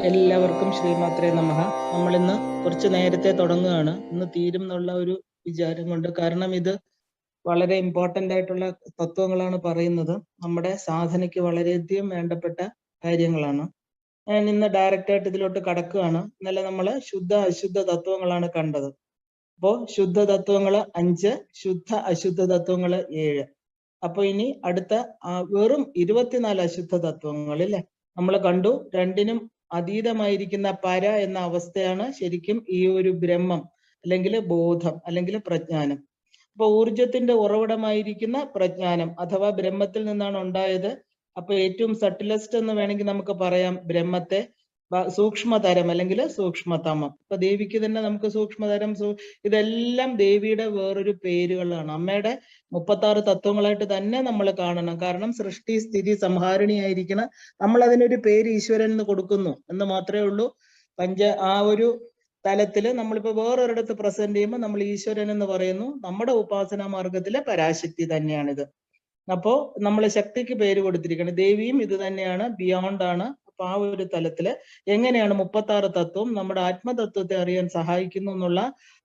എല്ലാവർക്കും ശ്രീമാത്രേ നമഃ. നമ്മളിന്ന് കുറച്ച് നേരത്തെ തുടങ്ങുകയാണ്. ഇന്ന് തീരും എന്നുള്ള ഒരു വിചാരം കൊണ്ട്. കാരണം ഇത് വളരെ ഇമ്പോർട്ടന്റ് ആയിട്ടുള്ള തത്വങ്ങളാണ് പറയുന്നത്. നമ്മുടെ സാധനയ്ക്ക് വളരെയധികം വേണ്ടപ്പെട്ട കാര്യങ്ങളാണ്. ഞാൻ ഇന്ന് ഡയറക്റ്റ് ആയിട്ട് ഇതിലോട്ട് കടക്കുകയാണ്. ഇന്നലെ നമ്മൾ ശുദ്ധ അശുദ്ധ തത്വങ്ങളാണ് കണ്ടത്. അപ്പോ ശുദ്ധ തത്വങ്ങള് 5, ശുദ്ധ അശുദ്ധ തത്വങ്ങള് 7. അപ്പൊ ഇനി അടുത്ത വെറും 24 അശുദ്ധ തത്വങ്ങൾ അല്ലെ നമ്മൾ കണ്ടു. രണ്ടിനും അതീതമായിരിക്കുന്ന പര എന്ന അവസ്ഥയാണ് ശരിക്കും ഈ ഒരു ബ്രഹ്മം അല്ലെങ്കിൽ ബോധം അല്ലെങ്കിൽ പ്രജ്ഞാനം. അപ്പൊ ഊർജത്തിന്റെ ഉറവിടമായിരിക്കുന്ന പ്രജ്ഞാനം അഥവാ ബ്രഹ്മത്തിൽ നിന്നാണ് ഉണ്ടായത്. അപ്പൊ ഏറ്റവും സട്ടിലസ്റ്റ് എന്ന് വേണമെങ്കിൽ നമുക്ക് പറയാം ബ്രഹ്മത്തെ സൂക്ഷ്മതരം അല്ലെങ്കിൽ സൂക്ഷ്മതമം. ഇപ്പൊ ദേവിക്ക് തന്നെ നമുക്ക് സൂക്ഷ്മതരം ഇതെല്ലാം ദേവിയുടെ വേറൊരു പേരുകളാണ്. അമ്മയുടെ 36 തത്വങ്ങളായിട്ട് തന്നെ നമ്മൾ കാണണം. കാരണം സൃഷ്ടി സ്ഥിതി സംഹാരിണിയായിരിക്കുന്ന നമ്മൾ അതിനൊരു പേര് ഈശ്വരൻ എന്ന് കൊടുക്കുന്നു എന്ന് മാത്രമേ ഉള്ളൂ. ആ ഒരു തലത്തില് നമ്മളിപ്പോ വേറൊരിടത്ത് പ്രസന്റ് ചെയ്യുമ്പോൾ നമ്മൾ ഈശ്വരൻ എന്ന് പറയുന്നു. നമ്മുടെ ഉപാസനാ മാർഗത്തിലെ പരാശക്തി തന്നെയാണിത്. അപ്പോ നമ്മൾ ശക്തിക്ക് പേര് കൊടുത്തിരിക്കുന്നത് ദേവിയും ഇത് തന്നെയാണ്, ബിയോണ്ട് ആണ്. അപ്പൊ ആ ഒരു തലത്തില് എങ്ങനെയാണ് 36 തത്വം നമ്മുടെ ആത്മതത്വത്തെ അറിയാൻ സഹായിക്കുന്നു എന്നുള്ള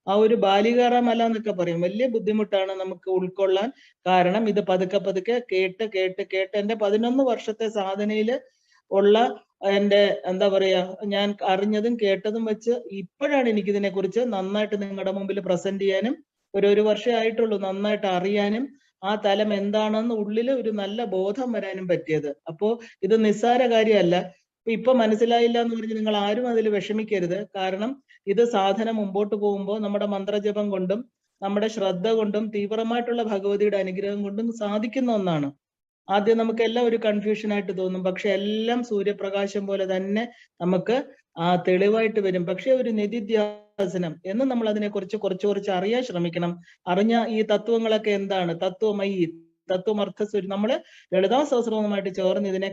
ആ ഒരു ബാലികാറാമല എന്നൊക്കെ പറയും. വലിയ ബുദ്ധിമുട്ടാണ് നമുക്ക് ഉൾക്കൊള്ളാൻ. കാരണം ഇത് പതുക്കെ പതുക്കെ കേട്ട് കേട്ട് കേട്ട് എന്റെ 11 വർഷത്തെ സാധനയില് ഉള്ള എന്റെ എന്താ പറയാ ഞാൻ അറിഞ്ഞതും കേട്ടതും വെച്ച് ഇപ്പോഴാണ് എനിക്ക് ഇതിനെ കുറിച്ച് നന്നായിട്ട് നിങ്ങളുടെ മുമ്പിൽ പ്രസന്റ് ചെയ്യാനും ഒരു വർഷമേ ആയിട്ടുള്ളൂ നന്നായിട്ട് അറിയാനും ആ തലം എന്താണെന്ന് ഉള്ളിൽ ഒരു നല്ല ബോധം വരാനും പറ്റിയത്. അപ്പോ ഇത് നിസ്സാര കാര്യമല്ല. ഇപ്പൊ മനസ്സിലായില്ല എന്ന് പറഞ്ഞ് നിങ്ങൾ ആരും അതിൽ വിഷമിക്കരുത്. കാരണം ഇത് സാധന മുമ്പോട്ട് പോകുമ്പോൾ നമ്മുടെ മന്ത്രജപം കൊണ്ടും നമ്മുടെ ശ്രദ്ധ കൊണ്ടും തീവ്രമായിട്ടുള്ള ഭഗവതിയുടെ അനുഗ്രഹം കൊണ്ടും സാധിക്കുന്ന ഒന്നാണ്. ആദ്യം നമുക്കെല്ലാം ഒരു കൺഫ്യൂഷൻ ആയിട്ട് തോന്നും. പക്ഷെ എല്ലാം സൂര്യപ്രകാശം പോലെ തന്നെ നമുക്ക് തെളിവായിട്ട് വരും. പക്ഷെ ഒരു നിധിധ്യാസനം എന്ന് നമ്മൾ അതിനെക്കുറിച്ച് കുറച്ച് അറിയാൻ ശ്രമിക്കണം. അറിഞ്ഞ ഈ തത്വങ്ങളൊക്കെ എന്താണ്, തത്വമയി, തത്വമർത്ഥ നമ്മള് ലളിതാ സഹസ്രവുമായിട്ട് ചേർന്ന് ഇതിനെ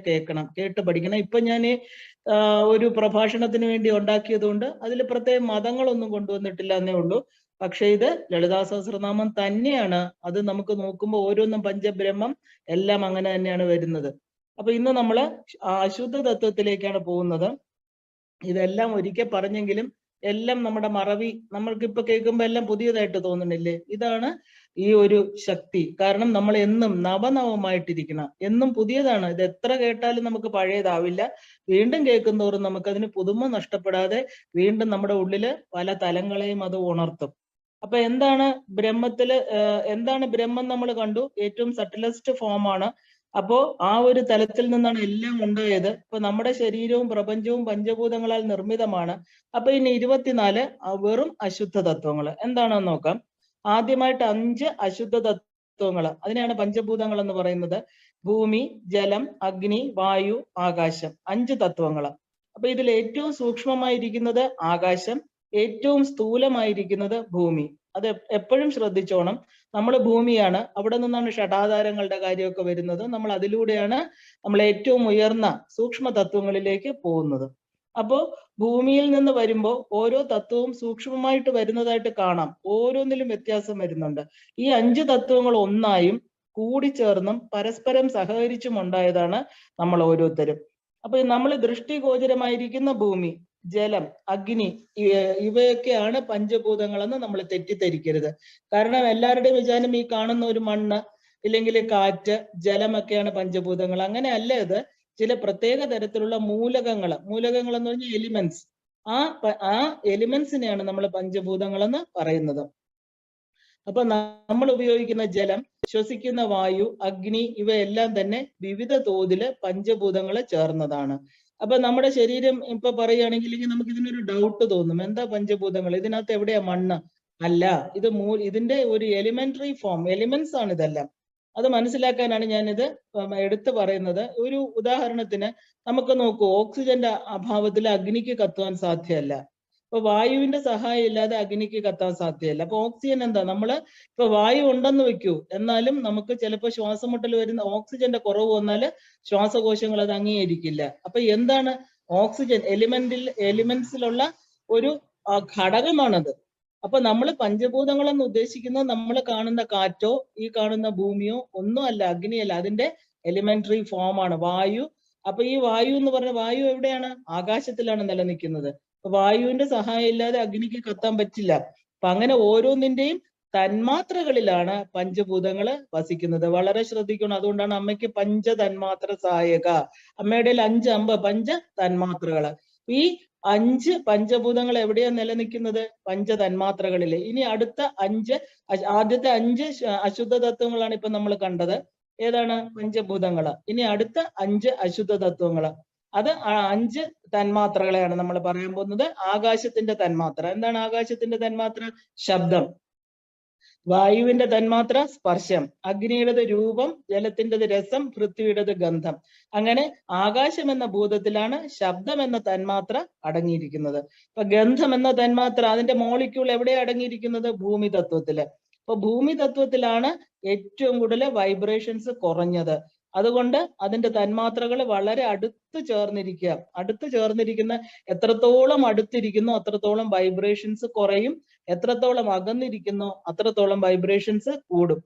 കേട്ട് പഠിക്കണം. ഇപ്പൊ ഞാൻ ഒരു പ്രഭാഷണത്തിന് വേണ്ടി ഉണ്ടാക്കിയത് കൊണ്ട് അതിൽ പ്രത്യേക മതങ്ങളൊന്നും കൊണ്ടുവന്നിട്ടില്ല എന്നേ ഉള്ളൂ. പക്ഷെ ഇത് ലളിതാ സഹസ്രനാമം തന്നെയാണ്. അത് നമുക്ക് നോക്കുമ്പോൾ ഓരോന്നും പഞ്ചബ്രഹ്മം എല്ലാം അങ്ങനെ തന്നെയാണ് വരുന്നത്. അപ്പൊ ഇന്ന് നമ്മള് അശുദ്ധ തത്വത്തിലേക്കാണ് പോകുന്നത്. ഇതെല്ലാം ഒരിക്കൽ പറഞ്ഞെങ്കിലും എല്ലാം നമ്മുടെ മറവി നമ്മൾക്കിപ്പൊ കേൾക്കുമ്പോ എല്ലാം പുതിയതായിട്ട് തോന്നുന്നില്ലേ? ഇതാണ് ഈ ഒരു ശക്തി. കാരണം നമ്മൾ എന്നും നവനവമായിട്ടിരിക്കണം, എന്നും പുതിയതാണ്. ഇത് എത്ര കേട്ടാലും നമുക്ക് പഴയതാവില്ല. വീണ്ടും കേൾക്കുന്നതോറും നമുക്കതിന് പുതുമ നഷ്ടപ്പെടാതെ വീണ്ടും നമ്മുടെ ഉള്ളില് പല തലങ്ങളെയും അത് ഉണർത്തും. അപ്പൊ എന്താണ് ബ്രഹ്മത്തില് എന്താണ് ബ്രഹ്മം നമ്മൾ കണ്ടു, ഏറ്റവും സട്ടിലസ്റ്റ് ഫോമാണ്. അപ്പോ ആ ഒരു തലത്തിൽ നിന്നാണ് എല്ലാം ഉണ്ടായത്. ഇപ്പൊ നമ്മുടെ ശരീരവും പ്രപഞ്ചവും പഞ്ചഭൂതങ്ങളാൽ നിർമ്മിതമാണ്. അപ്പൊ ഇനി 24 വെറും അശുദ്ധ തത്വങ്ങൾ എന്താണെന്ന് നോക്കാം. ആദ്യമായിട്ട് 5 അശുദ്ധ തത്വങ്ങൾ, അതിനെയാണ് പഞ്ചഭൂതങ്ങൾ എന്ന് പറയുന്നത്. ഭൂമി, ജലം, അഗ്നി, വായു, ആകാശം, 5 തത്വങ്ങൾ. അപ്പൊ ഇതിൽ ഏറ്റവും സൂക്ഷ്മമായിരിക്കുന്നത് ആകാശം, ഏറ്റവും സ്ഥൂലമായിരിക്കുന്നത് ഭൂമി. അത് എപ്പോഴും ശ്രദ്ധിച്ചോണം. നമ്മൾ ഭൂമിയാണ്, അവിടെ നിന്നാണ് ഷഡാധാരങ്ങളുടെ കാര്യമൊക്കെ വരുന്നത്. നമ്മൾ അതിലൂടെയാണ് നമ്മൾ ഏറ്റവും ഉയർന്ന സൂക്ഷ്മ തത്വങ്ങളിലേക്ക് പോകുന്നത്. അപ്പോ ഭൂമിയിൽ നിന്ന് വരുമ്പോൾ ഓരോ തത്വവും സൂക്ഷ്മമായിട്ട് വരുന്നതായിട്ട് കാണാം. ഓരോന്നിലും വ്യത്യാസം വരുന്നുണ്ട്. ഈ 5 തത്വങ്ങൾ ഒന്നായും കൂടിച്ചേർന്നും പരസ്പരം സഹകരിച്ചും ഉണ്ടായതാണ് നമ്മൾ ഓരോരുത്തരും. അപ്പൊ നമ്മൾ ദൃഷ്ടിഗോചരമായിരിക്കുന്ന ഭൂമി, ജലം, അഗ്നി ഇവയൊക്കെയാണ് പഞ്ചഭൂതങ്ങളെന്ന് നമ്മൾ തെറ്റിദ്ധരിക്കരുത്. കാരണം എല്ലാവരുടെയും വിചാരം ഈ കാണുന്ന ഒരു മണ്ണ് ഇല്ലെങ്കിൽ കാറ്റ്, ജലമൊക്കെയാണ് പഞ്ചഭൂതങ്ങൾ. അങ്ങനെ അല്ല. ഇത് ചില പ്രത്യേക തരത്തിലുള്ള മൂലകങ്ങൾ എന്ന് പറഞ്ഞാൽ എലിമെന്റ്സ്. ആ എലിമെന്റ്സിനെയാണ് നമ്മൾ പഞ്ചഭൂതങ്ങളെന്ന് പറയുന്നത്. അപ്പൊ നമ്മൾ ഉപയോഗിക്കുന്ന ജലം, ശ്വസിക്കുന്ന വായു, അഗ്നി ഇവയെല്ലാം തന്നെ വിവിധ തോതില് പഞ്ചഭൂതങ്ങളെ ചേർന്നതാണ്. അപ്പൊ നമ്മുടെ ശരീരം ഇപ്പൊ പറയുകയാണെങ്കിൽ നമുക്ക് ഇതിനൊരു ഡൗട്ട് തോന്നും, എന്താ പഞ്ചഭൂതങ്ങൾ, ഇതിനകത്ത് എവിടെയാ മണ്ണ്? അല്ല, ഇതിന്റെ ഒരു എലിമെന്ററി ഫോം, എലിമെന്റ്സ് ആണ് ഇതെല്ലാം. അത് മനസ്സിലാക്കാനാണ് ഞാനിത് എടുത്തു പറയുന്നത്. ഒരു ഉദാഹരണത്തിന് നമുക്ക് നോക്കൂ, ഓക്സിജന്റെ അഭാവത്തിൽ അഗ്നിക്ക് കത്തുവാൻ സാധ്യമല്ല. ഇപ്പൊ വായുവിന്റെ സഹായം ഇല്ലാതെ അഗ്നിക്ക് കത്താൻ സാധ്യമല്ല. അപ്പൊ ഓക്സിജൻ എന്താ, നമ്മള് ഇപ്പൊ വായു ഉണ്ടെന്ന് വെക്കൂ, എന്നാലും നമുക്ക് ചിലപ്പോൾ ശ്വാസം മുട്ടൽ വരുന്ന ഓക്സിജന്റെ കുറവ് വന്നാൽ ശ്വാസകോശങ്ങൾ അത് അംഗീകരിക്കില്ല. അപ്പൊ എന്താണ് ഓക്സിജൻ? എലിമെന്റ്സിലുള്ള ഒരു ഘടകമാണത്. അപ്പൊ നമ്മൾ പഞ്ചഭൂതങ്ങളെന്ന് ഉദ്ദേശിക്കുന്നത് നമ്മൾ കാണുന്ന കാറ്റോ ഈ കാണുന്ന ഭൂമിയോ ഒന്നും അല്ല, അഗ്നിയല്ല. അതിന്റെ എലിമെന്ററി ഫോമാണ് വായു, അപ്പൊ ഈ വായു എന്ന് പറഞ്ഞ വായു എവിടെയാണ്? ആകാശത്തിലാണ് നിലനിൽക്കുന്നത്. അപ്പൊ വായുവിന്റെ സഹായം ഇല്ലാതെ അഗ്നിക്ക് കത്താൻ പറ്റില്ല. അപ്പൊ അങ്ങനെ ഓരോന്നിന്റെയും തന്മാത്രകളിലാണ് പഞ്ചഭൂതങ്ങൾ വസിക്കുന്നത്. വളരെ ശ്രദ്ധിക്കണം. അതുകൊണ്ടാണ് അമ്മയ്ക്ക് പഞ്ചതന്മാത്ര സഹായക. അമ്മയുടെ 5 പഞ്ച തന്മാത്രകള്. ഈ 5 പഞ്ചഭൂതങ്ങൾ എവിടെയാണ് നിലനിൽക്കുന്നത്? പഞ്ചതന്മാത്രകളില്. ഇനി അടുത്ത 5 ആദ്യത്തെ 5 അശുദ്ധ തത്വങ്ങളാണ് ഇപ്പൊ നമ്മൾ കണ്ടത്. ഏതാണ്? പഞ്ചഭൂതങ്ങള്. ഇനി അടുത്ത 5 അശുദ്ധ തത്വങ്ങള്. അത് 5 തന്മാത്രകളെയാണ് നമ്മൾ പറയാൻ പോകുന്നത്. ആകാശത്തിന്റെ തന്മാത്ര. എന്താണ് ആകാശത്തിന്റെ തന്മാത്ര? ശബ്ദം. വായുവിന്റെ തന്മാത്ര സ്പർശം, അഗ്നിയുടേത് രൂപം, ജലത്തിൻ്റെത് രസം, പൃഥ്വിയുടേത് ഗന്ധം. അങ്ങനെ ആകാശം എന്ന ഭൂതത്തിലാണ് ശബ്ദം എന്ന തന്മാത്ര അടങ്ങിയിരിക്കുന്നത്. ഇപ്പൊ ഗന്ധം എന്ന തന്മാത്ര അതിന്റെ മോളിക്യൂൾ എവിടെയാണ് അടങ്ങിയിരിക്കുന്നത്? ഭൂമി തത്വത്തില്. അപ്പൊ ഭൂമി തത്വത്തിലാണ് ഏറ്റവും കൂടുതൽ വൈബ്രേഷൻസ് കുറഞ്ഞത്. അതുകൊണ്ട് അതിന്റെ തന്മാത്രകൾ വളരെ അടുത്ത് ചേർന്നിരിക്കുന്ന എത്രത്തോളം അടുത്തിരിക്കുന്നു അത്രത്തോളം വൈബ്രേഷൻസ് കുറയും, എത്രത്തോളം അകന്നിരിക്കുന്നു അത്രത്തോളം വൈബ്രേഷൻസ് കൂടും.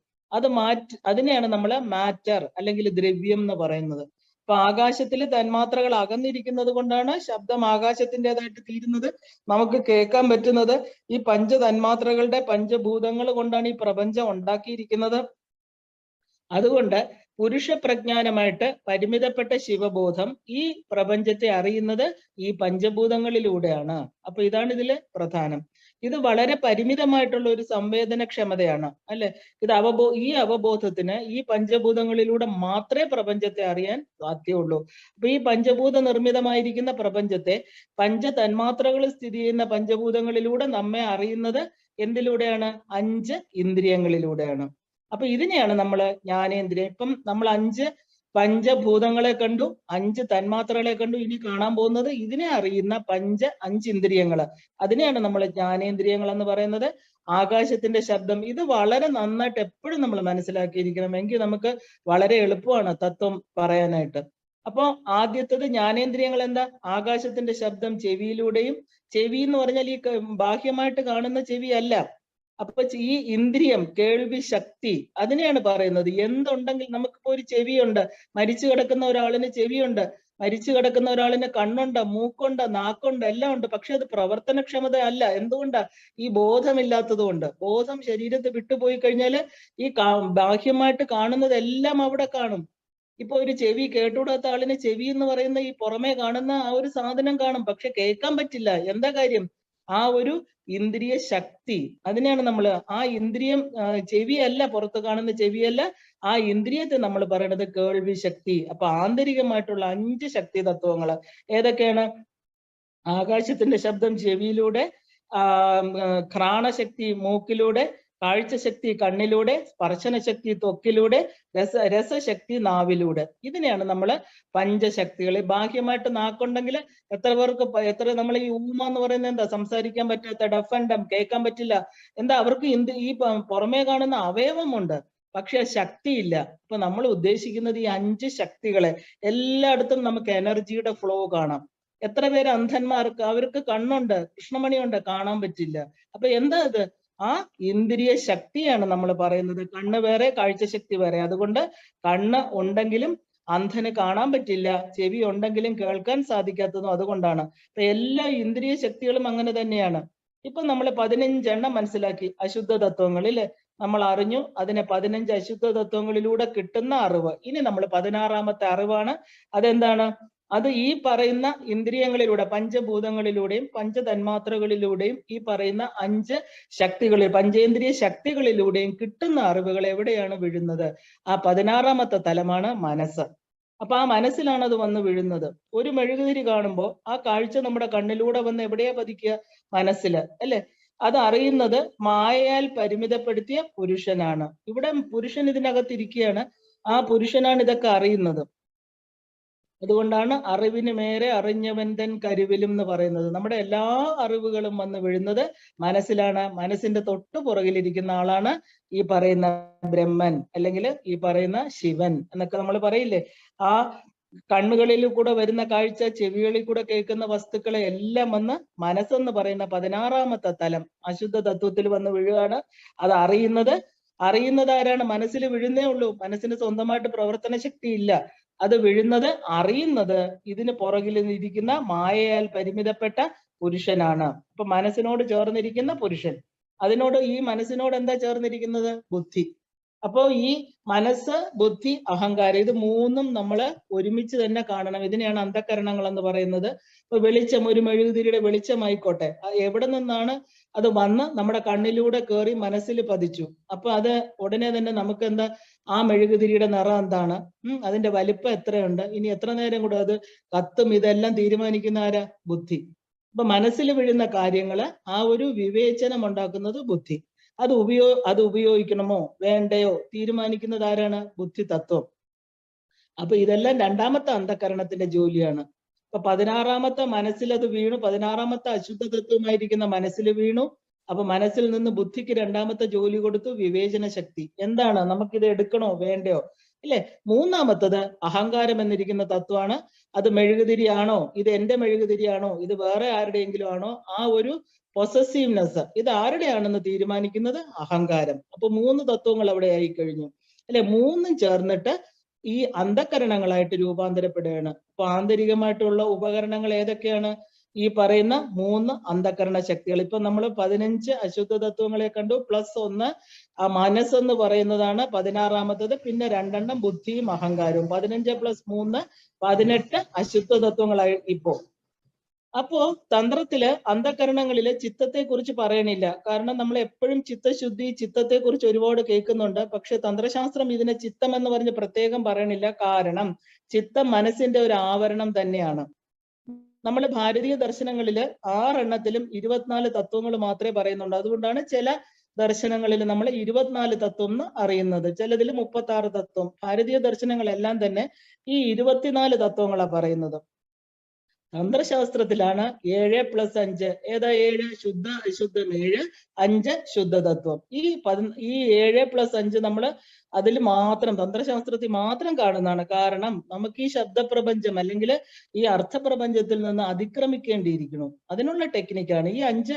അതിനെയാണ് നമ്മൾ മാറ്റർ അല്ലെങ്കിൽ ദ്രവ്യം എന്ന് പറയുന്നത്. അപ്പൊ ആകാശത്തില് തന്മാത്രകൾ അകന്നിരിക്കുന്നത് കൊണ്ടാണ് ശബ്ദം ആകാശത്തിൻ്റെതായിട്ട് തീരുന്നത്, നമുക്ക് കേൾക്കാൻ പറ്റുന്നത്. ഈ പഞ്ചതന്മാത്രകളുടെ പഞ്ചഭൂതങ്ങൾ കൊണ്ടാണ് ഈ പ്രപഞ്ചം ഉണ്ടാക്കിയിരിക്കുന്നത്. അതുകൊണ്ട് പുരുഷ പ്രജ്ഞാനമായിട്ട് പരിമിതപ്പെട്ട ശിവബോധം ഈ പ്രപഞ്ചത്തെ അറിയുന്നത് ഈ പഞ്ചഭൂതങ്ങളിലൂടെയാണ്. അപ്പൊ ഇതാണ് ഇതില് പ്രധാനം. ഇത് വളരെ പരിമിതമായിട്ടുള്ള ഒരു സംവേദനക്ഷമതയാണ്, അല്ലെ? ഈ അവബോധത്തിന് ഈ പഞ്ചഭൂതങ്ങളിലൂടെ മാത്രമേ പ്രപഞ്ചത്തെ അറിയാൻ സാധ്യമുള്ളൂ. അപ്പൊ ഈ പഞ്ചഭൂത നിർമ്മിതമായിരിക്കുന്ന പ്രപഞ്ചത്തെ പഞ്ചതന്മാത്രകൾ സ്ഥിതി ചെയ്യുന്ന പഞ്ചഭൂതങ്ങളിലൂടെ നമ്മെ അറിയുന്നത് എന്തിലൂടെയാണ്? 5 ഇന്ദ്രിയങ്ങളിലൂടെയാണ്. അപ്പൊ ഇതിനെയാണ് നമ്മൾ ജ്ഞാനേന്ദ്രിയം. ഇപ്പം നമ്മൾ 5 പഞ്ചഭൂതങ്ങളെ കണ്ടു, 5 തന്മാത്രകളെ കണ്ടു. ഇനി കാണാൻ പോകുന്നത് ഇതിനെ അറിയുന്ന 5 ഇന്ദ്രിയങ്ങള്. അതിനെയാണ് നമ്മൾ ജ്ഞാനേന്ദ്രിയങ്ങൾ എന്ന് പറയുന്നത്. ആകാശത്തിന്റെ ശബ്ദം, ഇത് വളരെ നന്നായിട്ട് എപ്പോഴും നമ്മൾ മനസ്സിലാക്കിയിരിക്കണം. എങ്കിൽ നമുക്ക് വളരെ എളുപ്പമാണ് തത്വം പറയാനായിട്ട്. അപ്പൊ ആദ്യത്തത് ജ്ഞാനേന്ദ്രിയങ്ങൾ എന്താ? ആകാശത്തിന്റെ ശബ്ദം ചെവിയിലൂടെയും, ചെവി എന്ന് പറഞ്ഞാൽ ഈ ബാഹ്യമായിട്ട് കാണുന്ന ചെവി അല്ല. അപ്പൊ ഈ ഇന്ദ്രിയം, കേൾവി ശക്തി, അതിനെയാണ് പറയുന്നത്. എന്തുണ്ടെങ്കിൽ നമുക്കിപ്പോ ഒരു ചെവിയുണ്ട്, മരിച്ചു കിടക്കുന്ന ഒരാളിന് ചെവിയുണ്ട്, മരിച്ചു കിടക്കുന്ന ഒരാളിന് കണ്ണുണ്ട്, മൂക്കുണ്ട്, നാക്കുണ്ട്, എല്ലാം ഉണ്ട്. പക്ഷെ അത് പ്രവർത്തനക്ഷമത അല്ല. എന്തുകൊണ്ടാ? ഈ ബോധമില്ലാത്തത് കൊണ്ട്. ബോധം ശരീരത്തെ വിട്ടുപോയി കഴിഞ്ഞാൽ ഈ ബാഹ്യമായിട്ട് കാണുന്നതെല്ലാം അവിടെ കാണും. ഇപ്പൊ ഒരു ചെവി കേട്ടുകൂടാത്ത ആളിന് ചെവി എന്ന് പറയുന്ന ഈ പുറമേ കാണുന്ന ആ ഒരു സാധനം കാണും, പക്ഷെ കേൾക്കാൻ പറ്റില്ല. എന്താ കാര്യം? ആ ഒരു ഇന്ദ്രിയ ശക്തി. അതിനെയാണ് നമ്മൾ ആ ഇന്ദ്രിയം, ചെവിയല്ല, പുറത്ത് കാണുന്ന ചെവിയല്ല, ആ ഇന്ദ്രിയത്തെ നമ്മൾ പറയുന്നത് കേൾവി ശക്തി. അപ്പൊ ആന്തരികമായിട്ടുള്ള 5 ശക്തി തത്വങ്ങള് ഏതൊക്കെയാണ്? ആകാശത്തിന്റെ ശബ്ദം ചെവിയിലൂടെ, ഘ്രാണശക്തി മൂക്കിലൂടെ, കാഴ്ചശക്തി കണ്ണിലൂടെ, സ്പർശനശക്തി ത്വക്കിലൂടെ, രസശക്തി നാവിലൂടെ. ഇതിനെയാണ് നമ്മൾ പഞ്ചശക്തികൾ. ബാഹ്യമായിട്ട് നാക്കുണ്ടെങ്കിൽ എത്ര നമ്മൾ ഈ ഊമ എന്ന് പറയുന്നത് എന്താ? സംസാരിക്കാൻ പറ്റാത്ത, ഡഫ് ആൻഡ് ഡം, കേൾക്കാൻ പറ്റില്ല. എന്താ? അവർക്ക് ഈ പുറമേ കാണുന്ന അവയവമുണ്ട്, പക്ഷെ ശക്തിയില്ല. അപ്പൊ നമ്മൾ ഉദ്ദേശിക്കുന്നത് ഈ 5 ശക്തികളെ. എല്ലായിടത്തും നമുക്ക് എനർജിയുടെ ഫ്ലോ കാണാം. എത്ര പേര് അന്ധന്മാർക്ക്, അവർക്ക് കണ്ണുണ്ട്, കൃഷ്ണമണിയുണ്ട്, കാണാൻ പറ്റില്ല. അപ്പൊ എന്താ ഇത്? ആ ഇന്ദ്രിയ ശക്തിയാണ് നമ്മൾ പറയുന്നത്. കണ്ണ് വേറെ, കാഴ്ചശക്തി വേറെ. അതുകൊണ്ട് കണ്ണ് ഉണ്ടെങ്കിലും അന്ധന് കാണാൻ പറ്റില്ല, ചെവി ഉണ്ടെങ്കിലും കേൾക്കാൻ സാധിക്കാത്തതും അതുകൊണ്ടാണ്. അപ്പൊ എല്ലാ ഇന്ദ്രിയ ശക്തികളും അങ്ങനെ തന്നെയാണ്. ഇപ്പൊ നമ്മൾ 15 എണ്ണം മനസ്സിലാക്കി അശുദ്ധ തത്വങ്ങളിൽ നമ്മൾ അറിഞ്ഞു. അതിനെ 15 അശുദ്ധ തത്വങ്ങളിലൂടെ കിട്ടുന്ന അറിവ്. ഇനി നമ്മൾ 16ാമത്തെ അറിവാണ്. അതെന്താണ്? അത് ഈ പറയുന്ന ഇന്ദ്രിയങ്ങളിലൂടെ, പഞ്ചഭൂതങ്ങളിലൂടെയും പഞ്ചതന്മാത്രകളിലൂടെയും ഈ പറയുന്ന 5 ശക്തികളിൽ, പഞ്ചേന്ദ്രിയ ശക്തികളിലൂടെയും കിട്ടുന്ന അറിവുകൾ എവിടെയാണ് വീഴുന്നത്? ആ 16ാമത്തെ തലമാണ് മനസ്സ്. അപ്പൊ ആ മനസ്സിലാണ് അത് വന്ന് വീഴുന്നത്. ഒരു മെഴുകുതിരി കാണുമ്പോൾ ആ കാഴ്ച നമ്മുടെ കണ്ണിലൂടെ വന്ന് എവിടെയാ പതിക്കുക? മനസ്സില്, അല്ലെ? അത് അറിയുന്നത് മായയാൽ പരിമിതപ്പെടുത്തിയ പുരുഷനാണ്. ഇവിടെ പുരുഷൻ ഇതിനകത്തിരിക്കുകയാണ്. ആ പുരുഷനാണ് ഇതൊക്കെ അറിയുന്നത്. അതുകൊണ്ടാണ് അറിവിന് മേരെ അറിഞ്ഞവൻ തൻ കരുവിലും എന്ന് പറയുന്നത്. നമ്മുടെ എല്ലാ അറിവുകളും വന്ന് വീഴുന്നത് മനസ്സിലാണ്. മനസ്സിന്റെ തൊട്ടു പുറകിലിരിക്കുന്ന ആളാണ് ഈ പറയുന്ന ബ്രഹ്മൻ, അല്ലെങ്കിൽ ഈ പറയുന്ന ശിവൻ എന്നൊക്കെ നമ്മൾ പറയില്ലേ. ആ കണ്ണുകളിൽ കൂടെ വരുന്ന കാഴ്ച, ചെവികളിൽ കൂടെ കേൾക്കുന്ന വസ്തുക്കളെ എല്ലാം വന്ന് മനസ്സെന്ന് പറയുന്ന 16ാമത്തെ തലം അശുദ്ധ തത്വത്തിൽ വന്ന് വീഴുകയാണ്. അത് അറിയുന്നത് ആരാണ്? മനസ്സിൽ വീഴുന്നേ ഉള്ളൂ. മനസ്സിന് സ്വന്തമായിട്ട് പ്രവർത്തന ശക്തി ഇല്ല. അത് വീഴുന്നത് അറിയുന്നത് ഇതിന് പുറകിൽ ഇരിക്കുന്ന മായയാൽ പരിമിതപ്പെട്ട പുരുഷനാണ്. അപ്പൊ മനസ്സിനോട് ചേർന്നിരിക്കുന്ന പുരുഷൻ, അതിനോട് ഈ മനസ്സിനോട് എന്താ ചേർന്നിരിക്കുന്നത്? ബുദ്ധി. അപ്പോ ഈ മനസ്സ്, ബുദ്ധി, അഹങ്കാരം, ഇത് മൂന്നും നമ്മൾ ഒരുമിച്ച് തന്നെ കാണണം. ഇതിനെയാണ് അന്ധകരണങ്ങൾ എന്ന് പറയുന്നത്. ഇപ്പൊ വെളിച്ചം, ഒരു മെഴുകുതിരിയുടെ വെളിച്ചമായിക്കോട്ടെ, എവിടെ നിന്നാണ് അത് വന്ന് നമ്മുടെ കണ്ണിലൂടെ കയറി മനസ്സിൽ പതിച്ചു. അപ്പൊ അത് ഉടനെ തന്നെ നമുക്ക് എന്താ, ആ മെഴുകുതിരിയുടെ നിറം എന്താണ്, അതിന്റെ വലിപ്പം എത്രയുണ്ട്, ഇനി എത്ര നേരം കൂടെ അത് കത്തും, ഇതെല്ലാം തീരുമാനിക്കുന്ന ആരാ? ബുദ്ധി. അപ്പൊ മനസ്സിൽ വീഴുന്ന കാര്യങ്ങള് ആ ഒരു വിവേചനം ഉണ്ടാക്കുന്നത് ബുദ്ധി. അത് ഉപയോഗിക്കണമോ വേണ്ടയോ തീരുമാനിക്കുന്നത് ആരാണ്? ബുദ്ധി തത്വം. അപ്പൊ ഇതെല്ലാം രണ്ടാമത്തെ അന്ധകരണത്തിന്റെ ജോലിയാണ്. അപ്പൊ 16ാമത്തെ മനസ്സിൽ അത് വീണു, 16ാമത്തെ അശുദ്ധ തത്വമായിരിക്കുന്ന മനസ്സിൽ വീണു. അപ്പൊ മനസ്സിൽ നിന്ന് ബുദ്ധിക്ക് രണ്ടാമത്തെ ജോലി കൊടുത്തു, വിവേചന ശക്തി. എന്താണ്, നമുക്കിത് എടുക്കണോ വേണ്ടയോ, ഇല്ലേ? മൂന്നാമത്തത് അഹങ്കാരം എന്നിരിക്കുന്ന തത്വമാണ്. അത് മെഴുകുതിരിയാണോ, ഇത് എന്റെ മെഴുകുതിരിയാണോ, ഇത് വേറെ ആരുടെയെങ്കിലും ആണോ, ആ ഒരു പൊസസീവ്നെസ്, ഇത് ആരുടെയാണെന്ന് തീരുമാനിക്കുന്നത് അഹങ്കാരം. അപ്പൊ 3 തത്വങ്ങൾ അവിടെ ആയി കഴിഞ്ഞു, അല്ലെ? മൂന്നും ചേർന്നിട്ട് ഈ അന്ധകരണങ്ങളായിട്ട് രൂപാന്തരപ്പെടുകയാണ്. അപ്പൊ ആന്തരികമായിട്ടുള്ള ഉപകരണങ്ങൾ ഏതൊക്കെയാണ്? ഈ പറയുന്ന 3 അന്ധകരണ ശക്തികൾ. ഇപ്പൊ നമ്മൾ 15 അശുദ്ധ തത്വങ്ങളെ കണ്ടു, +1 ആ മനസ്സെന്ന് പറയുന്നതാണ് 16ാമത്തത്, പിന്നെ 2 ബുദ്ധിയും അഹങ്കാരവും. 15 + 3 18 അശുദ്ധ തത്വങ്ങളായി ഇപ്പോ. അപ്പോ തന്ത്രത്തില് അന്ധകരണങ്ങളില് ചിത്തത്തെ കുറിച്ച് പറയണില്ല. കാരണം നമ്മൾ എപ്പോഴും ചിത്തശുദ്ധി, ചിത്തത്തെ കുറിച്ച് ഒരുപാട് കേൾക്കുന്നുണ്ട്. പക്ഷെ തന്ത്രശാസ്ത്രം ഇതിനെ ചിത്തം എന്ന് പറഞ്ഞ് പ്രത്യേകം പറയണില്ല. കാരണം ചിത്തം മനസ്സിന്റെ ഒരു ആവരണം തന്നെയാണ്. നമ്മൾ ഭാരതീയ ദർശനങ്ങളില് 6 എണ്ണത്തിലും 24 തത്വങ്ങൾ മാത്രമേ പറയുന്നുള്ളൂ. അതുകൊണ്ടാണ് ചില ദർശനങ്ങളിൽ നമ്മൾ 24 തത്വം എന്ന് അറിയുന്നത്, ചിലതിൽ 36 തത്വം. ഭാരതീയ ദർശനങ്ങളെല്ലാം തന്നെ ഈ 24 തത്വങ്ങളാണ് പറയുന്നത്. തന്ത്രശാസ്ത്രത്തിലാണ് 7 + 5. ഏതാ 7? ശുദ്ധ അശുദ്ധം 7, 5 ശുദ്ധ തത്വം. ഈ 7 + 5 നമ്മൾ അതിൽ മാത്രം, തന്ത്രശാസ്ത്രത്തിൽ മാത്രം കാണുന്നതാണ്. കാരണം നമുക്ക് ഈ ശബ്ദപ്രപഞ്ചം അല്ലെങ്കിൽ ഈ അർത്ഥപ്രപഞ്ചത്തിൽ നിന്ന് അതിക്രമിക്കേണ്ടിയിരിക്കുന്നു. അതിനുള്ള ടെക്നിക്കാണ് ഈ 5.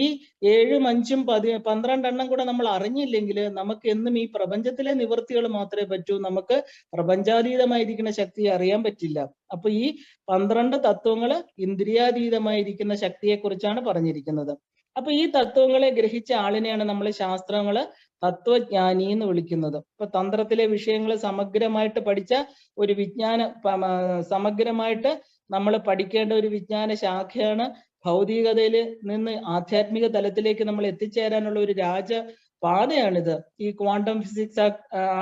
ഈ 7, 5, 12 എണ്ണം കൂടെ നമ്മൾ അറിഞ്ഞില്ലെങ്കിൽ നമുക്ക് എന്നും ഈ പ്രപഞ്ചത്തിലെ നിവൃത്തികൾ മാത്രമേ പറ്റൂ. നമുക്ക് പ്രപഞ്ചാതീതമായിരിക്കുന്ന ശക്തിയെ അറിയാൻ പറ്റില്ല. അപ്പൊ ഈ 12 തത്വങ്ങള് ഇന്ദ്രിയാതീതമായിരിക്കുന്ന ശക്തിയെ കുറിച്ചാണ് പറഞ്ഞിരിക്കുന്നത്. അപ്പൊ ഈ തത്വങ്ങളെ ഗ്രഹിച്ച ആളിനെയാണ് നമ്മൾ ശാസ്ത്രങ്ങള് തത്വജ്ഞാനി എന്ന് വിളിക്കുന്നത്. ഇപ്പൊ തന്ത്രത്തിലെ വിഷയങ്ങൾ സമഗ്രമായിട്ട് പഠിച്ച ഒരു സമഗ്രമായിട്ട് നമ്മൾ പഠിക്കേണ്ട ഒരു വിജ്ഞാന ശാഖയാണ്. ഭൗതികതയിൽ നിന്ന് ആധ്യാത്മിക തലത്തിലേക്ക് നമ്മൾ എത്തിച്ചേരാനുള്ള ഒരു പാതയാണിത്. ഈ ക്വാണ്ടം ഫിസിക്സ്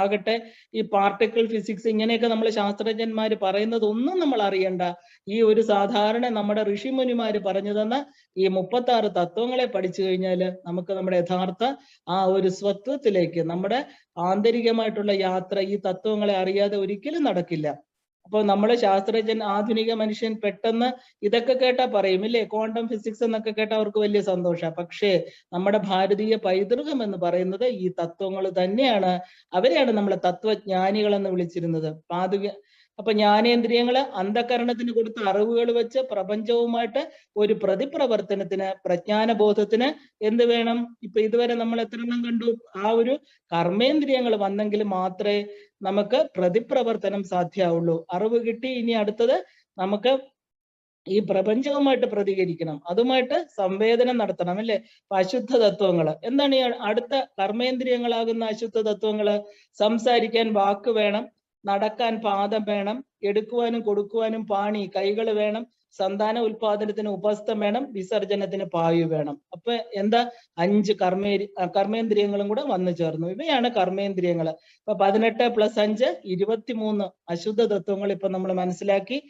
ആകട്ടെ, ഈ പാർട്ടിക്കിൾ ഫിസിക്സ്, ഇങ്ങനെയൊക്കെ നമ്മൾ ശാസ്ത്രജ്ഞന്മാര് പറയുന്നത് ഒന്നും നമ്മൾ അറിയണ്ട. ഈ ഒരു സാധാരണ നമ്മുടെ ഋഷിമുനിമാര് പറഞ്ഞു തന്ന ഈ 36 തത്വങ്ങളെ പഠിച്ചു കഴിഞ്ഞാൽ നമുക്ക് നമ്മുടെ യഥാർത്ഥ ആ ഒരു സ്വത്വത്തിലേക്ക്, നമ്മുടെ ആന്തരികമായിട്ടുള്ള യാത്ര ഈ തത്വങ്ങളെ അറിയാതെ ഒരിക്കലും നടക്കില്ല. അപ്പൊ നമ്മള് ശാസ്ത്രജ്ഞൻ, ആധുനിക മനുഷ്യൻ പെട്ടെന്ന് ഇതൊക്കെ കേട്ടാ പറയും, ഇല്ലേ, ക്വാണ്ടം ഫിസിക്സ് എന്നൊക്കെ കേട്ടാൽ അവർക്ക് വലിയ സന്തോഷമാണ്. പക്ഷേ നമ്മുടെ ഭാരതീയ പൈതൃകം എന്ന് പറയുന്നത് ഈ തത്വങ്ങൾ തന്നെയാണ്. അവരെയാണ് നമ്മൾ തത്വജ്ഞാനികൾ എന്ന് വിളിച്ചിരുന്നത്. അപ്പൊ ജ്ഞാനേന്ദ്രിയങ്ങള് അന്ധകരണത്തിന് കൊടുത്ത അറിവുകൾ വെച്ച് പ്രപഞ്ചവുമായിട്ട് ഒരു പ്രതിപ്രവർത്തനത്തിന്, പ്രജ്ഞാനബോധത്തിന് എന്ത് വേണം? ഇപ്പൊ ഇതുവരെ നമ്മൾ എത്ര എണ്ണം കണ്ടു? ആ ഒരു കർമ്മേന്ദ്രിയങ്ങൾ വന്നെങ്കിൽ മാത്രമേ നമുക്ക് പ്രതിപ്രവർത്തനം സാധ്യമാവുള്ളൂ. അറിവ് കിട്ടി, ഇനി അടുത്തത് നമുക്ക് ഈ പ്രപഞ്ചവുമായിട്ട് പ്രതികരിക്കണം, അതുമായിട്ട് സംവേദനം നടത്തണം, അല്ലെ? അപ്പൊ അശുദ്ധ തത്വങ്ങള് എന്താണ്? ഈ അടുത്ത കർമ്മേന്ദ്രിയങ്ങളാകുന്ന അശുദ്ധ തത്വങ്ങള് സംസാരിക്കാൻ വാക്ക് വേണം, നടക്കാൻ പാദം വേണം, എടുക്കുവാനും കൊടുക്കുവാനും പാണി, കൈകൾ വേണം, സന്താന ഉൽപാദനത്തിന് ഉപസ്ഥം വേണം, വിസർജനത്തിന് പായു വേണം. അപ്പൊ എന്താ? 5 കർമ്മേന്ദ്രിയങ്ങളും കൂടെ വന്നു ചേർന്നു. ഇവയാണ് കർമ്മേന്ദ്രിയങ്ങൾ. ഇപ്പൊ 18 + 5 23 അശുദ്ധ തത്വങ്ങൾ ഇപ്പൊ നമ്മൾ മനസ്സിലാക്കി.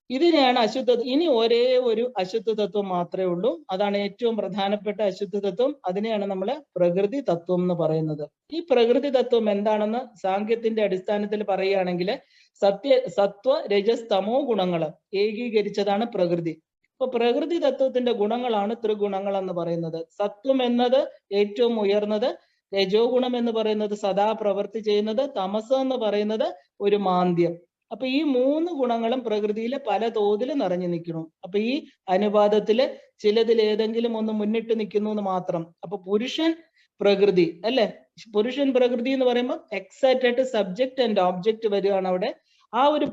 ഇതിനെയാണ് അശുദ്ധ. ഇനി ഒരേ ഒരു അശുദ്ധ തത്വം മാത്രമേ ഉള്ളൂ. അതാണ് ഏറ്റവും പ്രധാനപ്പെട്ട അശുദ്ധ തത്വം. അതിനെയാണ് നമ്മൾ പ്രകൃതി തത്വം എന്ന് പറയുന്നത്. ഈ പ്രകൃതി തത്വം എന്താണെന്ന് സാങ്കേതിന്റെ അടിസ്ഥാനത്തിൽ പറയുകയാണെങ്കിൽ സത്വ രജസ് തമോ ഗുണങ്ങൾ ഏകീകരിച്ചതാണ് പ്രകൃതി. അപ്പൊ പ്രകൃതി തത്വത്തിന്റെ ഗുണങ്ങളാണ് ത്രിഗുണങ്ങൾ എന്ന് പറയുന്നത്. സത്വം എന്നത് ഏറ്റവും ഉയർന്നത്, രജോ ഗുണം എന്ന് പറയുന്നത് സദാ പ്രവൃത്തി ചെയ്യുന്നത്, തമസ് എന്ന് പറയുന്നത് ഒരു മാന്ദ്യം. അപ്പൊ ഈ 3 ഗുണങ്ങളും പ്രകൃതിയിലെ പല തോതിൽ നിറഞ്ഞു നിൽക്കുന്നു. അപ്പൊ ഈ അനുപാതത്തില് ചിലതിൽ ഏതെങ്കിലും ഒന്ന് മുന്നിട്ട് നിൽക്കുന്നു എന്ന് മാത്രം. അപ്പൊ പുരുഷൻ പ്രകൃതി, അല്ലെ? പുരുഷൻ പ്രകൃതി എന്ന് പറയുമ്പോൾ എക്സാക്റ്റ് ആയിട്ട് സബ്ജക്ട് ആൻഡ് ഓബ്ജക്റ്റ് വരികയാണ് അവിടെ. ആ ഒരു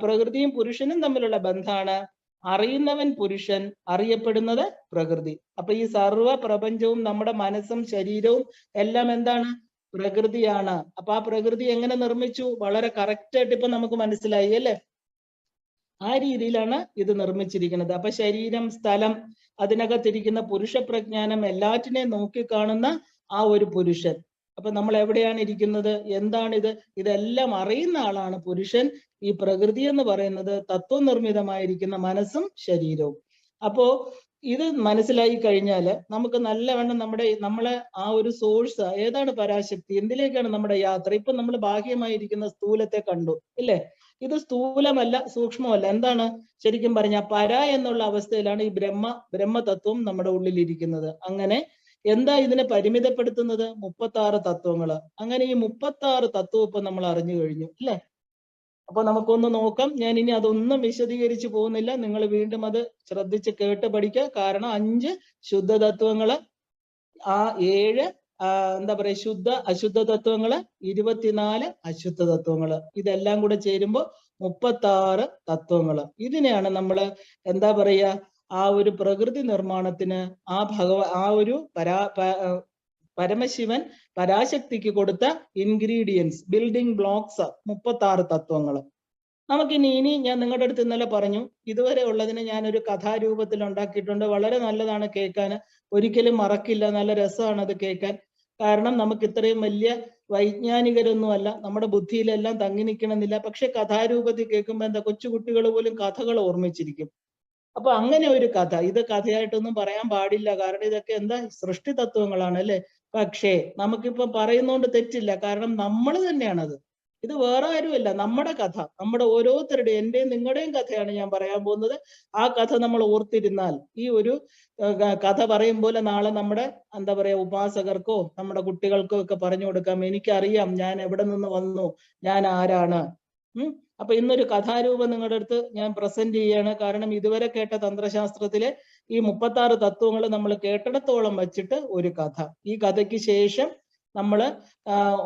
പ്രകൃതിയും പുരുഷനും തമ്മിലുള്ള ബന്ധമാണ് അറിയുന്നവൻ പുരുഷൻ, അറിയപ്പെടുന്നത് പ്രകൃതി. അപ്പൊ ഈ സർവ പ്രപഞ്ചവും നമ്മുടെ മനസ്സും ശരീരവും എല്ലാം എന്താണ്? പ്രകൃതിയാണ്. അപ്പൊ ആ പ്രകൃതി എങ്ങനെ നിർമ്മിച്ചു? വളരെ കറക്റ്റ് ആയിട്ട് ഇപ്പൊ നമുക്ക് മനസ്സിലായി അല്ലേ? ആ രീതിയിലാണ് ഇത് നിർമ്മിച്ചിരിക്കുന്നത്. അപ്പൊ ശരീരം, സ്ഥലം, അതിനകത്തിരിക്കുന്ന പുരുഷ പ്രജ്ഞാനം എല്ലാറ്റിനെയും നോക്കിക്കാണുന്ന ആ ഒരു പുരുഷൻ. അപ്പൊ നമ്മൾ എവിടെയാണ് ഇരിക്കുന്നത്? എന്താണിത്? ഇതെല്ലാം അറിയുന്ന ആളാണ് പുരുഷൻ. ഈ പ്രകൃതി എന്ന് പറയുന്നത് തത്വനിർമ്മിതമായിരിക്കുന്ന മനസ്സും ശരീരവും. അപ്പോ ഇത് മനസ്സിലായി കഴിഞ്ഞാല് നമുക്ക് നല്ലവണ്ണം നമ്മളെ ആ ഒരു സോഴ്സ് ഏതാണ്? പരാശക്തി. എന്തിലേക്കാണ് നമ്മുടെ യാത്ര? ഇപ്പൊ നമ്മൾ ബാഹ്യമായിരിക്കുന്ന സ്ഥൂലത്തെ കണ്ടു ഇല്ലേ? ഇത് സ്ഥൂലമല്ല, സൂക്ഷ്മമല്ല. എന്താണ്? ശരിക്കും പറഞ്ഞാൽ പര എന്നുള്ള അവസ്ഥയിലാണ് ഈ ബ്രഹ്മതത്വം നമ്മുടെ ഉള്ളിൽ ഇരിക്കുന്നത്. അങ്ങനെ എന്താ ഇതിനെ പരിമിതപ്പെടുത്തുന്നത്? 36 തത്വങ്ങള്. അങ്ങനെ ഈ 36 തത്വം ഇപ്പൊ നമ്മൾ അറിഞ്ഞു കഴിഞ്ഞു അല്ലെ? അപ്പൊ നമുക്കൊന്ന് നോക്കാം. ഞാൻ ഇനി അതൊന്നും വിശദീകരിച്ചു പോകുന്നില്ല. നിങ്ങൾ വീണ്ടും അത് ശ്രദ്ധിച്ച് കേട്ട് പഠിക്കുക. കാരണം 5 ശുദ്ധ തത്വങ്ങള്, ആ 7 എന്താ പറയാ ശുദ്ധ അശുദ്ധ തത്വങ്ങള്, 24 അശുദ്ധ തത്വങ്ങള്, ഇതെല്ലാം കൂടെ ചേരുമ്പോൾ 36 തത്വങ്ങള്. ഇതിനെയാണ് നമ്മള് എന്താ പറയാ ആ ഒരു പ്രകൃതി നിർമ്മാണത്തിന് ആ ഒരു പരമശിവൻ പരാശക്തിക്ക് കൊടുത്ത ഇൻഗ്രീഡിയൻസ്, ബിൽഡിംഗ് ബ്ലോക്സ് 36 തത്വങ്ങള്. ഇനി ഞാൻ നിങ്ങളുടെ അടുത്ത് ഇന്നലെ പറഞ്ഞു, ഇതുവരെ ഉള്ളതിനെ ഞാനൊരു കഥാരൂപത്തിൽ ഉണ്ടാക്കിയിട്ടുണ്ട്. വളരെ നല്ലതാണ് കേൾക്കാൻ, ഒരിക്കലും മറക്കില്ല. നല്ല രസമാണ് അത് കേൾക്കാൻ. കാരണം നമുക്ക് ഇത്രയും വലിയ വൈജ്ഞാനികരൊന്നും അല്ല, നമ്മുടെ ബുദ്ധിയിലെല്ലാം തങ്ങി നിൽക്കണമെന്നില്ല. പക്ഷെ കഥാരൂപത്തിൽ കേൾക്കുമ്പോൾ എന്താ, കൊച്ചുകുട്ടികൾ പോലും കഥകൾ ഓർമ്മിച്ചിരിക്കും. അപ്പൊ അങ്ങനെ ഒരു കഥ, ഇത് കഥയായിട്ടൊന്നും പറയാൻ പാടില്ല, കാരണം ഇതൊക്കെ എന്താ സൃഷ്ടി തത്വങ്ങളാണ് അല്ലെ? പക്ഷേ നമുക്കിപ്പോ പറയുന്നോണ്ട് തെറ്റില്ല, കാരണം നമ്മൾ തന്നെയാണത്. ഇത് വേറെ ആരുമല്ല, നമ്മുടെ കഥ, നമ്മുടെ ഓരോരുത്തരുടെയും, എന്റെയും നിങ്ങളുടെയും കഥയാണ് ഞാൻ പറയാൻ പോകുന്നത്. ആ കഥ നമ്മൾ ഓർത്തിരുന്നാൽ ഈ ഒരു കഥ പറയും പോലെ നാളെ നമ്മുടെ എന്താ പറയാ ഉപാസകർക്കോ നമ്മുടെ കുട്ടികൾക്കോ ഒക്കെ പറഞ്ഞു കൊടുക്കാം. എനിക്കറിയാം ഞാൻ എവിടെ നിന്ന് വന്നു, ഞാൻ ആരാണ്. അപ്പൊ ഇന്നൊരു കഥാരൂപം നിങ്ങളുടെ അടുത്ത് ഞാൻ പ്രസന്റ് ചെയ്യാണ്. കാരണം ഇതുവരെ കേട്ട തന്ത്രശാസ്ത്രത്തിലെ ഈ 36 തത്വങ്ങൾ നമ്മൾ കേട്ടിടത്തോളം വച്ചിട്ട് ഒരു കഥ. ഈ കഥയ്ക്ക് ശേഷം നമ്മൾ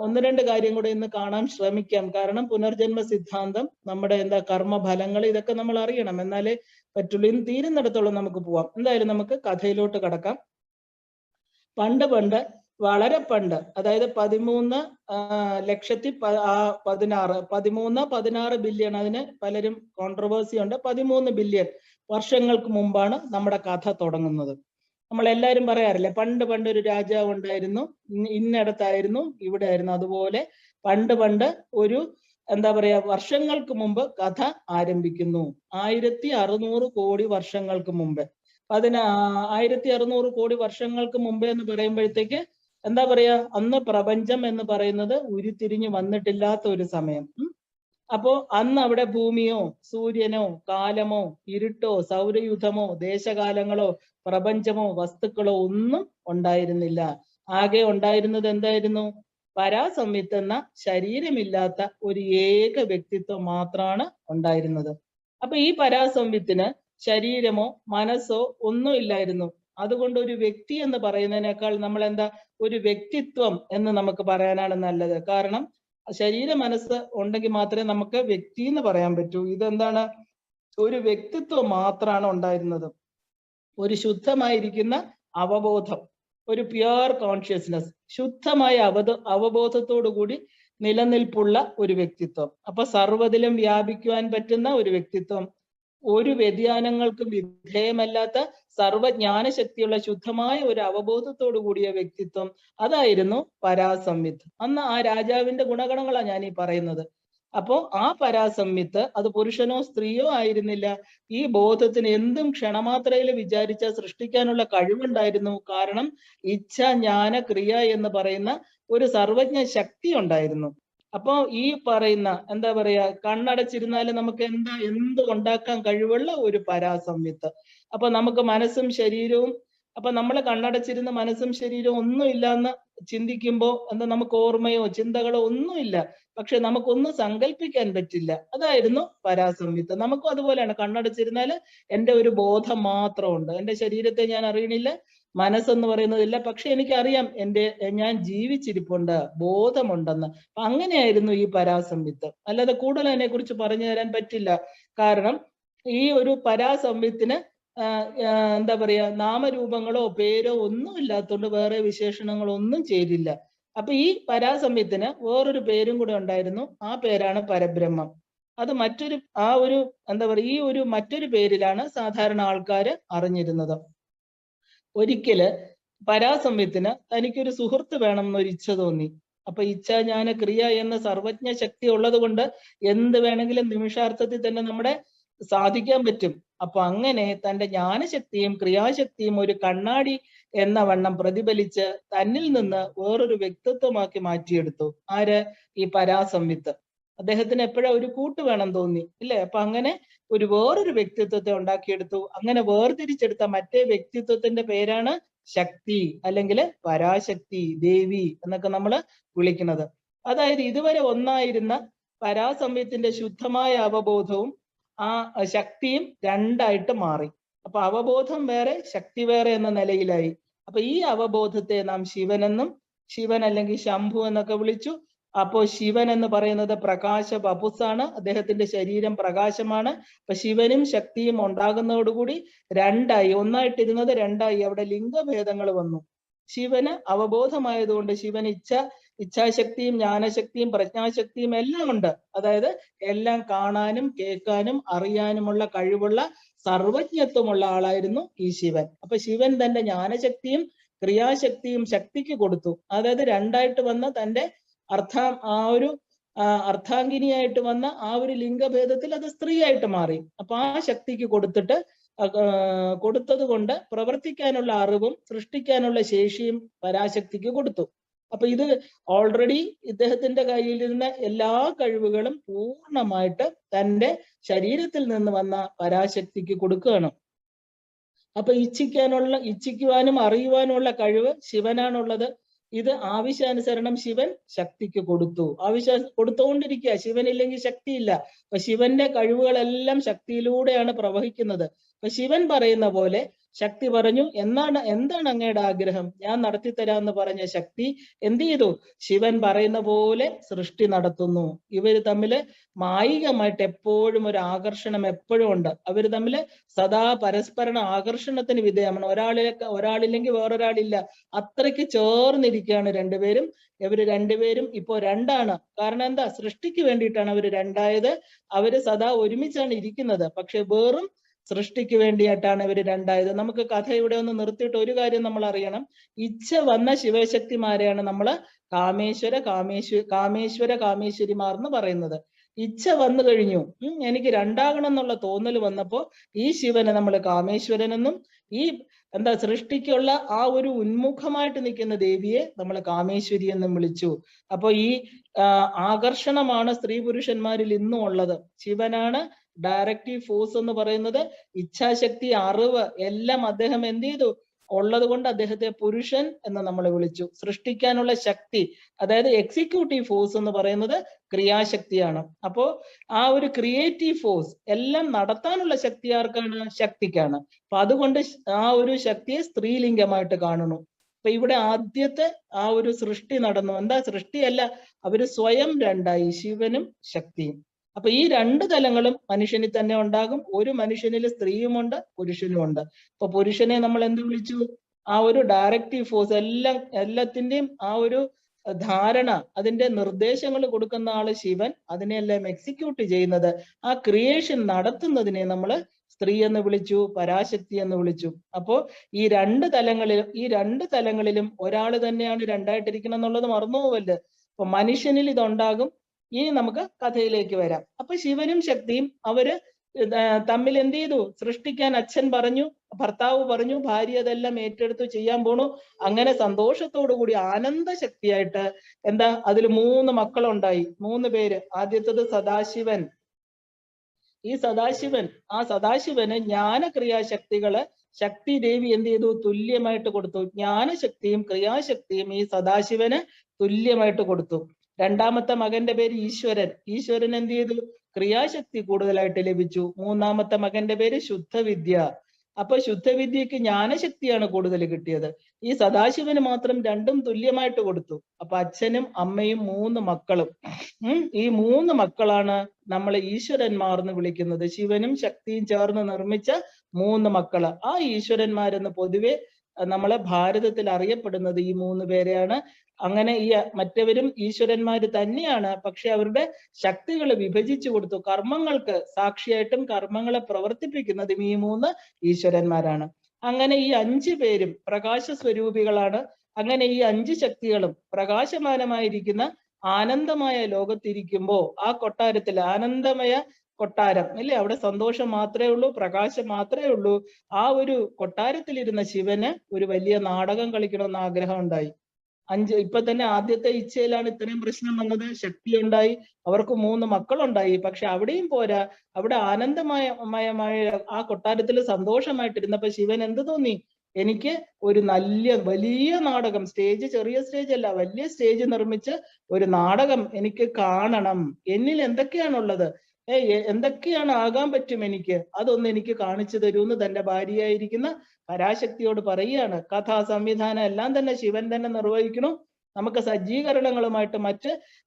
1-2 കാര്യം കൂടെ ഇന്ന് കാണാൻ ശ്രമിക്കാം. കാരണം പുനർജന്മ സിദ്ധാന്തം, നമ്മുടെ എന്താ കർമ്മഫലങ്ങൾ, ഇതൊക്കെ നമ്മൾ അറിയണം, എന്നാലേ പറ്റുള്ളൂ. ഇന്ന് തീരുന്നിടത്തോളം നമുക്ക് പോവാം. എന്തായാലും നമുക്ക് കഥയിലോട്ട് കടക്കാം. പണ്ട് വളരെ പണ്ട്, അതായത് 13 ബില്യൺ, അതിന് പലരും കോൺട്രവേഴ്സി ഉണ്ട്. 13 ബില്യൺ വർഷങ്ങൾക്ക് മുമ്പാണ് നമ്മുടെ കഥ തുടങ്ങുന്നത്. നമ്മൾ എല്ലാവരും പറയാറില്ലേ, പണ്ട് ഒരു രാജാവ് ഉണ്ടായിരുന്നു, ഇന്നിടത്തായിരുന്നു, ഇവിടെ ആയിരുന്നു. അതുപോലെ പണ്ട് ഒരു എന്താ പറയാ വർഷങ്ങൾക്ക് മുമ്പ് കഥ ആരംഭിക്കുന്നു. 1600 കോടി വർഷങ്ങൾക്ക് മുമ്പ്. 1600 കോടി വർഷങ്ങൾക്ക് മുമ്പേ എന്ന് പറയുമ്പോഴത്തേക്ക് എന്താ പറയാ, അന്ന് പ്രപഞ്ചം എന്ന് പറയുന്നത് ഉരുത്തിരിഞ്ഞു വന്നിട്ടില്ലാത്ത ഒരു സമയം. അപ്പോ അന്ന് അവിടെ ഭൂമിയോ സൂര്യനോ കാലമോ ഇരുട്ടോ സൗരയൂഥമോ ദേശകാലങ്ങളോ പ്രപഞ്ചമോ വസ്തുക്കളോ ഒന്നും ഉണ്ടായിരുന്നില്ല. ആകെ ഉണ്ടായിരുന്നത് എന്തായിരുന്നു? പരാസംവിത്ത് എന്ന ശരീരമില്ലാത്ത ഒരു ഏക വ്യക്തിത്വം മാത്രമാണ് ഉണ്ടായിരുന്നത്. അപ്പൊ ഈ പരാസംവിത്തിന് ശരീരമോ മനസ്സോ ഒന്നും ഇല്ലായിരുന്നു. അതുകൊണ്ട് ഒരു വ്യക്തി എന്ന് പറയുന്നതിനേക്കാൾ നമ്മൾ എന്താ, ഒരു വ്യക്തിത്വം എന്ന് നമുക്ക് പറയാനാണ് നല്ലത്. കാരണം ശരീര മനസ്സ് ഉണ്ടെങ്കിൽ മാത്രമേ നമുക്ക് വ്യക്തി എന്ന് പറയാൻ പറ്റൂ. ഇതെന്താണ്, ഒരു വ്യക്തിത്വം മാത്രമാണ് ഉണ്ടായിരുന്നത്. ഒരു ശുദ്ധമായിരിക്കുന്ന അവബോധം, ഒരു പ്യുവർ കോൺഷ്യസ്നസ്, ശുദ്ധമായ അവബോധത്തോടു കൂടി നിലനിൽപ്പുള്ള ഒരു വ്യക്തിത്വം. അപ്പൊ സർവ്വതിലും വ്യാപിക്കുവാൻ പറ്റുന്ന ഒരു വ്യക്തിത്വം, ഒരു വ്യതിയാനങ്ങൾക്കും വിധേയമല്ലാത്ത സർവജ്ഞാനശക്തിയുള്ള ശുദ്ധമായ ഒരു അവബോധത്തോടു കൂടിയ വ്യക്തിത്വം, അതായിരുന്നു പരാസംവിത്ത്. അന്ന് ആ രാജാവിന്റെ ഗുണഗണങ്ങളാണ് ഞാൻ ഈ പറയുന്നത്. അപ്പോ ആ പരാസംവിത്ത് അത് പുരുഷനോ സ്ത്രീയോ ആയിരുന്നില്ല. ഈ ബോധത്തിന് എന്തും ക്ഷണമാത്രയിൽ വിചാരിച്ച സൃഷ്ടിക്കാനുള്ള കഴിവുണ്ടായിരുന്നു. കാരണം ഇച്ഛ, ജ്ഞാന, ക്രിയ എന്ന് പറയുന്ന ഒരു സർവജ്ഞ ശക്തി ഉണ്ടായിരുന്നു. അപ്പോ ഈ പറയുന്ന എന്താ പറയാ, കണ്ണടച്ചിരുന്നാലും നമുക്ക് എന്ത് ഉണ്ടാക്കാൻ കഴിവുള്ള ഒരു പരാസംവിത്ത്. അപ്പൊ നമുക്ക് മനസ്സും ശരീരവും, അപ്പൊ നമ്മൾ കണ്ണടച്ചിരുന്ന മനസ്സും ശരീരവും ഒന്നും ഇല്ലാന്ന് ചിന്തിക്കുമ്പോ എന്താ, നമുക്ക് ഓർമ്മയോ ചിന്തകളോ ഒന്നുമില്ല. പക്ഷെ നമുക്കൊന്നും സങ്കല്പിക്കാൻ പറ്റില്ല. അതായിരുന്നു പരാസംവിത്ത്. നമുക്കും അതുപോലെയാണ്. കണ്ണടച്ചിരുന്നാല് എന്റെ ഒരു ബോധം മാത്രമുണ്ട്, എന്റെ ശരീരത്തെ ഞാൻ അറിയണില്ല, മനസ്സെന്ന് പറയുന്നതില്ല. പക്ഷെ എനിക്കറിയാം ഞാൻ ജീവിച്ചിരിപ്പുണ്ട്, ബോധമുണ്ടെന്ന്. അപ്പൊ അങ്ങനെയായിരുന്നു ഈ പരാസംവിത്ത്. അല്ലാതെ കൂടുതൽ അതിനെ കുറിച്ച് പറഞ്ഞു തരാൻ പറ്റില്ല. കാരണം ഈ ഒരു പരാസംവിത്തിന് എന്താ പറയാ, നാമരൂപങ്ങളോ പേരോ ഒന്നും ഇല്ലാത്തതുകൊണ്ട് വേറെ വിശേഷണങ്ങളൊന്നും ചേരില്ല. അപ്പൊ ഈ പരാസംവിത്തിന് വേറൊരു പേരും കൂടെ ഉണ്ടായിരുന്നു. ആ പേരാണ് പരബ്രഹ്മം. അത് എന്താ പറയാ, ഈ ഒരു മറ്റൊരു പേരിലാണ് സാധാരണ ആൾക്കാർ അറിഞ്ഞിരുന്നത്. ഒരിക്കല് പരാസംവിത്തിന് തനിക്കൊരു സുഹൃത്ത് വേണം എന്നൊരു ഇച്ഛ തോന്നി. അപ്പൊ ഇച്ഛാജ്ഞാന ക്രിയ എന്ന സർവജ്ഞ ശക്തി ഉള്ളത് കൊണ്ട് എന്ത് വേണമെങ്കിലും നിമിഷാർത്ഥത്തിൽ തന്നെ നമ്മുടെ സാധിക്കാൻ പറ്റും. അപ്പൊ അങ്ങനെ തന്റെ ജ്ഞാനശക്തിയും ക്രിയാശക്തിയും ഒരു കണ്ണാടി എന്ന വണ്ണം പ്രതിഫലിച്ച് തന്നിൽ നിന്ന് വേറൊരു വ്യക്തിത്വമാക്കി മാറ്റിയെടുത്തു. ആര്? ഈ പരാസംവിത്ത്. അദ്ദേഹത്തിന് എപ്പോഴാ ഒരു കൂട്ട് വേണം തോന്നി, ഇല്ലേ? അപ്പൊ അങ്ങനെ വേറൊരു വ്യക്തിത്വത്തെ ഉണ്ടാക്കിയെടുത്തു. അങ്ങനെ വേർതിരിച്ചെടുത്ത മറ്റേ വ്യക്തിത്വത്തിന്റെ പേരാണ് ശക്തി, അല്ലെങ്കിൽ പരാശക്തി, ദേവി എന്നൊക്കെ നമ്മൾ വിളിക്കുന്നത്. അതായത് ഇതുവരെ ഒന്നായിരുന്ന പരാസംവിത്തിന്റെ ശുദ്ധമായ അവബോധവും ആ ശക്തിയും രണ്ടായിട്ട് മാറി. അപ്പൊ അവബോധം വേറെ, ശക്തി വേറെ എന്ന നിലയിലായി. അപ്പൊ ഈ അവബോധത്തെ നാം ശിവനെന്നും, ശിവൻ അല്ലെങ്കിൽ ശംഭു എന്നൊക്കെ വിളിച്ചു. അപ്പോ ശിവൻ എന്ന് പറയുന്നത് പ്രകാശ വപുസ്സാണ്. അദ്ദേഹത്തിന്റെ ശരീരം പ്രകാശമാണ്. അപ്പൊ ശിവനും ശക്തിയും ഉണ്ടാകുന്നതോടുകൂടി രണ്ടായി, ഒന്നായിട്ടിരുന്നത് രണ്ടായി. അവിടെ ലിംഗഭേദങ്ങൾ വന്നു. ശിവന് അവബോധമായതുകൊണ്ട് ശിവൻ ഇച്ഛാശക്തിയും ജ്ഞാനശക്തിയും പ്രജ്ഞാശക്തിയും എല്ലാം ഉണ്ട്. അതായത് എല്ലാം കാണാനും കേൾക്കാനും അറിയാനുമുള്ള കഴിവുള്ള സർവജ്ഞത്വമുള്ള ആളായിരുന്നു ഈ ശിവൻ. അപ്പൊ ശിവൻ തന്റെ ജ്ഞാനശക്തിയും ക്രിയാശക്തിയും ശക്തിക്ക് കൊടുത്തു. അതായത് രണ്ടായിട്ട് വന്ന തന്റെ അർത്ഥാംഗിനിയായിട്ട് വന്ന ആ ഒരു ലിംഗഭേദത്തിൽ അത് സ്ത്രീയായിട്ട് മാറി. അപ്പൊ ആ ശക്തിക്ക് കൊടുത്തത് കൊണ്ട് പ്രവർത്തിക്കാനുള്ള അറിവും സൃഷ്ടിക്കാനുള്ള ശേഷിയും പരാശക്തിക്ക് കൊടുത്തു. അപ്പൊ ഇത് ഓൾറെഡി ഇദ്ദേഹത്തിന്റെ കയ്യിലിരുന്ന എല്ലാ കഴിവുകളും പൂർണ്ണമായിട്ട് തന്റെ ശരീരത്തിൽ നിന്ന് വന്ന പരാശക്തിക്ക് കൊടുക്കുകയാണ്. അപ്പൊ ഇച്ഛിക്കുവാനും അറിയുവാനുമുള്ള കഴിവ് ശിവനാണുള്ളത്. ഇത് ആവശ്യാനുസരണം ശിവൻ ശക്തിക്ക് കൊടുത്തു. കൊടുത്തുകൊണ്ടിരിക്കുക. ശിവനില്ലെങ്കിൽ ശക്തിയില്ല. അപ്പൊ ശിവന്റെ കഴിവുകളെല്ലാം ശക്തിയിലൂടെയാണ് പ്രവഹിക്കുന്നത്. അപ്പൊ ശിവൻ പറയുന്ന പോലെ ശക്തി പറഞ്ഞു, എന്താണ് അങ്ങയുടെ ആഗ്രഹം? ഞാൻ നടത്തിത്തരാമെന്ന് പറഞ്ഞ ശക്തി എന്ത് ചെയ്തു? ശിവൻ പറയുന്ന പോലെ സൃഷ്ടി നടത്തുന്നു. ഇവര് തമ്മില് മായികമായിട്ട് എപ്പോഴും ഒരു ആകർഷണം എപ്പോഴും ഉണ്ട്. അവര് തമ്മില് സദാ പരസ്പര ആകർഷണത്തിന് വിധേയമാണ്. ഒരാളില്ലെങ്കിൽ വേറൊരാളില്ല. അത്രയ്ക്ക് ചേർന്നിരിക്കുകയാണ് രണ്ടുപേരും. ഇവര് രണ്ടുപേരും ഇപ്പോ രണ്ടാണ്. കാരണം എന്താ? സൃഷ്ടിക്ക് വേണ്ടിയിട്ടാണ് അവര് രണ്ടായത്. അവര് സദാ ഒരുമിച്ചാണ് ഇരിക്കുന്നത്. പക്ഷെ വേറും സൃഷ്ടിക്ക് വേണ്ടിയിട്ടാണ് ഇവര് രണ്ടായത്. നമുക്ക് കഥ ഇവിടെ ഒന്ന് നിർത്തിയിട്ട് ഒരു കാര്യം നമ്മൾ അറിയണം. ഇച്ഛ വന്ന ശിവശക്തിമാരെയാണ് നമ്മൾ കാമേശ്വരമാർ എന്ന് പറയുന്നത്. ഇച്ഛ വന്നു കഴിഞ്ഞു, എനിക്ക് രണ്ടാകണം എന്നുള്ള തോന്നൽ വന്നപ്പോ ഈ ശിവനെ നമ്മൾ കാമേശ്വരനെന്നും, ഈ സൃഷ്ടിക്കുള്ള ആ ഒരു ഉന്മുഖമായിട്ട് നിൽക്കുന്ന ദേവിയെ നമ്മൾ കാമേശ്വരി എന്നും വിളിച്ചു. അപ്പൊ ഈ ആകർഷണമാണ് സ്ത്രീ പുരുഷന്മാരിൽ ഇന്നും ഉള്ളത്. ശിവനാണ് ഡയറക്റ്റീവ് ഫോഴ്സ് എന്ന് പറയുന്നത്. ഇച്ഛാശക്തി, അറിവ് എല്ലാം അദ്ദേഹം എന്ത് ചെയ്തു? ഉള്ളത് കൊണ്ട് അദ്ദേഹത്തെ പുരുഷൻ എന്ന് നമ്മൾ വിളിച്ചു. സൃഷ്ടിക്കാനുള്ള ശക്തി, അതായത് എക്സിക്യൂട്ടീവ് ഫോഴ്സ് എന്ന് പറയുന്നത് ക്രിയാശക്തിയാണ്. അപ്പോ ആ ഒരു ക്രിയേറ്റീവ് ഫോഴ്സ് എല്ലാം നടത്താനുള്ള ശക്തി ആർക്കാണ്? ശക്തിക്കാണ്. അപ്പൊ അതുകൊണ്ട് ആ ഒരു ശക്തിയെ സ്ത്രീലിംഗമായിട്ട് കാണുന്നു. അപ്പൊ ഇവിടെ ആദ്യത്തെ ആ ഒരു സൃഷ്ടി നടന്നു. സൃഷ്ടിയല്ല, അവര് സ്വയം രണ്ടായി, ശിവനും ശക്തിയും. അപ്പൊ ഈ രണ്ട് തലങ്ങളും മനുഷ്യനിൽ തന്നെ ഉണ്ടാകും. ഒരു മനുഷ്യനിൽ സ്ത്രീയുമുണ്ട്, പുരുഷനുമുണ്ട്. അപ്പൊ പുരുഷനെ നമ്മൾ എന്ത് വിളിച്ചു? ആ ഒരു ഡയറക്റ്റീവ് ഫോഴ്സ്, എല്ലാത്തിന്റെയും ആ ഒരു ധാരണ, അതിന്റെ നിർദ്ദേശങ്ങൾ കൊടുക്കുന്ന ആള് ശിവൻ. അതിനെല്ലാം എക്സിക്യൂട്ട് ചെയ്യുന്നത്, ആ ക്രിയേഷൻ നടത്തുന്നതിനെ നമ്മൾ സ്ത്രീ എന്ന് വിളിച്ചു, പരാശക്തി എന്ന് വിളിച്ചു. അപ്പോ ഈ രണ്ട് തലങ്ങളിലും ഒരാൾ തന്നെയാണ് രണ്ടായിട്ടിരിക്കണം എന്നുള്ളത് മറന്നുപോവല്ലേ. അപ്പൊ മനുഷ്യനിൽ ഇതുണ്ടാകും. ഇനി നമുക്ക് കഥയിലേക്ക് വരാം. അപ്പൊ ശിവനും ശക്തിയും അവര് തമ്മിൽ എന്ത് ചെയ്തു? സൃഷ്ടിക്കാൻ അച്ഛൻ പറഞ്ഞു, ഭർത്താവ് പറഞ്ഞു, ഭാര്യ അതെല്ലാം ഏറ്റെടുത്ത് ചെയ്യാൻ പോണു. അങ്ങനെ സന്തോഷത്തോടു കൂടി ആനന്ദ ശക്തിയായിട്ട് അതിൽ 3 മക്കളുണ്ടായി. 3 പേര്. ആദ്യത്തത് സദാശിവൻ. ഈ സദാശിവന് ജ്ഞാനക്രിയാശക്തികള് ശക്തി ദേവി എന്ത് ചെയ്തു? തുല്യമായിട്ട് കൊടുത്തു. ജ്ഞാനശക്തിയും ക്രിയാശക്തിയും ഈ സദാശിവന് തുല്യമായിട്ട് കൊടുത്തു. രണ്ടാമത്തെ മകന്റെ പേര് ഈശ്വരൻ. ഈശ്വരൻ എന്ത് ചെയ്തു? ക്രിയാശക്തി കൂടുതലായിട്ട് ലഭിച്ചു. മൂന്നാമത്തെ മകന്റെ പേര് ശുദ്ധവിദ്യ. അപ്പൊ ശുദ്ധവിദ്യക്ക് ജ്ഞാനശക്തിയാണ് കൂടുതൽ കിട്ടിയത്. ഈ സദാശിവന് മാത്രം രണ്ടും തുല്യമായിട്ട് കൊടുത്തു. അപ്പൊ അച്ഛനും അമ്മയും 3 മക്കളും, ഈ 3 മക്കളാണ് നമ്മൾ ഈശ്വരന്മാർ എന്ന് വിളിക്കുന്നത്. ശിവനും ശക്തിയും ചേർന്ന് നിർമ്മിച്ച 3 മക്കള്. ആ ഈശ്വരന്മാരെന്ന് പൊതുവെ നമ്മളെ ഭാരതത്തിൽ അറിയപ്പെടുന്നത് ഈ 3 പേരെയാണ്. അങ്ങനെ ഈ മറ്റവരും ഈശ്വരന്മാര് തന്നെയാണ്. പക്ഷെ അവരുടെ ശക്തികൾ വിഭജിച്ചു കൊടുത്തു. കർമ്മങ്ങൾക്ക് സാക്ഷിയായിട്ടും കർമ്മങ്ങളെ പ്രവർത്തിപ്പിക്കുന്നതും ഈ 3 ഈശ്വരന്മാരാണ്. അങ്ങനെ ഈ 5 പേരും പ്രകാശ സ്വരൂപികളാണ്. അങ്ങനെ ഈ 5 ശക്തികളും പ്രകാശമാനമായിരിക്കുന്ന ആനന്ദമായ ലോകത്തിരിക്കുമ്പോ ആ കൊട്ടാരത്തിൽ ആനന്ദമയ കൊട്ടാരം ഇല്ലേ, അവിടെ സന്തോഷം മാത്രമേ ഉള്ളൂ, പ്രകാശം മാത്രമേ ഉള്ളൂ. ആ ഒരു കൊട്ടാരത്തിലിരുന്ന ശിവന് ഒരു വലിയ നാടകം കളിക്കണമെന്ന് ആഗ്രഹം ഉണ്ടായി. ഇപ്പൊ തന്നെ ആദ്യത്തെ ഇച്ഛയിലാണ് ഇത്രയും പ്രശ്നം വന്നത്. ശക്തി ഉണ്ടായി, അവർക്ക് 3 മക്കളുണ്ടായി. പക്ഷെ അവിടെയും പോരാ, അവിടെ ആനന്ദമയമായ ആ കൊട്ടാരത്തിൽ സന്തോഷമായിട്ടിരുന്നപ്പോ ശിവൻ എന്ത് തോന്നി? എനിക്ക് ഒരു വലിയ നാടകം, സ്റ്റേജ്, ചെറിയ സ്റ്റേജ് അല്ല, വലിയ സ്റ്റേജ് നിർമ്മിച്ച് ഒരു നാടകം എനിക്ക് കാണണം. എന്നിൽ എന്തൊക്കെയാണുള്ളത്, എന്തൊക്കെയാണ് ആകാൻ പറ്റും എനിക്ക്, അതൊന്ന് എനിക്ക് കാണിച്ചു തരൂന്ന് തന്റെ ഭാര്യയായിരിക്കുന്ന പരാശക്തിയോട് പറയുകയാണ്. കഥാ സംവിധാനം എല്ലാം തന്നെ ശിവൻ തന്നെ നിർവഹിക്കുന്നു. നമുക്ക് സജ്ജീകരണങ്ങളുമായിട്ട്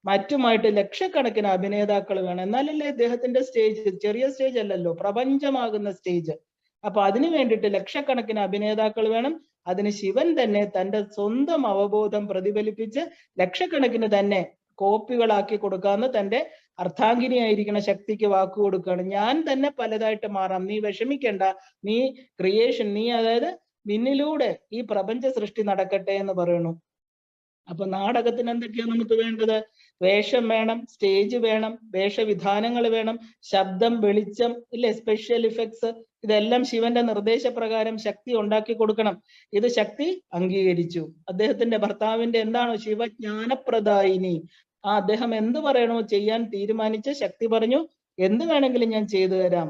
മറ്റുമായിട്ട് ലക്ഷക്കണക്കിന് അഭിനേതാക്കൾ വേണം. എന്നാലല്ലേ ഇദ്ദേഹത്തിന്റെ സ്റ്റേജ് ചെറിയ സ്റ്റേജ് അല്ലല്ലോ, പ്രപഞ്ചമാകുന്ന സ്റ്റേജ്. അപ്പൊ അതിനു വേണ്ടിയിട്ട് ലക്ഷക്കണക്കിന് അഭിനേതാക്കൾ വേണം. അതിന് ശിവൻ തന്നെ തന്റെ സ്വന്തം അവബോധം പ്രതിഫലിപ്പിച്ച് ലക്ഷക്കണക്കിന് തന്നെ കോപ്പികളാക്കി കൊടുക്കാന്ന് തന്റെ അർത്ഥാംഗിനിയായിരിക്കുന്ന ശക്തിക്ക് വാക്കു കൊടുക്കുകയാണ്. ഞാൻ തന്നെ പലതായിട്ട് മാറാം, നീ വിഷമിക്കണ്ട, നീ ക്രിയേഷൻ, നീ അതായത് നിന്നിലൂടെ ഈ പ്രപഞ്ച സൃഷ്ടി നടക്കട്ടെ എന്ന് പറയുന്നു. അപ്പൊ നാടകത്തിന് എന്തൊക്കെയാണ് നമുക്ക് വേണ്ടത്? വേഷം വേണം, സ്റ്റേജ് വേണം, വേഷവിധാനങ്ങൾ വേണം, ശബ്ദം, വെളിച്ചം ഇല്ലേ, സ്പെഷ്യൽ ഇഫക്ട്സ്, ഇതെല്ലാം ശിവന്റെ നിർദ്ദേശപ്രകാരം ശക്തി ഉണ്ടാക്കി കൊടുക്കണം. ഇത് ശക്തി അംഗീകരിച്ചു. അദ്ദേഹത്തിന്റെ ഭർത്താവിന്റെ എന്താണോ ശിവജ്ഞാനപ്രദായിനി, അദ്ദേഹം എന്ത് പറയണോ ചെയ്യാൻ തീരുമാനിച്ച് ശക്തി പറഞ്ഞു, എന്ത് വേണമെങ്കിലും ഞാൻ ചെയ്തു തരാം.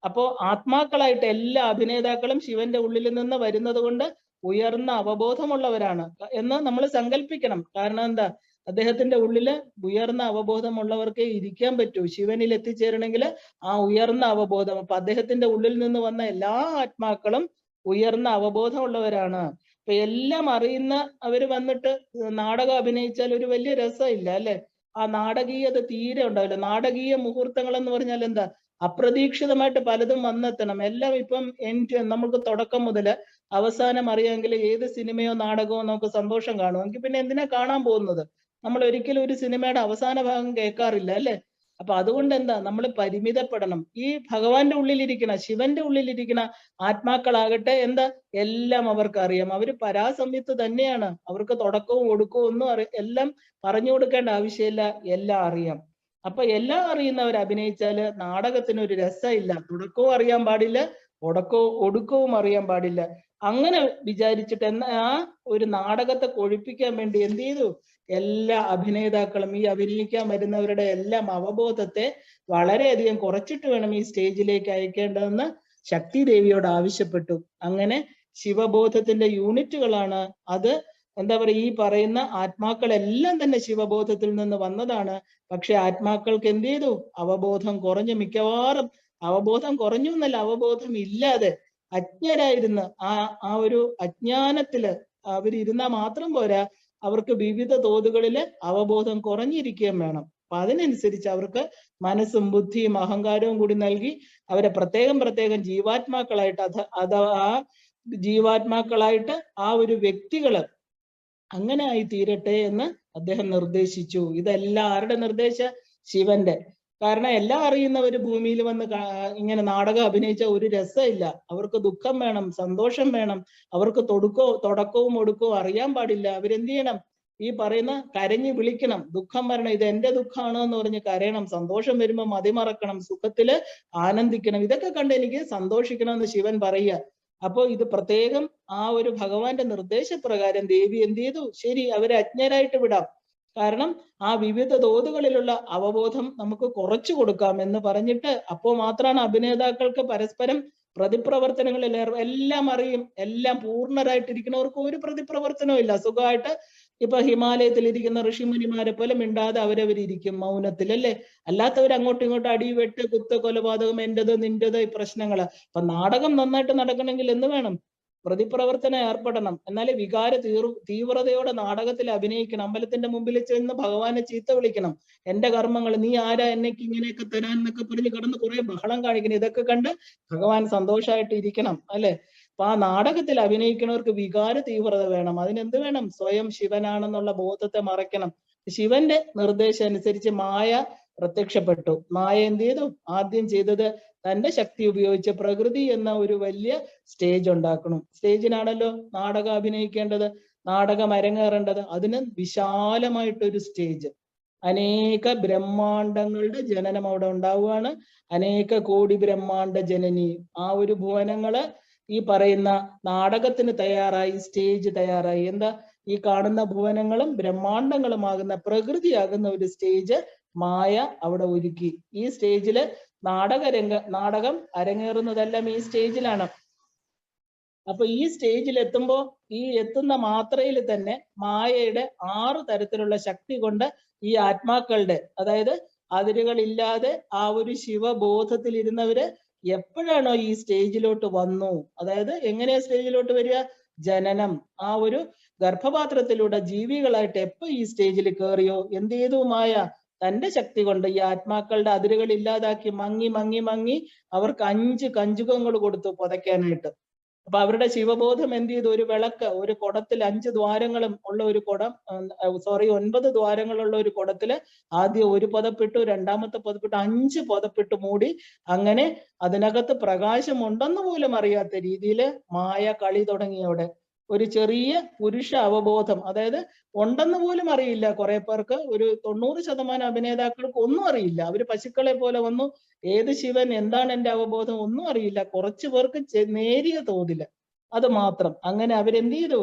അപ്പോ ആത്മാക്കളായിട്ട് എല്ലാ അഭിനേതാക്കളും ശിവന്റെ ഉള്ളിൽ നിന്ന് വരുന്നത് കൊണ്ട് ഉയർന്ന അവബോധമുള്ളവരാണ് എന്ന് നമ്മൾ സങ്കല്പിക്കണം. കാരണം എന്താ, അദ്ദേഹത്തിന്റെ ഉള്ളില് ഉയർന്ന അവബോധമുള്ളവർക്കേ ഇരിക്കാൻ പറ്റൂ. ശിവനിൽ എത്തിച്ചേരണമെങ്കിൽ ആ ഉയർന്ന അവബോധം. അപ്പൊ അദ്ദേഹത്തിന്റെ ഉള്ളിൽ നിന്ന് വന്ന എല്ലാ ആത്മാക്കളും ഉയർന്ന അവബോധമുള്ളവരാണ്. അപ്പൊ എല്ലാം അറിയുന്ന അവര് വന്നിട്ട് നാടകം അഭിനയിച്ചാൽ ഒരു വലിയ രസമില്ല അല്ലെ, ആ നാടകീയത തീരെ ഉണ്ടാവില്ല. നാടകീയ മുഹൂർത്തങ്ങൾ എന്ന് പറഞ്ഞാൽ എന്താ, അപ്രതീക്ഷിതമായിട്ട് പലതും വന്നെത്തണം. എല്ലാം ഇപ്പം നമുക്ക് തുടക്കം മുതൽ അവസാനം അറിയാമെങ്കിൽ ഏത് സിനിമയോ നാടകമോ നമുക്ക് സന്തോഷം കാണും. എങ്കിൽ പിന്നെ എന്തിനാ കാണാൻ പോകുന്നത്? നമ്മൾ ഒരിക്കലും ഒരു സിനിമയുടെ അവസാന ഭാഗം കേൾക്കാറില്ല അല്ലെ. അപ്പൊ അതുകൊണ്ട് എന്താ, നമ്മൾ പരിമിതപ്പെടണം. ഈ ഭഗവാന്റെ ഉള്ളിലിരിക്കണ, ശിവന്റെ ഉള്ളിലിരിക്കണ ആത്മാക്കളാകട്ടെ എന്താ, എല്ലാം അവർക്ക് അറിയാം. അവര് പരാസംയുക്ത് തന്നെയാണ്. അവർക്ക് തുടക്കവും ഒടുക്കവും ഒന്നും എല്ലാം പറഞ്ഞു കൊടുക്കേണ്ട ആവശ്യമില്ല, എല്ലാം അറിയാം. അപ്പൊ എല്ലാം അറിയുന്നവർ അഭിനയിച്ചാല് നാടകത്തിന് ഒരു രസമില്ല. തുടക്കവും അറിയാൻ പാടില്ല, ഒടുക്കവും അറിയാൻ പാടില്ല. അങ്ങനെ വിചാരിച്ചിട്ട് ആ ഒരു നാടകത്തെ കൊഴിപ്പിക്കാൻ വേണ്ടി എന്ത് ചെയ്തു, എല്ലാ അഭിനേതാക്കളും ഈ അഭിനയിക്കാൻ വരുന്നവരുടെ എല്ലാം അവബോധത്തെ വളരെയധികം കുറച്ചിട്ട് വേണം ഈ സ്റ്റേജിലേക്ക് അയക്കേണ്ടതെന്ന് ശക്തി ദേവിയോട് ആവശ്യപ്പെട്ടു. അങ്ങനെ ശിവബോധത്തിന്റെ യൂണിറ്റുകളാണ് അത്. എന്താ പറയുക, ഈ പറയുന്ന ആത്മാക്കളെല്ലാം തന്നെ ശിവബോധത്തിൽ നിന്ന് വന്നതാണ്. പക്ഷെ ആത്മാക്കൾക്ക് എന്ത് ചെയ്തു, അവബോധം കുറഞ്ഞു. മിക്കവാറും അവബോധം കുറഞ്ഞു എന്നല്ല, അവബോധം ഇല്ലാതെ അജ്ഞരായിരുന്ന് ആ ഒരു അജ്ഞാനത്തില് അവരിരുന്നാൽ മാത്രം പോരാ, അവർക്ക് വിവിധ തോതുകളില് അവബോധം കുറഞ്ഞിരിക്കുകയും വേണം. അപ്പൊ അതിനനുസരിച്ച് അവർക്ക് മനസ്സും ബുദ്ധിയും അഹങ്കാരവും കൂടി നൽകി അവരെ പ്രത്യേകം ജീവാത്മാക്കളായിട്ട് ആ ജീവാത്മാക്കളായിട്ട് ആ ഒരു വ്യക്തികള് അങ്ങനെ ആയി തീരട്ടെ എന്ന് അദ്ദേഹം നിർദ്ദേശിച്ചു. ഇതെല്ലാം ആരുടെ നിർദ്ദേശ? ശിവന്റെ. കാരണം എല്ലാം അറിയുന്നവര് ഭൂമിയിൽ വന്ന് ഇങ്ങനെ നാടകം അഭിനയിച്ച ഒരു രസമില്ല. അവർക്ക് ദുഃഖം വേണം, സന്തോഷം വേണം. അവർക്ക് തുടക്കവും ഒടുക്കവും അറിയാൻ പാടില്ല. അവരെന്ത് ചെയ്യണം? ഈ പറയുന്ന കരഞ്ഞു വിളിക്കണം. ദുഃഖം വരണം, ഇത് എന്റെ ദുഃഖമാണോ എന്ന് പറഞ്ഞ് കരയണം. സന്തോഷം വരുമ്പോ മതിമറക്കണം, സുഖത്തില് ആനന്ദിക്കണം. ഇതൊക്കെ കണ്ട് എനിക്ക് സന്തോഷിക്കണം എന്ന് ശിവൻ പറയുക. അപ്പോ ഇത് പ്രത്യേകം ആ ഒരു ഭഗവാന്റെ നിർദ്ദേശപ്രകാരം ദേവി എന്ത് ചെയ്തു? ശരി, അവരെ അജ്ഞരായിട്ട് വിടാം. കാരണം ആ വിവിധ തോതുകളിലുള്ള അവബോധം നമുക്ക് കുറച്ചു കൊടുക്കാം എന്ന് പറഞ്ഞിട്ട്, അപ്പോൾ മാത്രമാണ് അഭിനേതാക്കൾക്ക് പരസ്പരം പ്രതിപ്രവർത്തനങ്ങളിൽ എല്ലാം അറിയും. എല്ലാം പൂർണ്ണരായിട്ടിരിക്കുന്നവർക്ക് ഒരു പ്രതിപ്രവർത്തനവും ഇല്ല. സുഖമായിട്ട് ഇപ്പൊ ഹിമാലയത്തിൽ ഇരിക്കുന്ന ഋഷിമുനിമാരെ പോലെ മിണ്ടാതെ അവരവരിയ്ക്കും മൗനത്തിൽ, അല്ലേ? അല്ലാത്തവർ അങ്ങോട്ടും ഇങ്ങോട്ടും അടി, വെട്ട്, കുത്ത്, കൊലപാതകം, എന്റേത് നിന്റേത് ഈ പ്രശ്നങ്ങള്. അപ്പൊ നാടകം നന്നായിട്ട് നടക്കണമെങ്കിൽ എന്ത് വേണം? പ്രതിപ്രവർത്തനം ഏർപ്പെടണം. എന്നാലേ തീവ്രതയോടെ നാടകത്തിൽ അഭിനയിക്കണം. അമ്പലത്തിന്റെ മുമ്പിൽ ചെന്ന് ഭഗവാനെ ചീത്ത വിളിക്കണം. എന്റെ കർമ്മങ്ങൾ, നീ ആരാ എന്നേക്ക് ഇങ്ങനെയൊക്കെ തരാൻ എന്നൊക്കെ പറഞ്ഞ് കിടന്ന് കുറെ ബഹളം കാണിക്കണം. ഇതൊക്കെ കണ്ട് ഭഗവാൻ സന്തോഷമായിട്ട് ഇരിക്കണം, അല്ലെ? അപ്പൊ ആ നാടകത്തിൽ അഭിനയിക്കുന്നവർക്ക് വികാര തീവ്രത വേണം. അതിനെന്ത് വേണം? സ്വയം ശിവനാണെന്നുള്ള ബോധത്തെ മറയ്ക്കണം. ശിവന്റെ നിർദ്ദേശം അനുസരിച്ച് മായ പ്രത്യക്ഷപ്പെട്ടു. മായ എന്ത് ചെയ്തു? ആദ്യം ചെയ്തത് തന്റെ ശക്തി ഉപയോഗിച്ച് പ്രകൃതി എന്ന ഒരു വലിയ സ്റ്റേജ് ഉണ്ടാക്കണം. സ്റ്റേജിനാണല്ലോ നാടകം അഭിനയിക്കേണ്ടത്, നാടകം അരങ്ങേറേണ്ടത്. അതിന് വിശാലമായിട്ടൊരു സ്റ്റേജ്, അനേക ബ്രഹ്മാണ്ടങ്ങളുടെ ജനനം അവിടെ ഉണ്ടാവുകയാണ്. അനേക കോടി ബ്രഹ്മാണ്ട ജനനി. ആ ഒരു ഭുവനങ്ങള് ഈ പറയുന്ന നാടകത്തിന് തയ്യാറായി, സ്റ്റേജ് തയ്യാറായി. എന്താ? ഈ കാണുന്ന ഭുവനങ്ങളും ബ്രഹ്മാണ്ടങ്ങളുമാകുന്ന പ്രകൃതിയാകുന്ന ഒരു സ്റ്റേജ് മായ അവിടെ ഒരുക്കി. ഈ സ്റ്റേജില് നാടകം അരങ്ങേറുന്നതെല്ലാം ഈ സ്റ്റേജിലാണ്. അപ്പൊ ഈ സ്റ്റേജിൽ എത്തുമ്പോ ഈ എത്തുന്ന മാത്രയിൽ തന്നെ മായയുടെ 6 തരത്തിലുള്ള ശക്തി കൊണ്ട് ഈ ആത്മാക്കളുടെ, അതായത് അതിരുകളില്ലാതെ ആ ഒരു ശിവബോധത്തിൽ ഇരുന്നവര് എപ്പോഴാണോ ഈ സ്റ്റേജിലോട്ട് വന്നു, അതായത് എങ്ങനെയാ സ്റ്റേജിലോട്ട് വരിക? ജനനം, ആ ഒരു ഗർഭപാത്രത്തിലൂടെ ജീവികളായിട്ട് എപ്പോ ഈ സ്റ്റേജിൽ കയറിയോ എന്ത് ചെയ്തു? മായ തന്റെ ശക്തി കൊണ്ട് ഈ ആത്മാക്കളുടെ അതിരുകൾ ഇല്ലാതാക്കി മങ്ങി മങ്ങി മങ്ങി അവർക്ക് 5 കഞ്ചുകങ്ങൾ കൊടുത്തു പുതയ്ക്കാനായിട്ട്. അപ്പൊ അവരുടെ ശിവബോധം എന്ത് ചെയ്തു? ഒരു വിളക്ക്, ഒരു കുടത്തിൽ 5 ദ്വാരങ്ങളും ഉള്ള ഒരു കുടം, 9 ദ്വാരങ്ങളുള്ള ഒരു കുടത്തില് ആദ്യം ഒരു പുതപ്പിട്ടു, രണ്ടാമത്തെ പുതപ്പിട്ടു, 5 പുതപ്പിട്ട് മൂടി. അങ്ങനെ അതിനകത്ത് പ്രകാശം ഉണ്ടെന്ന് പോലും അറിയാത്ത രീതിയിൽ മായ കളി തുടങ്ങിയവിടെ. ഒരു ചെറിയ പുരുഷ അവബോധം, അതായത് ഉണ്ടെന്ന് പോലും അറിയില്ല കുറെ പേർക്ക്. ഒരു 90% അഭിനേതാക്കൾക്ക് ഒന്നും അറിയില്ല. അവര് പശുക്കളെ പോലെ വന്നു. ഏത് ശിവൻ, എന്താണ് എന്റെ അവബോധം, ഒന്നും അറിയില്ല. കുറച്ചു പേർക്ക് നേരിയ തോതില് അത് മാത്രം. അങ്ങനെ അവരെന്ത് ചെയ്തു?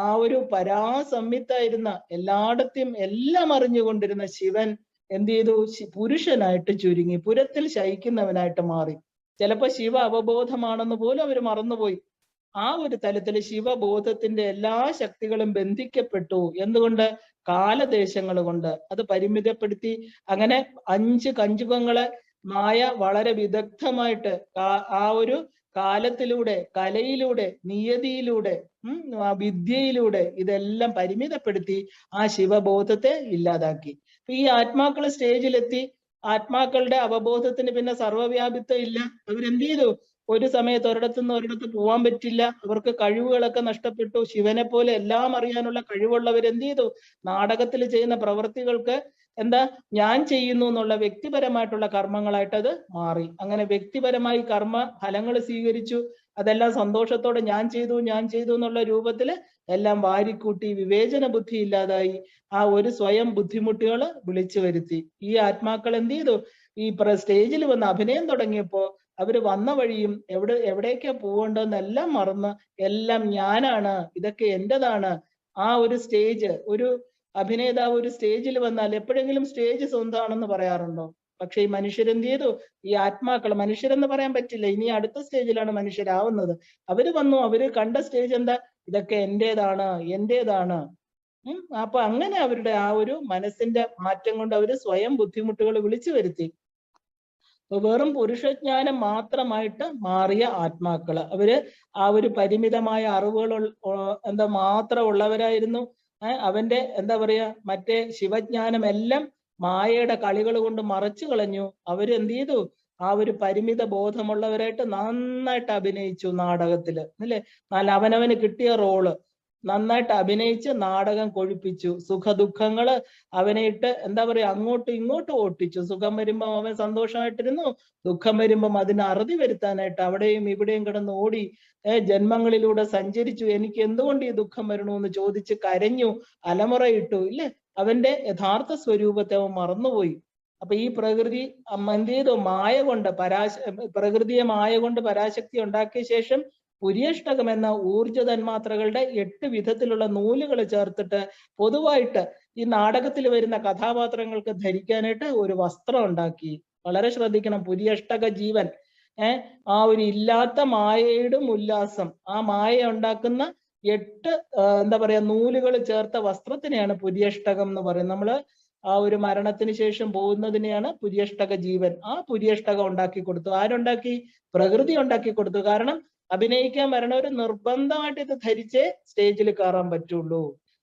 ആ ഒരു പരാസംവിത്തായിരുന്ന, എല്ലായിടത്തെയും എല്ലാം അറിഞ്ഞുകൊണ്ടിരുന്ന ശിവൻ എന്ത് ചെയ്തു? പുരുഷനായിട്ട് ചുരുങ്ങി, പുരത്തിൽ ശയിക്കുന്നവനായിട്ട് മാറി. ചിലപ്പോ ശിവ അവബോധമാണെന്ന് പോലും അവർ മറന്നുപോയി. ആ ഒരു തലത്തിൽ ശിവബോധത്തിന്റെ എല്ലാ ശക്തികളും ബന്ധിക്കപ്പെട്ടു. എന്തുകൊണ്ട്? കാലദേശങ്ങൾ കൊണ്ട് അത് പരിമിതപ്പെടുത്തി. അങ്ങനെ 5 കഞ്ചുകങ്ങളെ മായ വളരെ വിദഗ്ധമായിട്ട് ആ ഒരു കാലത്തിലൂടെ, കലയിലൂടെ, നിയതിയിലൂടെ, വിദ്യയിലൂടെ ഇതെല്ലാം പരിമിതപ്പെടുത്തി ആ ശിവബോധത്തെ ഇല്ലാതാക്കി. ഈ ആത്മാക്കൾ സ്റ്റേജിലെത്തി. ആത്മാക്കളുടെ അവബോധത്തിന് പിന്നെ സർവ്വവ്യാപിത്വം ഇല്ല. അവരെന്ത് ചെയ്തു? ഒരു സമയത്ത് ഒരിടത്തുനിന്ന് ഒരിടത്ത് പോകാൻ പറ്റില്ല. അവർക്ക് കഴിവുകളൊക്കെ നഷ്ടപ്പെട്ടു. ശിവനെ പോലെ എല്ലാം അറിയാനുള്ള കഴിവുള്ളവർ എന്ത് ചെയ്തു? നാടകത്തിൽ ചെയ്യുന്ന പ്രവൃത്തികൾക്ക് എന്താ? ഞാൻ ചെയ്യുന്നു എന്നുള്ള വ്യക്തിപരമായിട്ടുള്ള കർമ്മങ്ങളായിട്ട് അത് മാറി. അങ്ങനെ വ്യക്തിപരമായി കർമ്മ ഫലങ്ങൾ സ്വീകരിച്ചു. അതെല്ലാം സന്തോഷത്തോടെ ഞാൻ ചെയ്തു എന്നുള്ള രൂപത്തിൽ എല്ലാം വാരിക്കൂട്ടി വിവേചന ബുദ്ധി ഇല്ലാതായി. ആ ഒരു സ്വയം ബുദ്ധിമുട്ടുകൾ വിളിച്ചു വരുത്തി. ഈ ആത്മാക്കൾ എന്ത് ചെയ്തു? ഈ സ്റ്റേജിൽ വന്ന് അഭിനയം തുടങ്ങിയപ്പോ അവര് വന്ന വഴിയും എവിടേക്കാ പോകേണ്ടതെന്നെല്ലാം മറന്ന് എല്ലാം ഞാനാണ്, ഇതൊക്കെ എന്റേതാണ്. ആ ഒരു സ്റ്റേജ്, ഒരു അഭിനേതാവ് ഒരു സ്റ്റേജിൽ വന്നാൽ എപ്പോഴെങ്കിലും സ്റ്റേജ് സ്വന്തമാണെന്ന് പറയാറുണ്ടോ? പക്ഷെ ഈ മനുഷ്യരെന്ത് ചെയ്തു? ഈ ആത്മാക്കൾ, മനുഷ്യരെന്ന് പറയാൻ പറ്റില്ല, ഇനി അടുത്ത സ്റ്റേജിലാണ് മനുഷ്യരാവുന്നത്. അവര് വന്നു, അവര് കണ്ട സ്റ്റേജ് എന്താ? ഇതൊക്കെ എന്റേതാണ്. അപ്പൊ അങ്ങനെ അവരുടെ ആ ഒരു മനസ്സിന്റെ മാറ്റം കൊണ്ട് അവര് സ്വയം ബുദ്ധിമുട്ടുകൾ വിളിച്ചു വരുത്തി. വെറും പുരുഷജ്ഞാനം മാത്രമായിട്ട് മാറിയ ആത്മാക്കള്. അവര് ആ ഒരു പരിമിതമായ അറിവുകൾ മാത്രം ഉള്ളവരായിരുന്നു. അവന്റെ എന്താ പറയാ, മറ്റേ ശിവജ്ഞാനം എല്ലാം മായയുടെ കളികൾ കൊണ്ട് മറച്ചു കളഞ്ഞു. അവരെന്ത് ചെയ്തു? ആ ഒരു പരിമിത ബോധമുള്ളവരായിട്ട് നന്നായിട്ട് അഭിനയിച്ചു നാടകത്തില്, അല്ലേ? അവനവന് കിട്ടിയ റോള് നന്നായിട്ട് അഭിനയിച്ച് നാടകം കൊഴിപ്പിച്ചു. സുഖദുഃഖങ്ങള് അവനെയിട്ട് എന്താ പറയാ, അങ്ങോട്ടും ഇങ്ങോട്ടും ഓട്ടിച്ചു. സുഖം വരുമ്പം അവൻ സന്തോഷമായിട്ടിരുന്നു, ദുഃഖം വരുമ്പം അതിന് അറുതി വരുത്താനായിട്ട് അവിടെയും ഇവിടെയും കിടന്ന് ഓടി. ജന്മങ്ങളിലൂടെ സഞ്ചരിച്ചു. എനിക്ക് എന്തുകൊണ്ട് ഈ ദുഃഖം വരണമെന്ന് ചോദിച്ച് കരഞ്ഞു, അലമുറയിട്ടു, ഇല്ലേ? അവന്റെ യഥാർത്ഥ സ്വരൂപത്തെ അവൻ മറന്നുപോയി. അപ്പൊ ഈ പ്രകൃതി എന്ത് ചെയ്തു? പ്രകൃതിയെ മായ കൊണ്ട് പരാശക്തി ഉണ്ടാക്കിയ ശേഷം പുര്യഷ്ടകം എന്ന ഊർജ തന്മാത്രകളുടെ 8 വിധത്തിലുള്ള നൂലുകൾ ചേർത്തിട്ട് പൊതുവായിട്ട് ഈ നാടകത്തിൽ വരുന്ന കഥാപാത്രങ്ങൾക്ക് ധരിക്കാനായിട്ട് ഒരു വസ്ത്രം ഉണ്ടാക്കി. വളരെ ശ്രദ്ധിക്കണം. പുര്യഷ്ടക ജീവൻ, ആ ഒരു ഇല്ലാത്ത മായയുടെ ഉല്ലാസം, ആ മായ ഉണ്ടാക്കുന്ന 8 എന്താ പറയാ നൂലുകൾ ചേർത്ത വസ്ത്രത്തിനെയാണ് പുര്യഷ്ടകം എന്ന് പറയുന്നത്. നമ്മള് ആ ഒരു മരണത്തിന് ശേഷം പോകുന്നതിനെയാണ് പുര്യഷ്ടക ജീവൻ. ആ പുര്യഷ്ടകം ഉണ്ടാക്കി കൊടുത്തു. ആരുണ്ടാക്കി? പ്രകൃതി ഉണ്ടാക്കി കൊടുത്തു. കാരണം അഭിനയിക്കാൻ വരണവര് നിർബന്ധമായിട്ട് ഇത് ധരിച്ചേ സ്റ്റേജിൽ കയറാൻ പറ്റുള്ളൂ.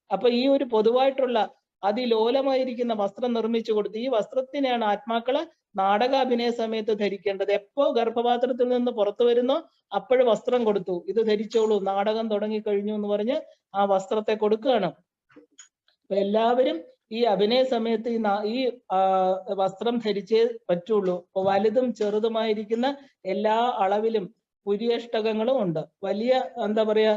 അപ്പൊ ഈ ഒരു പൊതുവായിട്ടുള്ള അതിലോലമായിരിക്കുന്ന വസ്ത്രം നിർമ്മിച്ചു കൊടുത്തു. ഈ വസ്ത്രത്തിനെയാണ് ആത്മാക്കള് നാടകാഭിനയ സമയത്ത് ധരിക്കേണ്ടത്. എപ്പോ ഗർഭപാത്രത്തിൽ നിന്ന് പുറത്തു വരുന്നോ അപ്പോഴും വസ്ത്രം കൊടുത്തു. ഇത് ധരിച്ചോളൂ, നാടകം തുടങ്ങി കഴിഞ്ഞു എന്ന് പറഞ്ഞ് ആ വസ്ത്രത്തെ കൊടുക്കുകയാണ്. അപ്പൊ എല്ലാവരും ഈ അഭിനയ സമയത്ത് ഈ വസ്ത്രം ധരിച്ചേ പറ്റുള്ളൂ. അപ്പൊ വലുതും ചെറുതുമായിരിക്കുന്ന എല്ലാ അളവിലും പുര്യഷ്ടകങ്ങളും ഉണ്ട്. വലിയ എന്താ പറയാ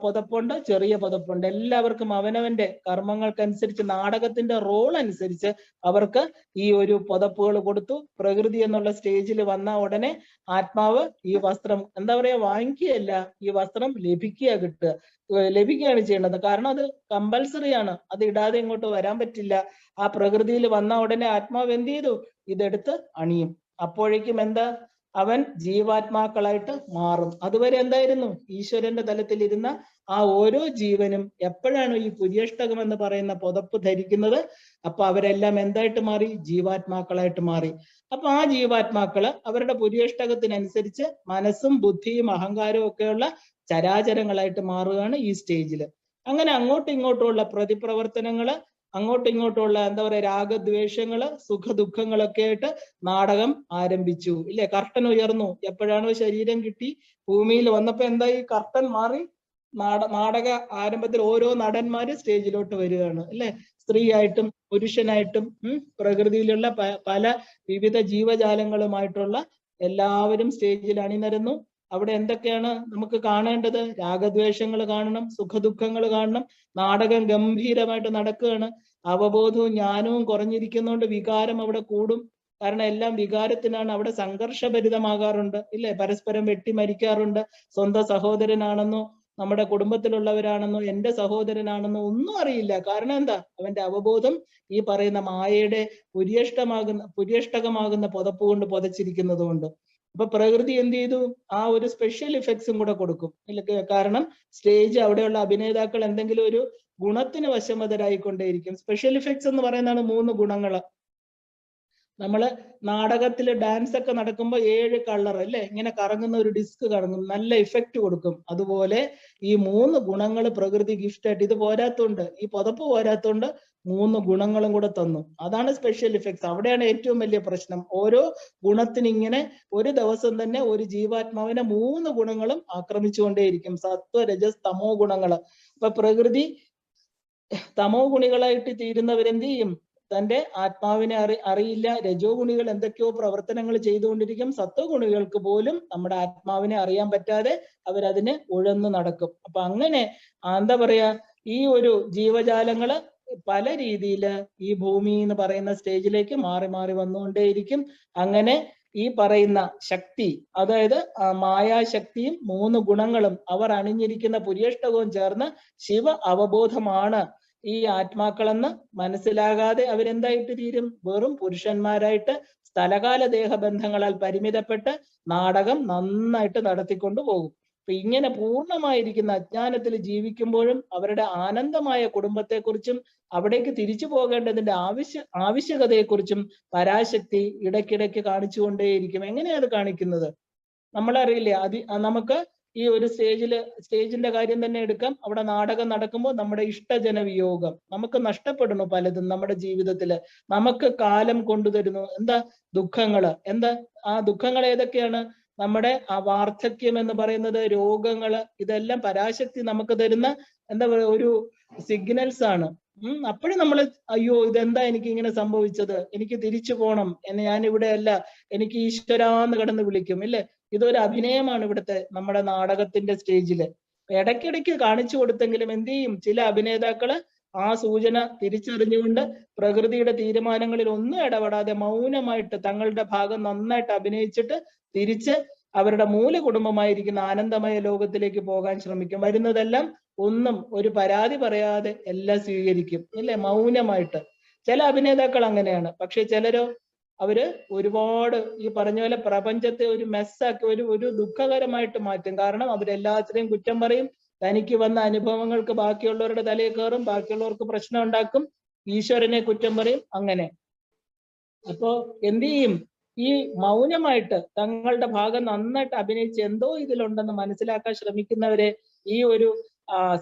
പുതപ്പുണ്ട്, ചെറിയ പുതപ്പുണ്ട്. എല്ലാവർക്കും അവനവന്റെ കർമ്മങ്ങൾക്കനുസരിച്ച് നാടകത്തിന്റെ റോൾ അനുസരിച്ച് അവർക്ക് ഈ ഒരു പുതപ്പുകൾ കൊടുത്തു. പ്രകൃതി എന്നുള്ള സ്റ്റേജിൽ വന്ന ഉടനെ ആത്മാവ് ഈ വസ്ത്രം എന്താ പറയാ വാങ്ങിക്കുകയല്ല, ഈ വസ്ത്രം ലഭിക്കുകയാണ് ചെയ്യേണ്ടത്. കാരണം അത് കമ്പൽസറി ആണ്, അത് ഇടാതെ ഇങ്ങോട്ട് വരാൻ പറ്റില്ല. ആ പ്രകൃതിയിൽ വന്ന ഉടനെ ആത്മാവ് എന്ത് ചെയ്തു? ഇതെടുത്ത് അണിയും. അപ്പോഴേക്കും എന്താ? അവൻ ജീവാത്മാക്കളായിട്ട് മാറും. അതുവരെ എന്തായിരുന്നു? ഈശ്വരന്റെ തലത്തിൽ ഇരുന്ന ആ ഓരോ ജീവനും എപ്പോഴാണ് ഈ പുര്യഷ്ടകം എന്ന് പറയുന്ന പുതപ്പ് ധരിക്കുന്നത്, അപ്പൊ അവരെല്ലാം എന്തായിട്ട് മാറി? ജീവാത്മാക്കളായിട്ട് മാറി. അപ്പൊ ആ ജീവാത്മാക്കള് അവരുടെ പുര്യഷ്ടകത്തിനനുസരിച്ച് മനസ്സും ബുദ്ധിയും അഹങ്കാരവും ഒക്കെയുള്ള ചരാചരങ്ങളായിട്ട് മാറുകയാണ് ഈ സ്റ്റേജില്. അങ്ങനെ അങ്ങോട്ടും ഇങ്ങോട്ടുമുള്ള പ്രതിപ്രവർത്തനങ്ങള്, അങ്ങോട്ടും ഇങ്ങോട്ടുമുള്ള എന്താ പറയാ രാഗദ്വേഷങ്ങള്, സുഖദുഃഖങ്ങളൊക്കെ ആയിട്ട് നാടകം ആരംഭിച്ചു. ഇല്ലേ? കർട്ടൻ ഉയർന്നു. എപ്പോഴാണോ ശരീരം കിട്ടി ഭൂമിയിൽ വന്നപ്പോ എന്തായി? കർട്ടൻ മാറി. നാടക ആരംഭത്തിൽ ഓരോ നടന്മാര് സ്റ്റേജിലോട്ട് വരികയാണ്. അല്ലെ? സ്ത്രീയായിട്ടും പുരുഷനായിട്ടും പ്രകൃതിയിലുള്ള പല വിവിധ ജീവജാലങ്ങളുമായിട്ടുള്ള എല്ലാവരും സ്റ്റേജിൽ അണിനിരന്നു. അവിടെ എന്തൊക്കെയാണ് നമുക്ക് കാണേണ്ടത്? രാഗദ്വേഷങ്ങൾ കാണണം, സുഖദുഃഖങ്ങൾ കാണണം. നാടകം ഗംഭീരമായിട്ട് നടക്കുകയാണ്. അവബോധവും ജ്ഞാനവും കുറഞ്ഞിരിക്കുന്നതുകൊണ്ട് വികാരം അവിടെ കൂടും. കാരണം എല്ലാം വികാരത്തിനാണ്. അവിടെ സംഘർഷഭരിതമാകാറുണ്ട്. ഇല്ലേ? പരസ്പരം വെട്ടിമരിക്കാറുണ്ട്. സ്വന്തം സഹോദരനാണെന്നോ നമ്മുടെ കുടുംബത്തിലുള്ളവരാണെന്നോ എന്റെ സഹോദരനാണെന്നോ ഒന്നും അറിയില്ല. കാരണം എന്താ? അവന്റെ അവബോധം ഈ പറയുന്ന മായയുടെ പുര്യഷ്ടകമാകുന്ന പുതപ്പ് കൊണ്ട് പുതച്ചിരിക്കുന്നത് കൊണ്ട്. അപ്പൊ പ്രകൃതി എന്ത് ചെയ്തു? ആ ഒരു സ്പെഷ്യൽ ഇഫക്ട്സും കൂടെ കൊടുക്കും. കാരണം സ്റ്റേജ് അവിടെയുള്ള അഭിനേതാക്കൾ എന്തെങ്കിലും ഒരു ഗുണത്തിന് വശമതരായിക്കൊണ്ടേയിരിക്കും. സ്പെഷ്യൽ ഇഫക്ട്സ് എന്ന് പറയുന്നതാണ് 3 ഗുണങ്ങള്. നമ്മള് നാടകത്തില് ഡാൻസ് ഒക്കെ നടക്കുമ്പോൾ 7 കളർ അല്ലെ ഇങ്ങനെ കറങ്ങുന്ന ഒരു ഡിസ്ക് കറങ്ങും, നല്ല ഇഫക്റ്റ് കൊടുക്കും. അതുപോലെ ഈ 3 ഗുണങ്ങൾ പ്രകൃതി ഗിഫ്റ്റ് ആയിട്ട്, ഇത് പോരാത്തോണ്ട്, ഈ പുതപ്പ് പോരാത്തോണ്ട് 3 ഗുണങ്ങളും കൂടെ തന്നു. അതാണ് സ്പെഷ്യൽ ഇഫക്ട്സ്. അവിടെയാണ് ഏറ്റവും വലിയ പ്രശ്നം. ഓരോ ഗുണത്തിന് ഇങ്ങനെ ഒരു ദിവസം തന്നെ ഒരു ജീവാത്മാവിനെ 3 ഗുണങ്ങളും ആക്രമിച്ചുകൊണ്ടേയിരിക്കും. സത്വ രജസ് തമോ ഗുണങ്ങള്. അപ്പൊ പ്രകൃതി തമോ ഗുണികളായിട്ട് തീരുന്നവരെന്ത് ചെയ്യും? തന്റെ ആത്മാവിനെ അറിയില്ല. രജോ ഗുണികൾ എന്തൊക്കെയോ പ്രവർത്തനങ്ങൾ ചെയ്തുകൊണ്ടിരിക്കും. സത്വ ഗുണികൾക്ക് പോലും നമ്മുടെ ആത്മാവിനെ അറിയാൻ പറ്റാതെ അവരതിന് ഉഴന്നു നടക്കും. അപ്പൊ അങ്ങനെ എന്താ പറയാ ഈ ഒരു ജീവജാലങ്ങള് പല രീതിയിൽ ഈ ഭൂമി എന്ന് പറയുന്ന സ്റ്റേജിലേക്ക് മാറി മാറി വന്നുകൊണ്ടേയിരിക്കും. അങ്ങനെ ഈ പറയുന്ന ശക്തി, അതായത് മായാശക്തിയും 3 ഗുണങ്ങളും അവർ അണിഞ്ഞിരിക്കുന്ന പുര്യഷ്ടകവും ചേർന്ന് ശിവ അവബോധമാണ് ഈ ആത്മാക്കളെന്ന് മനസ്സിലാകാതെ അവരെന്തായിട്ട് തീരും? വെറും പുരുഷന്മാരായിട്ട് സ്ഥലകാല ദേഹബന്ധങ്ങളാൽ പരിമിതപ്പെട്ട് നാടകം നന്നായിട്ട് നടത്തിക്കൊണ്ടു പോകും. അപ്പൊ ഇങ്ങനെ പൂർണ്ണമായിരിക്കുന്ന അജ്ഞാനത്തിൽ ജീവിക്കുമ്പോഴും അവരുടെ ആനന്ദമായ കുടുംബത്തെക്കുറിച്ചും അവിടേക്ക് തിരിച്ചു പോകേണ്ടതിന്റെ ആവശ്യകതയെക്കുറിച്ചും പരാശക്തി ഇടയ്ക്കിടയ്ക്ക് കാണിച്ചുകൊണ്ടേയിരിക്കും. എങ്ങനെയാണ് കാണിക്കുന്നത്? നമ്മളറിയില്ലേ? നമുക്ക് ഈ ഒരു സ്റ്റേജിന്റെ കാര്യം തന്നെ എടുക്കാം. അവിടെ നാടകം നടക്കുമ്പോൾ നമ്മുടെ ഇഷ്ടജന വിയോഗം നമുക്ക് നഷ്ടപ്പെടുന്നു. പലതും നമ്മുടെ ജീവിതത്തില് നമുക്ക് കാലം കൊണ്ടുതരുന്നു. എന്താ? ദുഃഖങ്ങള്. എന്താ ആ ദുഃഖങ്ങൾ? ഏതൊക്കെയാണ്? നമ്മുടെ ആ വാർദ്ധക്യം എന്ന് പറയുന്നത്, രോഗങ്ങള്, ഇതെല്ലാം പരാശക്തി നമുക്ക് തരുന്ന എന്താ പറയുക ഒരു സിഗ്നൽസ് ആണ്. അപ്പോഴും നമ്മൾ അയ്യോ ഇതെന്താ എനിക്ക് ഇങ്ങനെ സംഭവിച്ചത്, എനിക്ക് തിരിച്ചു പോണം എന്ന്, ഞാൻ ഇവിടെ അല്ല, എനിക്ക് ഈശ്വരാന്ന് കിടന്ന് വിളിക്കും. ഇല്ലേ? ഇതൊരു അഭിനയമാണ് ഇവിടുത്തെ നമ്മുടെ നാടകത്തിന്റെ സ്റ്റേജില്. ഇടയ്ക്കിടയ്ക്ക് കാണിച്ചു കൊടുത്തെങ്കിലും എന്ത് ചെയ്യും? ചില അഭിനേതാക്കള് ആ സൂചന തിരിച്ചറിഞ്ഞുകൊണ്ട് പ്രകൃതിയുടെ തീരുമാനങ്ങളിൽ ഒന്നും ഇടപെടാതെ മൗനമായിട്ട് തങ്ങളുടെ ഭാഗം നന്നായിട്ട് അഭിനയിച്ചിട്ട് തിരിച്ച് അവരുടെ മൂല കുടുംബമായിരിക്കുന്ന ആനന്ദമയ ലോകത്തിലേക്ക് പോകാൻ ശ്രമിക്കും. വരുന്നതെല്ലാം ഒന്നും ഒരു പരാതി പറയാതെ എല്ലാം സ്വീകരിക്കും. ഇല്ലേ? മൗനമായിട്ട്. ചില അഭിനേതാക്കൾ അങ്ങനെയാണ്. പക്ഷെ ചിലരോ അവര് ഒരുപാട് ഈ പറഞ്ഞ പോലെ പ്രപഞ്ചത്തെ ഒരു മെസ്സാക്കി ഒരു ദുഃഖകരമായിട്ട് മാറ്റും. കാരണം അവരെല്ലാത്തിനെയും കുറ്റം പറയും, തനിക്ക് വന്ന അനുഭവങ്ങൾക്ക് ബാക്കിയുള്ളവരുടെ തലയിൽ കയറും, ബാക്കിയുള്ളവർക്ക് പ്രശ്നം ഉണ്ടാക്കും, ഈശ്വരനെ കുറ്റം പറയും. അങ്ങനെ അപ്പോ എന്ത് ചെയ്യും? ഈ മൗനമായിട്ട് തങ്ങളുടെ ഭാഗം നന്നായിട്ട് അഭിനയിച്ച് എന്തോ ഇതിലുണ്ടെന്ന് മനസ്സിലാക്കാൻ ശ്രമിക്കുന്നവരെ ഈ ഒരു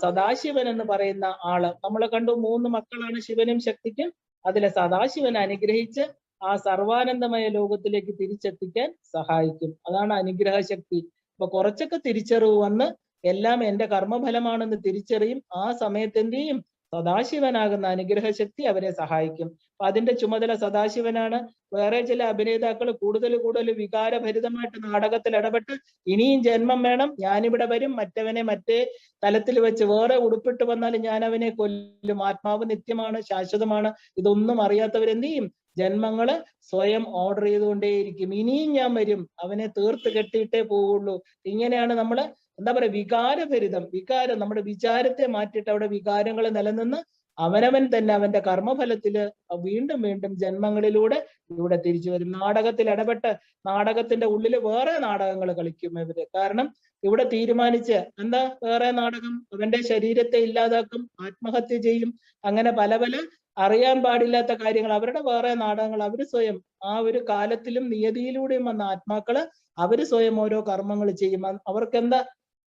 സദാശിവൻ എന്ന് പറയുന്ന ആള്, നമ്മളെ കണ്ടു 3 മക്കളാണ് ശിവനും ശക്തിക്കും. അതിലെ സദാശിവൻ അനുഗ്രഹിച്ച് ആ സർവാനന്ദമയ ലോകത്തിലേക്ക് തിരിച്ചെത്തിക്കാൻ സഹായിക്കും. അതാണ് അനുഗ്രഹ ശക്തി. അപ്പൊ കുറച്ചൊക്കെ തിരിച്ചറിവ് വന്ന് എല്ലാം എന്റെ കർമ്മഫലമാണെന്ന് തിരിച്ചറിയും. ആ സമയത്ത് എന്ത് ചെയ്യും? സദാശിവനാകുന്ന അനുഗ്രഹ ശക്തി അവരെ സഹായിക്കും. അപ്പൊ അതിന്റെ ചുമതല സദാശിവനാണ്. വേറെ ചില അഭിനേതാക്കൾ കൂടുതൽ വികാരഭരിതമായിട്ട് നാടകത്തിൽ ഇടപെട്ട് ഇനിയും ജന്മം വേണം, ഞാനിവിടെ വരും, മറ്റവനെ മറ്റേ തലത്തിൽ വെച്ച് വേറെ ഉടുപ്പിട്ട് വന്നാലും ഞാൻ അവനെ കൊല്ലും, ആത്മാവ് നിത്യമാണ്, ശാശ്വതമാണ്, ഇതൊന്നും അറിയാത്തവരെന്ത് ചെയ്യും? ജന്മങ്ങള് സ്വയം ഓർഡർ ചെയ്തുകൊണ്ടേയിരിക്കും. ഇനിയും ഞാൻ വരും, അവനെ തീർത്ത് കെട്ടിയിട്ടേ പോവുള്ളൂ. ഇങ്ങനെയാണ് നമ്മള് എന്താ പറയാ, വികാരഭരിതം. വികാരം, നമ്മുടെ വിചാരത്തെ മാറ്റിയിട്ട് അവിടെ വികാരങ്ങൾ നിലനിന്ന് അവനവൻ തന്നെ അവന്റെ കർമ്മഫലത്തില് വീണ്ടും വീണ്ടും ജന്മങ്ങളിലൂടെ ഇവിടെ തിരിച്ചു വരും. നാടകത്തിൽ ഇടപെട്ട് നാടകത്തിന്റെ ഉള്ളിൽ വേറെ നാടകങ്ങൾ കളിക്കും ഇവര്. കാരണം ഇവിടെ തീരുമാനിച്ച് എന്താ വേറെ നാടകം, അവന്റെ ശരീരത്തെ ഇല്ലാതാക്കും, ആത്മഹത്യ ചെയ്യും, അങ്ങനെ പല പല അറിയാൻ പാടില്ലാത്ത കാര്യങ്ങൾ, അവരുടെ വേറെ നാടകങ്ങൾ. അവര് സ്വയം ആ ഒരു കാലത്തിലും നിയതിയിലൂടെയും വന്ന ആത്മാക്കള് അവര് സ്വയം ഓരോ കർമ്മങ്ങൾ ചെയ്യും. അവർക്ക് എന്താ,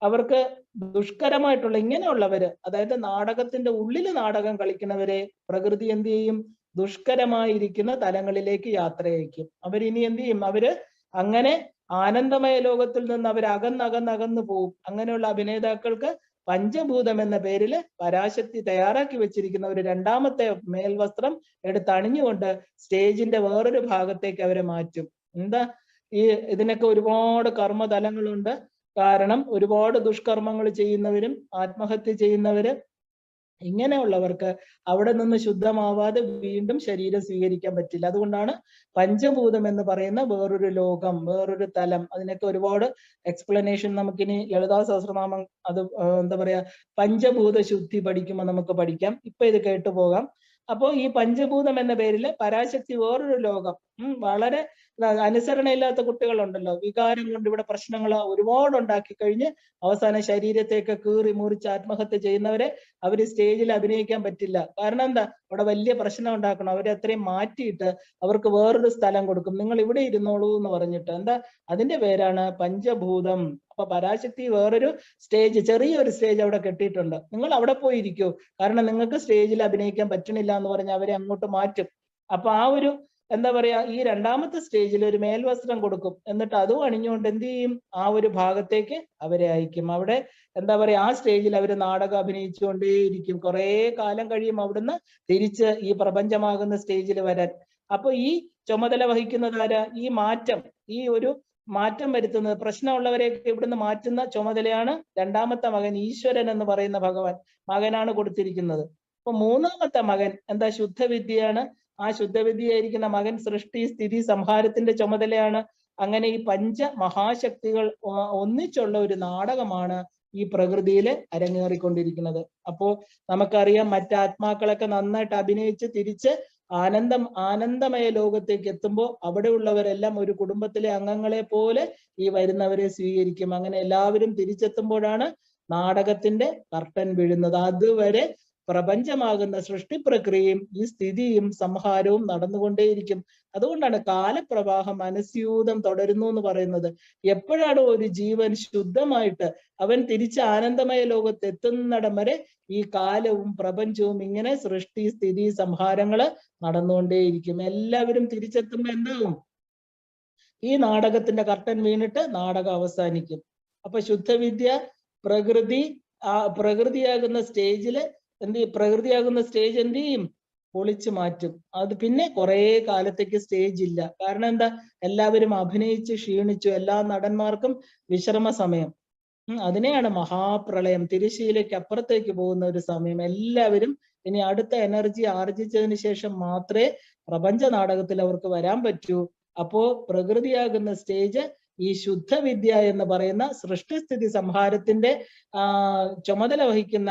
അവർക്ക് ദുഷ്കരമായിട്ടുള്ള ഇങ്ങനെയുള്ളവര്, അതായത് നാടകത്തിന്റെ ഉള്ളില് നാടകം കളിക്കുന്നവരെ പ്രകൃതി എന്ത് ചെയ്യും? ദുഷ്കരമായിരിക്കുന്ന തലങ്ങളിലേക്ക് യാത്ര അയക്കും. അവരിനി എന്ത് ചെയ്യും? അവര് അങ്ങനെ ആനന്ദമയ ലോകത്തിൽ നിന്ന് അവർ അകന്നകന്നകന്നു പോവും. അങ്ങനെയുള്ള അഭിനേതാക്കൾക്ക് പഞ്ചഭൂതം എന്ന പേരില് പരാശക്തി തയ്യാറാക്കി വെച്ചിരിക്കുന്ന ഒരു 2ാമത്തെ മേൽവസ്ത്രം എടുത്തണിഞ്ഞുകൊണ്ട് സ്റ്റേജിന്റെ വേറൊരു ഭാഗത്തേക്ക് അവരെ മാറ്റും. എന്താ ഇതിനൊക്കെ ഒരുപാട് കർമ്മതലങ്ങളുണ്ട്. കാരണം ഒരുപാട് ദുഷ്കർമ്മങ്ങൾ ചെയ്യുന്നവരും ആത്മഹത്യ ചെയ്യുന്നവര് ഇങ്ങനെയുള്ളവർക്ക് അവിടെ നിന്ന് ശുദ്ധമാവാതെ വീണ്ടും ശരീരം സ്വീകരിക്കാൻ പറ്റില്ല. അതുകൊണ്ടാണ് പഞ്ചഭൂതം എന്ന് പറയുന്ന വേറൊരു ലോകം, വേറൊരു തലം. അതിനൊക്കെ ഒരുപാട് എക്സ്പ്ലനേഷൻ നമുക്കിനി ലളിതാ സഹസ്രനാമം അത് എന്താ പറയാ പഞ്ചഭൂത ശുദ്ധി പഠിക്കുമ്പോൾ നമുക്ക് പഠിക്കാം. ഇപ്പൊ ഇത് കേട്ടു പോകാം. അപ്പോ ഈ പഞ്ചഭൂതം എന്ന പേരിൽ പരാശക്തി വേറൊരു ലോകം, വളരെ അനുസരണയില്ലാത്ത കുട്ടികളുണ്ടല്ലോ, വികാരം കൊണ്ട് ഇവിടെ പ്രശ്നങ്ങൾ ഒരുപാട് ഉണ്ടാക്കി കഴിഞ്ഞ് അവസാന ശരീരത്തെയൊക്കെ കീറി മുറിച്ച് ആത്മഹത്യ ചെയ്യുന്നവരെ അവര് സ്റ്റേജിൽ അഭിനയിക്കാൻ പറ്റില്ല. കാരണം എന്താ? അവിടെ വലിയ പ്രശ്നം ഉണ്ടാക്കണം. അവരെ അത്രയും മാറ്റിയിട്ട് അവർക്ക് വേറൊരു സ്ഥലം കൊടുക്കും. നിങ്ങൾ ഇവിടെ ഇരുന്നോളൂ എന്ന് പറഞ്ഞിട്ട്. എന്താ? അതിന്റെ പേരാണ് പഞ്ചഭൂതം. അപ്പൊ പരാശക്തി വേറൊരു സ്റ്റേജ്, ചെറിയൊരു സ്റ്റേജ് അവിടെ കെട്ടിയിട്ടുണ്ട്. നിങ്ങൾ അവിടെ പോയി ഇരിക്കൂ, കാരണം നിങ്ങൾക്ക് സ്റ്റേജിൽ അഭിനയിക്കാൻ പറ്റണില്ല എന്ന് പറഞ്ഞ് അവരെ അങ്ങോട്ട് മാറ്റും. അപ്പൊ ആ ഒരു എന്താ പറയാ, ഈ 2ാമത്തെ സ്റ്റേജിൽ ഒരു മേൽവസ്ത്രം കൊടുക്കും. എന്നിട്ട് അതും അണിഞ്ഞുകൊണ്ട് എന്ത് ചെയ്യും? ആ ഒരു ഭാഗത്തേക്ക് അവരെ അയക്കും. അവിടെ എന്താ പറയാ, ആ സ്റ്റേജിൽ അവര് നാടകം അഭിനയിച്ചുകൊണ്ടേയിരിക്കും. കുറെ കാലം കഴിയും അവിടുന്ന് തിരിച്ച് ഈ പ്രപഞ്ചമാകുന്ന സ്റ്റേജിൽ വരാൻ. അപ്പൊ ഈ ചുമതല വഹിക്കുന്നത് ആരാ? ഈ മാറ്റം, ഈ ഒരു മാറ്റം വരുത്തുന്നത്, പ്രശ്നമുള്ളവരെയൊക്കെ ഇവിടുന്ന് മാറ്റുന്ന ചുമതലയാണ് 2ാമത്തെ മകൻ ഈശ്വരൻ എന്ന് പറയുന്ന ഭഗവാൻ മകനാണ് കൊടുത്തിരിക്കുന്നത്. അപ്പൊ 3ാമത്തെ മകൻ എന്താ? ശുദ്ധവിദ്യയാണ്. ആ ശുദ്ധവിദ്യയായിരിക്കുന്ന മകൻ സൃഷ്ടി സ്ഥിതി സംഹാരത്തിന്റെ ചുമതലയാണ്. അങ്ങനെ ഈ പഞ്ചമഹാശക്തികൾ ഒന്നിച്ചുള്ള ഒരു നാടകമാണ് ഈ പ്രകൃതിയിൽ അരങ്ങേറിക്കൊണ്ടിരിക്കുന്നത്. അപ്പോ നമുക്കറിയാം, മറ്റാത്മാക്കളൊക്കെ നന്നായിട്ട് അഭിനയിച്ച് തിരിച്ച് ആനന്ദമയ ലോകത്തേക്ക് എത്തുമ്പോൾ അവിടെയുള്ളവരെല്ലാം ഒരു കുടുംബത്തിലെ അംഗങ്ങളെ പോലെ ഈ വരുന്നവരെ സ്വീകരിക്കും. അങ്ങനെ എല്ലാവരും തിരിച്ചെത്തുമ്പോഴാണ് നാടകത്തിന്റെ കർട്ടൻ വീഴുന്നത്. അതുവരെ പ്രപഞ്ചമാകുന്ന സൃഷ്ടി പ്രക്രിയയും ഈ സ്ഥിതിയും സംഹാരവും നടന്നുകൊണ്ടേയിരിക്കും. അതുകൊണ്ടാണ് കാലപ്രവാഹം മനസ്യൂതം തുടരുന്നു എന്ന് പറയുന്നത്. എപ്പോഴാണ് ഒരു ജീവൻ ശുദ്ധമായിട്ട് അവൻ തിരിച്ച് ആനന്ദമയ ലോകത്ത് എത്തുന്നിടം വരെ ഈ കാലവും പ്രപഞ്ചവും ഇങ്ങനെ സൃഷ്ടി സ്ഥിതി സംഹാരങ്ങള് നടന്നുകൊണ്ടേയിരിക്കും. എല്ലാവരും തിരിച്ചെത്തുമ്പോ എന്താവും? ഈ നാടകത്തിന്റെ കർട്ടൻ വീണിട്ട് നാടകം അവസാനിക്കും. അപ്പൊ ശുദ്ധവിദ്യ പ്രകൃതിയാകുന്ന സ്റ്റേജില് പ്രകൃതിയാകുന്ന സ്റ്റേജ് എന്ത് ചെയ്യും? പൊളിച്ചു മാറ്റും. അത് പിന്നെ കുറെ കാലത്തേക്ക് സ്റ്റേജ് ഇല്ല. കാരണം എന്താ? എല്ലാവരും അഭിനയിച്ച് ക്ഷീണിച്ചു. എല്ലാ നടന്മാർക്കും വിശ്രമ സമയം. അതിനെയാണ് മഹാപ്രളയം, തിരശ്ശീലയ്ക്ക് അപ്പുറത്തേക്ക് പോകുന്ന ഒരു സമയം. എല്ലാവരും ഇനി അടുത്ത എനർജി ആർജിച്ചതിന് ശേഷം മാത്രമേ പ്രപഞ്ച നാടകത്തിൽ അവർക്ക് വരാൻ പറ്റൂ. അപ്പോ പ്രകൃതിയാകുന്ന സ്റ്റേജ് ഈ ശുദ്ധവിദ്യ എന്ന് പറയുന്ന സൃഷ്ടിസ്ഥിതി സംഹാരത്തിന്റെ ചുമതല വഹിക്കുന്ന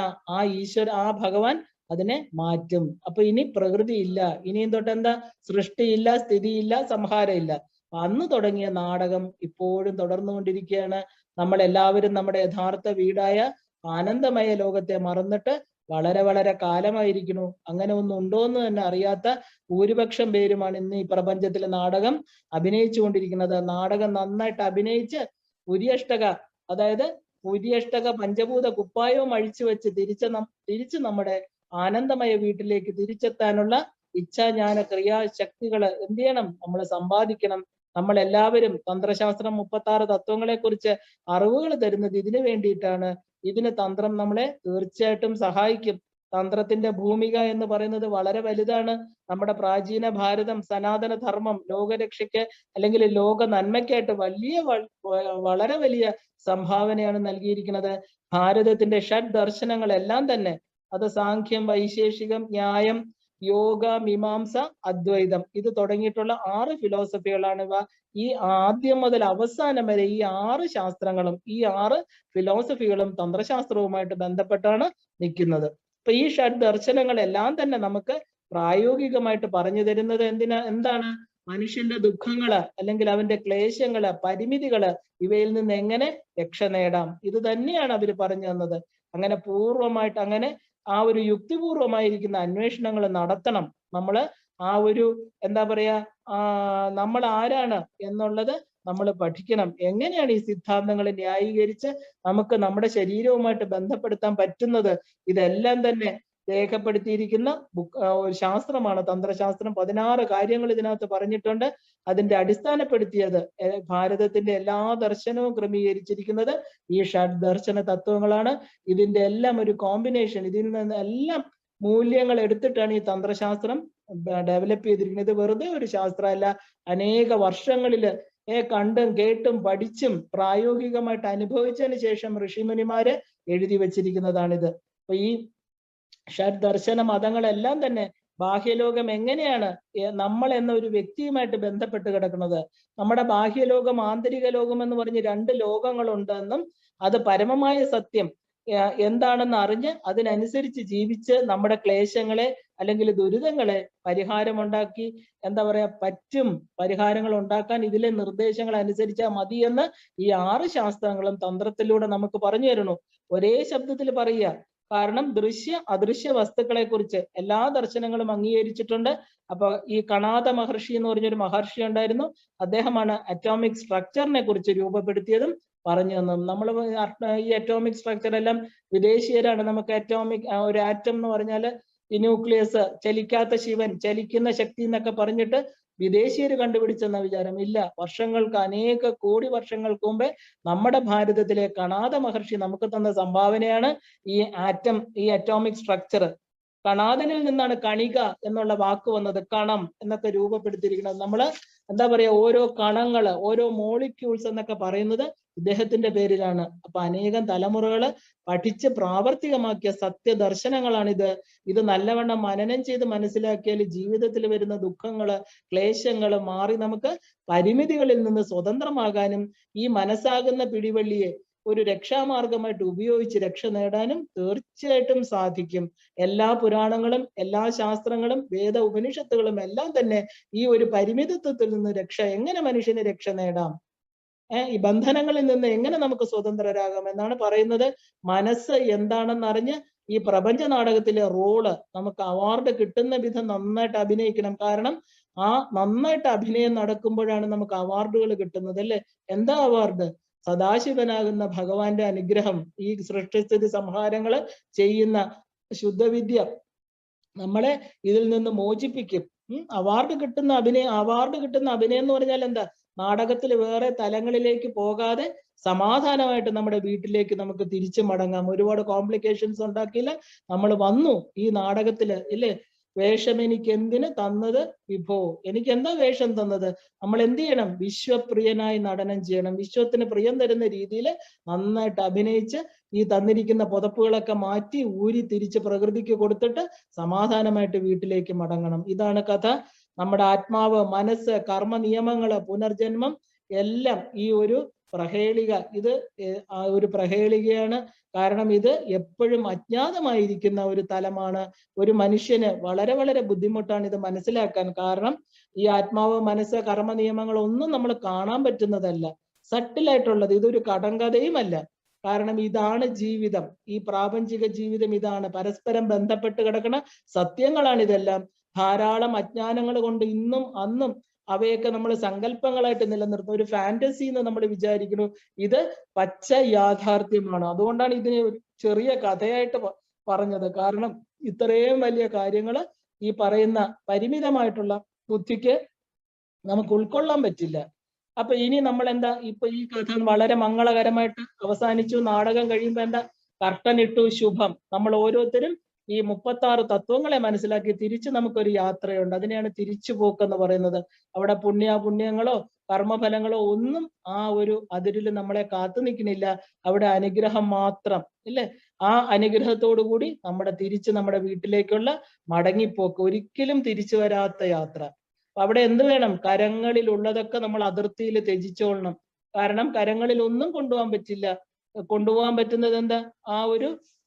ആ ഭഗവാൻ അതിനെ മാറ്റും. അപ്പൊ ഇനി പ്രകൃതി ഇല്ല, ഇനിയും തൊട്ട് എന്താ? സൃഷ്ടിയില്ല, സ്ഥിതിയില്ല, സംഹാരം ഇല്ല. അന്ന് തുടങ്ങിയ നാടകം ഇപ്പോഴും തുടർന്നുകൊണ്ടിരിക്കുകയാണ്. നമ്മൾ എല്ലാവരും നമ്മുടെ യഥാർത്ഥ വീടായ ആനന്ദമയ ലോകത്തെ മറന്നിട്ട് വളരെ വളരെ കാലമായിരിക്കുന്നു. അങ്ങനെ ഒന്നും ഉണ്ടോ എന്ന് തന്നെ അറിയാത്ത ഭൂരിപക്ഷം പേരുമാണ് ഇന്ന് ഈ പ്രപഞ്ചത്തിലെ നാടകം അഭിനയിച്ചു കൊണ്ടിരിക്കുന്നത്. നാടകം നന്നായിട്ട് അഭിനയിച്ച് പുര്യഷ്ടക, അതായത് പുര്യഷ്ടക പഞ്ചഭൂത കുപ്പായവും അഴിച്ചു വെച്ച് തിരിച്ച് നമ്മുടെ ആനന്ദമയ വീട്ടിലേക്ക് തിരിച്ചെത്താനുള്ള ഇച്ഛാജ്ഞാന ക്രിയാശക്തികള് എന്ത് ചെയ്യണം? നമ്മൾ സമ്പാദിക്കണം. നമ്മൾ എല്ലാവരും തന്ത്രശാസ്ത്രം 36 തത്വങ്ങളെ കുറിച്ച് അറിവുകൾ തരുന്നത് ഇതിനു വേണ്ടിയിട്ടാണ്. ഇതിന് തന്ത്രം നമ്മളെ തീർച്ചയായിട്ടും സഹായിക്കും. തന്ത്രത്തിന്റെ ഭൂമിക എന്ന് പറയുന്നത് വളരെ വലുതാണ്. നമ്മുടെ പ്രാചീന ഭാരതം സനാതന ധർമ്മം ലോകരക്ഷയ്ക്ക് അല്ലെങ്കിൽ ലോക നന്മയ്ക്കായിട്ട് വളരെ വലിയ സംഭാവനയാണ് നൽകിയിരിക്കുന്നത്. ഭാരതത്തിന്റെ ഷഡ് ദർശനങ്ങളെല്ലാം തന്നെ, അത് സാഖ്യം, വൈശേഷികം, ന്യായം, യോഗ, മീമാംസ, അദ്വൈതം, ഇത് തുടങ്ങിയിട്ടുള്ള 6 ഫിലോസഫികളാണ് ഇവ. ഈ ആദ്യം മുതൽ അവസാനം വരെ ഈ 6 ശാസ്ത്രങ്ങളും ഈ 6 ഫിലോസഫികളും തന്ത്രശാസ്ത്രവുമായിട്ട് ബന്ധപ്പെട്ടാണ് നിൽക്കുന്നത്. അപ്പൊ ഈ ഷഡ് ദർശനങ്ങളെല്ലാം തന്നെ നമുക്ക് പ്രായോഗികമായിട്ട് പറഞ്ഞു തരുന്നത് എന്താണ്? മനുഷ്യന്റെ ദുഃഖങ്ങള് അല്ലെങ്കിൽ അവന്റെ ക്ലേശങ്ങള്, പരിമിതികള്, ഇവയിൽ നിന്ന് എങ്ങനെ രക്ഷ നേടാം, ഇത് തന്നെയാണ് അവര് പറഞ്ഞു തന്നത്. അങ്ങനെ പൂർവമായിട്ട്, അങ്ങനെ ആ ഒരു യുക്തിപൂർവമായിരിക്കുന്ന അന്വേഷണങ്ങൾ നടത്തണം. നമ്മള് ആ ഒരു എന്താ പറയാ, നമ്മൾ ആരാണ് എന്നുള്ളത് നമ്മൾ പഠിക്കണം. എങ്ങനെയാണ് ഈ സിദ്ധാന്തങ്ങൾ ന്യായീകരിച്ച് നമുക്ക് നമ്മുടെ ശരീരവുമായിട്ട് ബന്ധപ്പെടുത്താൻ പറ്റുന്നത്? ഇതെല്ലാം തന്നെ രേഖപ്പെടുത്തിയിരിക്കുന്ന ഒരു ശാസ്ത്രമാണ് തന്ത്രശാസ്ത്രം. 16 കാര്യങ്ങൾ ഇതിനകത്ത് പറഞ്ഞിട്ടുണ്ട്. അതിന്റെ അടിസ്ഥാനപ്പെടുത്തിയത് ഭാരതത്തിന്റെ എല്ലാ ദർശനവും ക്രമീകരിച്ചിരിക്കുന്നത് ഈ ഷഡ് ദർശന തത്വങ്ങളാണ്. ഇതിന്റെ എല്ലാം ഒരു കോമ്പിനേഷൻ, ഇതിൽ നിന്ന് എല്ലാം മൂല്യങ്ങൾ എടുത്തിട്ടാണ് ഈ തന്ത്രശാസ്ത്രം ഡെവലപ്പ് ചെയ്തിരിക്കുന്നത്. ഇത് വെറുതെ ഒരു ശാസ്ത്രമല്ല, അനേക വർഷങ്ങളില് കണ്ടും കേട്ടും പഠിച്ചും പ്രായോഗികമായിട്ട് അനുഭവിച്ചതിന് ശേഷം ഋഷിമുനിമാര് എഴുതി വച്ചിരിക്കുന്നതാണിത്. അപ്പൊ ഈ ഷഡ് ദർശന മതങ്ങളെല്ലാം തന്നെ ബാഹ്യലോകം എങ്ങനെയാണ് നമ്മൾ എന്ന ഒരു വ്യക്തിയുമായിട്ട് ബന്ധപ്പെട്ട് കിടക്കുന്നത്. നമ്മുടെ ബാഹ്യലോകം, ആന്തരിക ലോകം എന്ന് പറഞ്ഞ് 2 ലോകങ്ങളുണ്ടെന്നും അത് പരമമായ സത്യം എന്താണെന്ന് അറിഞ്ഞ് അതിനനുസരിച്ച് ജീവിച്ച് നമ്മുടെ ക്ലേശങ്ങളെ അല്ലെങ്കിൽ ദുരിതങ്ങളെ പരിഹാരമുണ്ടാക്കി, എന്താ പറയാ, പരിഹാരങ്ങൾ ഉണ്ടാക്കാൻ ഇതിലെ നിർദ്ദേശങ്ങൾ അനുസരിച്ചാൽ മതിയെന്ന് ഈ 6 ശാസ്ത്രങ്ങളും തന്ത്രത്തിലൂടെ നമുക്ക് പറഞ്ഞു തരണു. ഒരേ ശബ്ദത്തിൽ പറയുക. കാരണം ദൃശ്യ അദൃശ്യ വസ്തുക്കളെ കുറിച്ച് എല്ലാ ദർശനങ്ങളും അംഗീകരിച്ചിട്ടുണ്ട്. അപ്പൊ ഈ കണാദ മഹർഷി എന്ന് പറഞ്ഞൊരു മഹർഷി ഉണ്ടായിരുന്നു. അദ്ദേഹമാണ് അറ്റോമിക് സ്ട്രക്ചറിനെ കുറിച്ച് രൂപപ്പെടുത്തിയതും പറഞ്ഞു തന്നതും. നമ്മൾ ഈ അറ്റോമിക് സ്ട്രക്ചർ എല്ലാം വിദേശീയരാണ് നമുക്ക് ഒരു ആറ്റം എന്ന് പറഞ്ഞാൽ ഈ ന്യൂക്ലിയസ്, ചലിക്കാത്ത ശിവൻ, ചലിക്കുന്ന ശക്തി എന്നൊക്കെ പറഞ്ഞിട്ട് വിദേശീയര് കണ്ടുപിടിച്ചെന്ന വിചാരം ഇല്ല. വർഷങ്ങൾക്ക്, അനേക കോടി വർഷങ്ങൾക്ക് മുമ്പേ നമ്മുടെ ഭാരതത്തിലെ കണാദ മഹർഷി നമുക്ക് തന്ന സംഭാവനയാണ് ഈ അറ്റോമിക് സ്ട്രക്ചർ. കണാദനിൽ നിന്നാണ് കണിക എന്നുള്ള വാക്ക് വന്നത്. കണം എന്നൊക്കെ രൂപപ്പെടുത്തിയിരിക്കുന്നത്. നമ്മള് എന്താ പറയാ, ഓരോ കണങ്ങള്, ഓരോ മോളിക്യൂൾസ് എന്നൊക്കെ പറയുന്നത് ഇദ്ദേഹത്തിന്റെ പേരിലാണ്. അപ്പൊ അനേകം തലമുറകള് പഠിച്ച് പ്രാവർത്തികമാക്കിയ സത്യദർശനങ്ങളാണിത്. ഇത് നല്ലവണ്ണം മനനം ചെയ്ത് മനസ്സിലാക്കിയാൽ ജീവിതത്തിൽ വരുന്ന ദുഃഖങ്ങള്, ക്ലേശങ്ങള് മാറി നമുക്ക് പരിമിതികളിൽ നിന്ന് സ്വതന്ത്രമാകാനും ഈ മനസ്സാകുന്ന പിടിവള്ളിയെ ഒരു രക്ഷാമാർഗമായിട്ട് ഉപയോഗിച്ച് രക്ഷ നേടാനും തീർച്ചയായിട്ടും സാധിക്കും. എല്ലാ പുരാണങ്ങളും എല്ലാ ശാസ്ത്രങ്ങളും വേദ ഉപനിഷത്തുകളും എല്ലാം തന്നെ ഈ ഒരു പരിമിതത്വത്തിൽ നിന്ന് എങ്ങനെ മനുഷ്യന് രക്ഷ നേടാം, ഈ ബന്ധനങ്ങളിൽ നിന്ന് എങ്ങനെ നമുക്ക് സ്വതന്ത്രരാകാം എന്നാണ് പറയുന്നത്. മനസ്സ് എന്താണെന്ന് അറിഞ്ഞ് ഈ പ്രപഞ്ച നാടകത്തിലെ റോള് നമുക്ക് അവാർഡ് കിട്ടുന്ന വിധം നന്നായിട്ട് അഭിനയിക്കണം. കാരണം ആ നന്നായിട്ട് അഭിനയം നടക്കുമ്പോഴാണ് നമുക്ക് അവാർഡുകൾ കിട്ടുന്നത്, അല്ലെ? എന്താ അവാർഡ്? സദാശിവനാകുന്ന ഭഗവാന്റെ അനുഗ്രഹം. ഈ സൃഷ്ടിസ്ഥിതി സംഹാരങ്ങള് ചെയ്യുന്ന ശുദ്ധവിദ്യ നമ്മളെ ഇതിൽ നിന്ന് മോചിപ്പിക്കും. അവാർഡ് കിട്ടുന്ന അഭിനയം എന്ന് പറഞ്ഞാൽ എന്താ? നാടകത്തിൽ വേറെ തലങ്ങളിലേക്ക് പോകാതെ സമാധാനമായിട്ട് നമ്മുടെ വീട്ടിലേക്ക് നമുക്ക് തിരിച്ചു മടങ്ങാം. ഒരുപാട് കോംപ്ലിക്കേഷൻസ് ഉണ്ടാക്കിയില്ല. നമ്മൾ വന്നു ഈ നാടകത്തില്, ഇല്ലേ? വേഷം എനിക്ക് എന്തിന് തന്നത് വിഭോ, എനിക്ക് എന്താ വേഷം തന്നത്? നമ്മൾ എന്ത് ചെയ്യണം? വിശ്വപ്രിയനായി നടനം ചെയ്യണം. വിശ്വത്തിന് പ്രിയം തരുന്ന രീതിയിൽ നന്നായിട്ട് അഭിനയിച്ച് ഈ തന്നിരിക്കുന്ന പുതപ്പുകളൊക്കെ മാറ്റി ഊരി തിരിച്ച് പ്രകൃതിക്ക് കൊടുത്തിട്ട് സമാധാനമായിട്ട് വീട്ടിലേക്ക് മടങ്ങണം. ഇതാണ് കഥ. നമ്മുടെ ആത്മാവ്, മനസ്സ്, കർമ്മ നിയമങ്ങള്, പുനർജന്മം എല്ലാം ഈ ഒരു പ്രഹേളിക, ഇത് ഒരു പ്രഹേളികയാണ്. കാരണം ഇത് എപ്പോഴും അജ്ഞാതമായിരിക്കുന്ന ഒരു തലമാണ്. ഒരു മനുഷ്യന് വളരെ വളരെ ബുദ്ധിമുട്ടാണ് ഇത് മനസ്സിലാക്കാൻ. കാരണം ഈ ആത്മാവ്, മനസ്സ്, കർമ്മ നിയമങ്ങൾ ഒന്നും നമ്മൾ കാണാൻ പറ്റുന്നതല്ല, സട്ടിലായിട്ടുള്ളത്. ഇതൊരു കടങ്കഥയും അല്ല. കാരണം ഇതാണ് ജീവിതം. ഈ പ്രാപഞ്ചിക ജീവിതം ഇതാണ്. പരസ്പരം ബന്ധപ്പെട്ട് കിടക്കുന്ന സത്യങ്ങളാണ് ഇതെല്ലാം. ധാരാളം അജ്ഞാനങ്ങൾ കൊണ്ട് ഇന്നും അന്നും അവയൊക്കെ നമ്മൾ സങ്കല്പങ്ങളായിട്ട് നിലനിർത്തുന്നു. ഒരു ഫാന്റസി എന്ന് നമ്മൾ വിചാരിക്കുന്നു. ഇത് പച്ച യാഥാർത്ഥ്യമാണ്. അതുകൊണ്ടാണ് ഇതിനെ ഒരു ചെറിയ കഥയായിട്ട് പറഞ്ഞത്. കാരണം ഇത്രയും വലിയ കാര്യങ്ങൾ ഈ പറയുന്ന പരിമിതമായിട്ടുള്ള ബുദ്ധിക്ക് നമുക്ക് ഉൾക്കൊള്ളാൻ പറ്റില്ല. അപ്പൊ ഇനി നമ്മൾ എന്താ, ഇപ്പൊ ഈ കഥ വളരെ മംഗളകരമായിട്ട് അവസാനിച്ചു. നാടകം കഴിയുമ്പോ എന്താ, കർട്ടൻ ഇട്ടു, ശുഭം. നമ്മൾ ഓരോരുത്തരും ഈ 36 തത്വങ്ങളെ മനസ്സിലാക്കി തിരിച്ച് നമുക്കൊരു യാത്രയുണ്ട്. അതിനെയാണ് തിരിച്ചുപോക്കെന്ന് പറയുന്നത്. അവിടെ പുണ്യങ്ങളോ കർമ്മഫലങ്ങളോ ഒന്നും ആ ഒരു അതിരിൽ നമ്മളെ കാത്തു നിൽക്കുന്നില്ല. അവിടെ അനുഗ്രഹം മാത്രം, ഇല്ലേ? ആ അനുഗ്രഹത്തോടു കൂടി നമ്മുടെ വീട്ടിലേക്കുള്ള മടങ്ങിപ്പോക്ക്, ഒരിക്കലും തിരിച്ചു വരാത്ത യാത്ര. അവിടെ എന്ത് വേണം? കരങ്ങളിൽ ഉള്ളതൊക്കെ നമ്മൾ അതിർത്തിയിൽ ത്യജിച്ചോളണം. കാരണം കരങ്ങളിൽ ഒന്നും കൊണ്ടുപോകാൻ പറ്റില്ല. കൊണ്ടുപോകാൻ പറ്റുന്നത് എന്താ?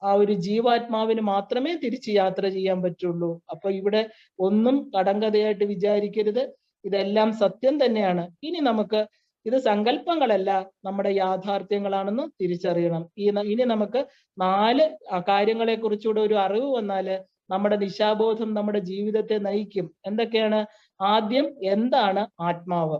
ആ ഒരു ജീവാത്മാവിന് മാത്രമേ തിരിച്ച് യാത്ര ചെയ്യാൻ പറ്റുള്ളൂ. അപ്പൊ ഇവിടെ ഒന്നും കടങ്കഥയായിട്ട് വിചാരിക്കരുത്. ഇതെല്ലാം സത്യം തന്നെയാണ്. ഇനി നമുക്ക് ഇത് സങ്കല്പങ്ങളല്ല, നമ്മുടെ യാഥാർത്ഥ്യങ്ങളാണെന്ന് തിരിച്ചറിയണം. ഇനി നമുക്ക് 4 കാര്യങ്ങളെ കുറിച്ചുകൂടെ ഒരു അറിവ് വന്നാല് നമ്മുടെ ദിശാബോധം നമ്മുടെ ജീവിതത്തെ നയിക്കും. എന്തൊക്കെയാണ്? ആദ്യം, എന്താണ് ആത്മാവ്?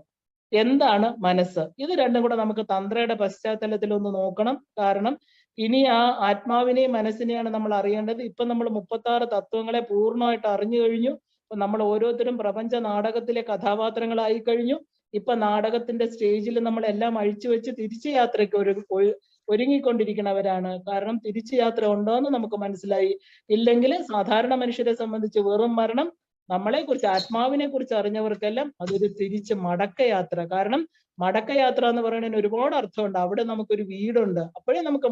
എന്താണ് മനസ്സ്? ഇത് രണ്ടും കൂടെ നമുക്ക് തന്ത്രയുടെ പശ്ചാത്തലത്തിൽ ഒന്ന് നോക്കണം. കാരണം ഇനി ആ ആത്മാവിനെയും മനസ്സിനെയാണ് നമ്മൾ അറിയേണ്ടത്. ഇപ്പൊ നമ്മൾ 36 തത്വങ്ങളെ പൂർണ്ണമായിട്ട് അറിഞ്ഞു കഴിഞ്ഞു. ഇപ്പൊ നമ്മൾ ഓരോരുത്തരും പ്രപഞ്ച നാടകത്തിലെ കഥാപാത്രങ്ങളായി കഴിഞ്ഞു. ഇപ്പൊ നാടകത്തിന്റെ സ്റ്റേജിൽ നമ്മൾ എല്ലാം അഴിച്ചു വെച്ച് തിരിച്ചു യാത്രയ്ക്ക് ഒരുങ്ങിക്കൊണ്ടിരിക്കുന്നവരാണ്. കാരണം തിരിച്ചു യാത്ര ഉണ്ടോ എന്ന് നമുക്ക് മനസ്സിലായി. ഇല്ലെങ്കിൽ സാധാരണ മനുഷ്യരെ സംബന്ധിച്ച് വെറും മരണം. നമ്മളെ കുറിച്ച്, ആത്മാവിനെ കുറിച്ച് അറിഞ്ഞവർക്കെല്ലാം അതൊരു തിരിച്ച് മടക്കയാത്ര. കാരണം മടക്കയാത്ര എന്ന് പറയുന്നതിന് ഒരുപാട് അർത്ഥമുണ്ട്. അവിടെ നമുക്കൊരു വീടുണ്ട്. അപ്പോഴേ നമുക്ക്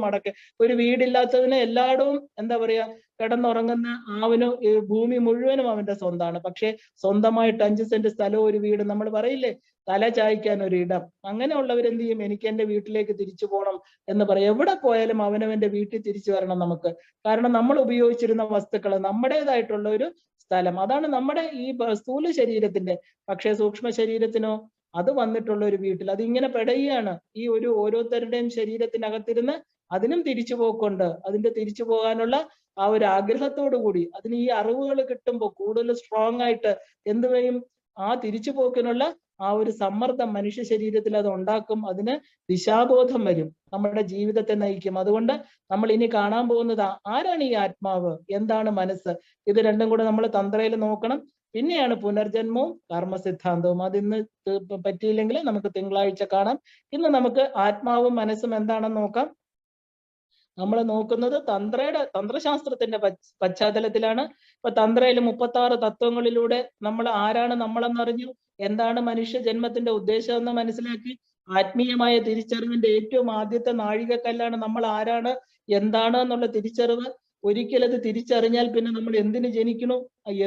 ഒരു വീടില്ലാത്തതിന് എല്ലായിടവും എന്താ പറയാ, കിടന്നുറങ്ങുന്ന അവന് ഭൂമി മുഴുവനും അവന്റെ സ്വന്തമാണ്. പക്ഷെ സ്വന്തമായിട്ട് 5 സെന്റ് സ്ഥലവും ഒരു വീട്, നമ്മൾ പറയില്ലേ, തല ചായ്ക്കാൻ ഒരു ഇടം. അങ്ങനെയുള്ളവരെന്ത് ചെയ്യും? എനിക്ക് എന്റെ വീട്ടിലേക്ക് തിരിച്ചു പോകണം എന്ന് പറയും. എവിടെ പോയാലും അവനവന്റെ വീട്ടിൽ തിരിച്ചു വരണം നമുക്ക്. കാരണം നമ്മൾ ഉപയോഗിച്ചിരുന്ന വസ്തുക്കൾ, നമ്മുടേതായിട്ടുള്ള ഒരു സ്ഥലം, അതാണ് നമ്മുടെ ഈ സ്ഥൂല ശരീരത്തിന്റെ. പക്ഷേ സൂക്ഷ്മ ശരീരത്തിനോ അത് വന്നിട്ടുള്ള ഒരു വീട്ടിൽ അതിങ്ങനെ പെടയുകയാണ്. ഈ ഓരോരുത്തരുടെയും ശരീരത്തിനകത്തിരുന്ന് അതിനും തിരിച്ചു പോക്കുണ്ട്. അതിന്റെ തിരിച്ചു പോകാനുള്ള ആ ഒരു ആഗ്രഹത്തോടു കൂടി അതിന് ഈ അറിവുകൾ കിട്ടുമ്പോൾ കൂടുതൽ സ്ട്രോങ് ആയിട്ട് എന്ത് ചെയ്യും? ആ തിരിച്ചു പോക്കിനുള്ള ആ ഒരു സമ്മർദ്ദം മനുഷ്യ ശരീരത്തിൽ അത് ഉണ്ടാക്കും. അതിന് ദിശാബോധം വരും, നമ്മുടെ ജീവിതത്തെ നയിക്കും. അതുകൊണ്ട് നമ്മൾ ഇനി കാണാൻ പോകുന്നത് ആരാണ് ഈ ആത്മാവ്, എന്താണ് മനസ്സ്, ഇത് രണ്ടും കൂടെ നമ്മൾ തന്ത്രയിൽ നോക്കണം. പിന്നെയാണ് പുനർജന്മവും കർമ്മസിദ്ധാന്തവും. അതിന്ന് പറ്റിയില്ലെങ്കിൽ നമുക്ക് തിങ്കളാഴ്ച കാണാം. ഇന്ന് നമുക്ക് ആത്മാവും മനസ്സും എന്താണെന്ന് നോക്കാം. നമ്മൾ നോക്കുന്നത് തന്ത്രശാസ്ത്രത്തിന്റെ പശ്ചാത്തലത്തിലാണ്. ഇപ്പൊ തന്ത്രയിൽ 36 തത്വങ്ങളിലൂടെ നമ്മൾ ആരാണ് നമ്മളെന്നറിഞ്ഞു, എന്താണ് മനുഷ്യ ജന്മത്തിന്റെ ഉദ്ദേശം എന്ന് മനസ്സിലാക്കി. ആത്മീയമായ തിരിച്ചറിവിന്റെ ഏറ്റവും ആദ്യത്തെ നാഴികക്കല്ലാണ് നമ്മൾ ആരാണ്, എന്താണ് എന്നുള്ള തിരിച്ചറിവ്. ഒരിക്കലത് തിരിച്ചറിഞ്ഞാൽ പിന്നെ നമ്മൾ എന്തിന് ജനിക്കണു,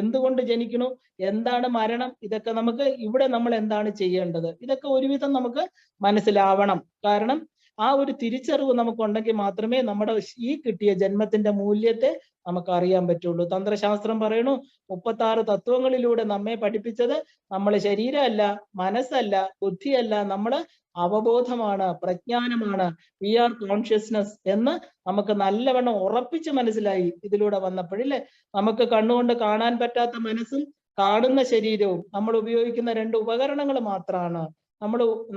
എന്തുകൊണ്ട് ജനിക്കണു, എന്താണ് മരണം, ഇതൊക്കെ നമുക്ക് ഇവിടെ നമ്മൾ എന്താണ് ചെയ്യേണ്ടത്, ഇതൊക്കെ ഒരുവിധം നമുക്ക് മനസ്സിലാവണം. കാരണം ആ ഒരു തിരിച്ചറിവ് നമുക്കുണ്ടെങ്കിൽ മാത്രമേ നമ്മുടെ ഈ കിട്ടിയ ജന്മത്തിന്റെ മൂല്യത്തെ നമുക്ക് അറിയാൻ പറ്റുള്ളൂ. തന്ത്രശാസ്ത്രം പറയണു 36 തത്വങ്ങളിലൂടെ നമ്മെ പഠിപ്പിച്ചത് നമ്മൾ ശരീരമല്ല, മനസ്സല്ല, ബുദ്ധിയല്ല, നമ്മള് അവബോധമാണ്, പ്രജ്ഞാനമാണ്, വി ആർ കോൺഷ്യസ്നസ് എന്ന് നമുക്ക് നല്ലവണ്ണം ഉറപ്പിച്ച് മനസ്സിലായി ഇതിലൂടെ വന്നപ്പോഴില്ലേ. നമുക്ക് കണ്ണുകൊണ്ട് കാണാൻ പറ്റാത്ത മനസ്സും കാണുന്ന ശരീരവും നമ്മൾ ഉപയോഗിക്കുന്ന 2 ഉപകരണങ്ങൾ മാത്രമാണ്.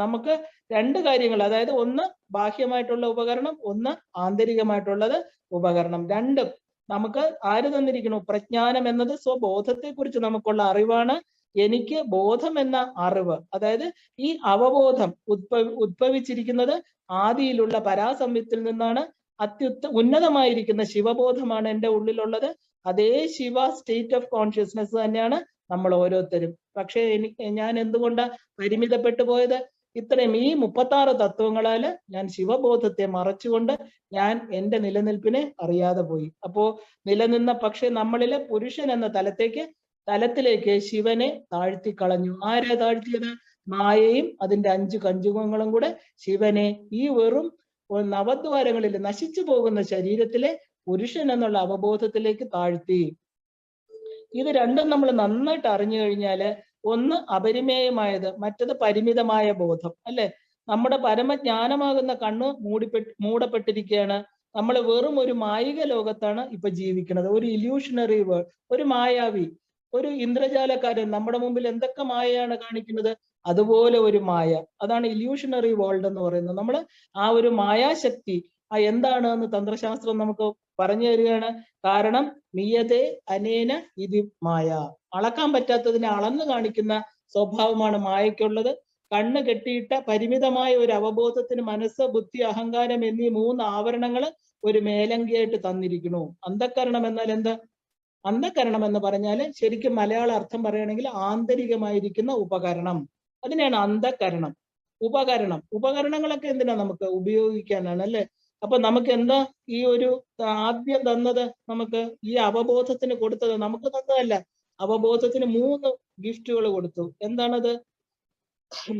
നമുക്ക് 2 കാര്യങ്ങൾ, അതായത് ഒന്ന് ബാഹ്യമായിട്ടുള്ള ഉപകരണം, ഒന്ന് ആന്തരികമായിട്ടുള്ളത് ഉപകരണം. രണ്ടും നമുക്ക് ആര് തന്നിരിക്കുന്നു? പ്രജ്ഞാനം എന്നത് സ്വബോധത്തെ കുറിച്ച് നമുക്കുള്ള അറിവാണ്. എനിക്ക് ബോധം എന്ന അറിവ്, അതായത് ഈ അവബോധം ഉദ്ഭവിച്ചിരിക്കുന്നത് ആദിയിലുള്ള പരാസമ്യത്തിൽ നിന്നാണ്. ഉന്നതമായിരിക്കുന്ന ശിവബോധമാണ് എൻ്റെ ഉള്ളിലുള്ളത്. അതേ ശിവ സ്റ്റേറ്റ് ഓഫ് കോൺഷ്യസ്നെസ് തന്നെയാണ് നമ്മൾ ഓരോരുത്തരും. പക്ഷേ ഞാൻ എന്തുകൊണ്ടാ പരിമിതപ്പെട്ടു പോയത്? ഇത്രയും ഈ 36 തത്വങ്ങളാല് ഞാൻ ശിവബോധത്തെ മറച്ചുകൊണ്ട് ഞാൻ എൻ്റെ നിലനിൽപ്പിനെ അറിയാതെ പോയി. അപ്പോ നിലനിന്ന പക്ഷെ നമ്മളിലെ പുരുഷൻ എന്ന തലത്തിലേക്ക് ശിവനെ താഴ്ത്തിക്കളഞ്ഞു. ആരാ താഴ്ത്തിയത്? മായയും അതിന്റെ 5 കഞ്ചുകങ്ങളും കൂടെ ശിവനെ ഈ വെറും നവദ്വാരങ്ങളിൽ നശിച്ചു പോകുന്ന ശരീരത്തിലെ പുരുഷൻ എന്നുള്ള അവബോധത്തിലേക്ക് താഴ്ത്തി. ഇത് രണ്ടും നമ്മൾ നന്നായിട്ട് അറിഞ്ഞു കഴിഞ്ഞാല്, ഒന്ന് അപരിമേയമായത്, മറ്റത് പരിമിതമായ ബോധം, അല്ലെ? നമ്മുടെ പരമജ്ഞാനമാകുന്ന കണ്ണ് മൂടപ്പെട്ടിരിക്കുകയാണ്. നമ്മൾ വെറും ഒരു മായിക ലോകത്താണ് ഇപ്പൊ ജീവിക്കുന്നത്. ഒരു ഇല്യൂഷണറി വേൾഡ്, ഒരു മായാവി, ഒരു ഇന്ദ്രജാലക്കാരൻ നമ്മുടെ മുമ്പിൽ എന്തൊക്കെ മായയാണ് കാണിക്കുന്നത്, അതുപോലെ ഒരു മായ. അതാണ് ഇല്യൂഷണറി വേൾഡ് എന്ന് പറയുന്നത്. നമ്മൾ ആ ഒരു മായാശക്തി എന്താണ് എന്ന് തന്ത്രശാസ്ത്രം നമുക്ക് പറഞ്ഞു തരികയാണ്. കാരണം മിയതേ അനേന ഇതി മായ, അളക്കാൻ പറ്റാത്തതിനെ അളന്നു കാണിക്കുന്ന സ്വഭാവമാണ് മായയ്ക്കുള്ളത്. കണ്ണ് കെട്ടിയിട്ട പരിമിതമായ ഒരു അവബോധത്തിന് മനസ്സ്, ബുദ്ധി, അഹങ്കാരം എന്നീ 3 ആവരണങ്ങൾ ഒരു മേലങ്കിയായിട്ട് തന്നിരിക്കുന്നു. അന്ധക്കരണം എന്നാൽ എന്താ? അന്ധക്കരണം എന്ന് പറഞ്ഞാൽ ശരിക്കും മലയാള അർത്ഥം പറയുകയാണെങ്കിൽ ആന്തരികമായിരിക്കുന്ന ഉപകരണം, അതിനെയാണ് അന്ധക്കരണം. ഉപകരണങ്ങളൊക്കെ എന്തിനാ? നമുക്ക് ഉപയോഗിക്കാനാണ്, അല്ലെ? അപ്പൊ നമുക്ക് എന്താ ഈ ഒരു ആദ്യം തന്നത്? നമുക്ക് ഈ അവബോധത്തിന് കൊടുത്തത് നമുക്ക് തന്നതല്ല, അവബോധത്തിന് 3 ഗിഫ്റ്റുകൾ കൊടുത്തു. എന്താണത്?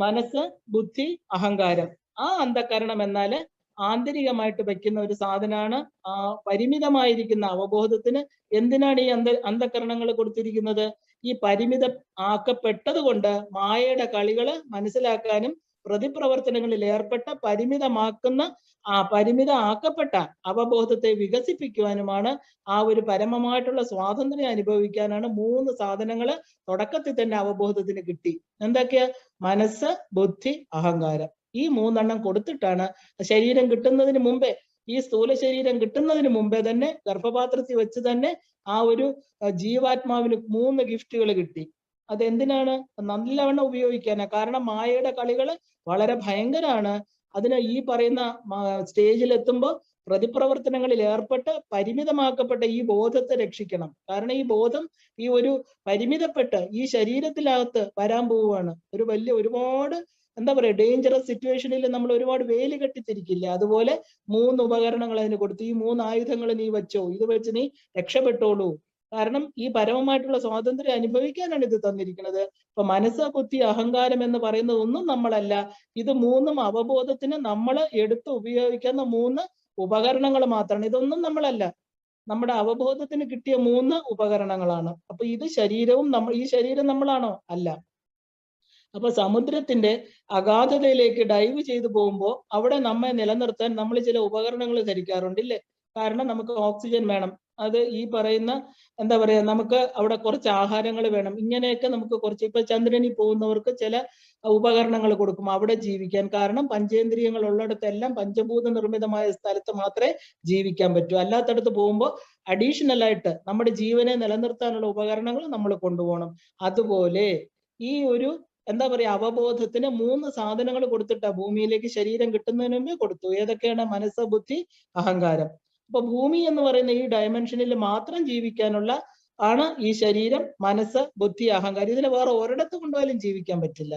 മനസ്സ്, ബുദ്ധി, അഹങ്കാരം. ആ അന്ധക്കരണം എന്നാല് ആന്തരികമായിട്ട് വെക്കുന്ന ഒരു സാധനമാണ്. ആ പരിമിതമായിരിക്കുന്ന അവബോധത്തിന് എന്തിനാണ് ഈ അന്ധക്കരണങ്ങൾ കൊടുത്തിരിക്കുന്നത്? ഈ പരിമിത ആക്കപ്പെട്ടത് കൊണ്ട് മായയുടെ കളികള് മനസ്സിലാക്കാനും പ്രതിപ്രവർത്തനങ്ങളിൽ ഏർപ്പെട്ട പരിമിത ആക്കപ്പെട്ട അവബോധത്തെ വികസിപ്പിക്കുവാനുമാണ്. ആ ഒരു പരമമായിട്ടുള്ള സ്വാതന്ത്ര്യം അനുഭവിക്കാനാണ് 3 സാധനങ്ങള് തുടക്കത്തിൽ തന്നെ അവബോധത്തിന് കിട്ടി. എന്തൊക്കെയാ? മനസ്സ്, ബുദ്ധി, അഹങ്കാരം. ഈ 3 കൊടുത്തിട്ടാണ് ശരീരം കിട്ടുന്നതിന് മുമ്പേ, ഈ സ്ഥൂല ശരീരം കിട്ടുന്നതിന് മുമ്പേ തന്നെ ഗർഭപാത്രത്തിൽ വെച്ച് തന്നെ ആ ഒരു ജീവാത്മാവിന് 3 ഗിഫ്റ്റുകൾ കിട്ടി. അതെന്തിനാണ്? നല്ലവണ്ണം ഉപയോഗിക്കാനാ. കാരണം മായയുടെ കളികള് വളരെ ഭയങ്കരാണ്. അതിന് ഈ പറയുന്ന സ്റ്റേജിൽ എത്തുമ്പോൾ പ്രതിപ്രവർത്തനങ്ങളിൽ ഏർപ്പെട്ട് പരിമിതമാക്കപ്പെട്ട ഈ ബോധത്തെ രക്ഷിക്കണം. കാരണം ഈ ബോധം ഈ ഒരു പരിമിതപ്പെട്ട് ഈ ശരീരത്തിനകത്ത് വരാൻ പോവുകയാണ്. ഒരു വലിയ ഒരുപാട് എന്താ പറയുക, ഡേഞ്ചറസ് സിറ്റുവേഷനിൽ നമ്മൾ ഒരുപാട് വേലി കെട്ടിത്തിരിക്കില്ല. അതുപോലെ 3 ഉപകരണങ്ങൾ അതിന് കൊടുത്തു. ഈ 3 ആയുധങ്ങൾ നീ വെച്ചോ, ഇത് വെച്ച് നീ രക്ഷപ്പെട്ടോളൂ. കാരണം ഈ പരമമായിട്ടുള്ള സ്വാതന്ത്ര്യം അനുഭവിക്കാനാണ് ഇത് തന്നിരിക്കുന്നത്. ഇപ്പൊ മനസ്സ്, ബുദ്ധി, അഹങ്കാരം എന്ന് പറയുന്നത് ഒന്നും നമ്മളല്ല. ഇത് 3 അവബോധത്തിന് നമ്മൾ എടുത്ത് ഉപയോഗിക്കുന്ന 3 ഉപകരണങ്ങൾ മാത്രമാണ്. ഇതൊന്നും നമ്മളല്ല, നമ്മുടെ അവബോധത്തിന് കിട്ടിയ 3 ഉപകരണങ്ങളാണ്. അപ്പൊ ഇത് ശരീരവും ഈ ശരീരം നമ്മളാണോ? അല്ല. അപ്പൊ സമുദ്രത്തിന്റെ അഗാധതയിലേക്ക് ഡൈവ് ചെയ്തു പോകുമ്പോൾ അവിടെ നമ്മെ നിലനിർത്താൻ നമ്മൾ ചില ഉപകരണങ്ങൾ ധരിക്കാറുണ്ട്, ഇല്ലേ? കാരണം നമുക്ക് ഓക്സിജൻ വേണം. അത് ഈ പറയുന്ന എന്താ പറയാ, നമുക്ക് അവിടെ കുറച്ച് ആഹാരങ്ങൾ വേണം. ഇങ്ങനെയൊക്കെ നമുക്ക് കുറച്ച്, ഇപ്പൊ ചന്ദ്രനിൽ പോകുന്നവർക്ക് ചില ഉപകരണങ്ങൾ കൊടുക്കും അവിടെ ജീവിക്കാൻ. കാരണം പഞ്ചേന്ദ്രിയങ്ങൾ ഉള്ളിടത്തെല്ലാം പഞ്ചഭൂത നിർമ്മിതമായ സ്ഥലത്ത് മാത്രമേ ജീവിക്കാൻ പറ്റൂ. അല്ലാത്തടത്ത് പോകുമ്പോൾ അഡീഷണൽ ആയിട്ട് നമ്മുടെ ജീവനെ നിലനിർത്താനുള്ള ഉപകരണങ്ങൾ നമ്മൾ കൊണ്ടുപോകണം. അതുപോലെ ഈ ഒരു എന്താ പറയാ, അവബോധത്തിന് 3 സാധനങ്ങൾ കൊടുത്തിട്ടാ ഭൂമിയിലേക്ക് ശരീരം കിട്ടുന്നതിന് മുമ്പേ കൊടുത്തു. ഏതൊക്കെയാണ്? മനസ്സ്, ബുദ്ധി, അഹങ്കാരം. അപ്പൊ ഭൂമി എന്ന് പറയുന്ന ഈ ഡയമെൻഷനിൽ മാത്രം ജീവിക്കാനുള്ള ആണ് ഈ ശരീരം, മനസ്സ്, ബുദ്ധി, അഹങ്കാരം. ഇതിന് വേറെ ഒരിടത്ത് കൊണ്ടുപോയാലും ജീവിക്കാൻ പറ്റില്ല.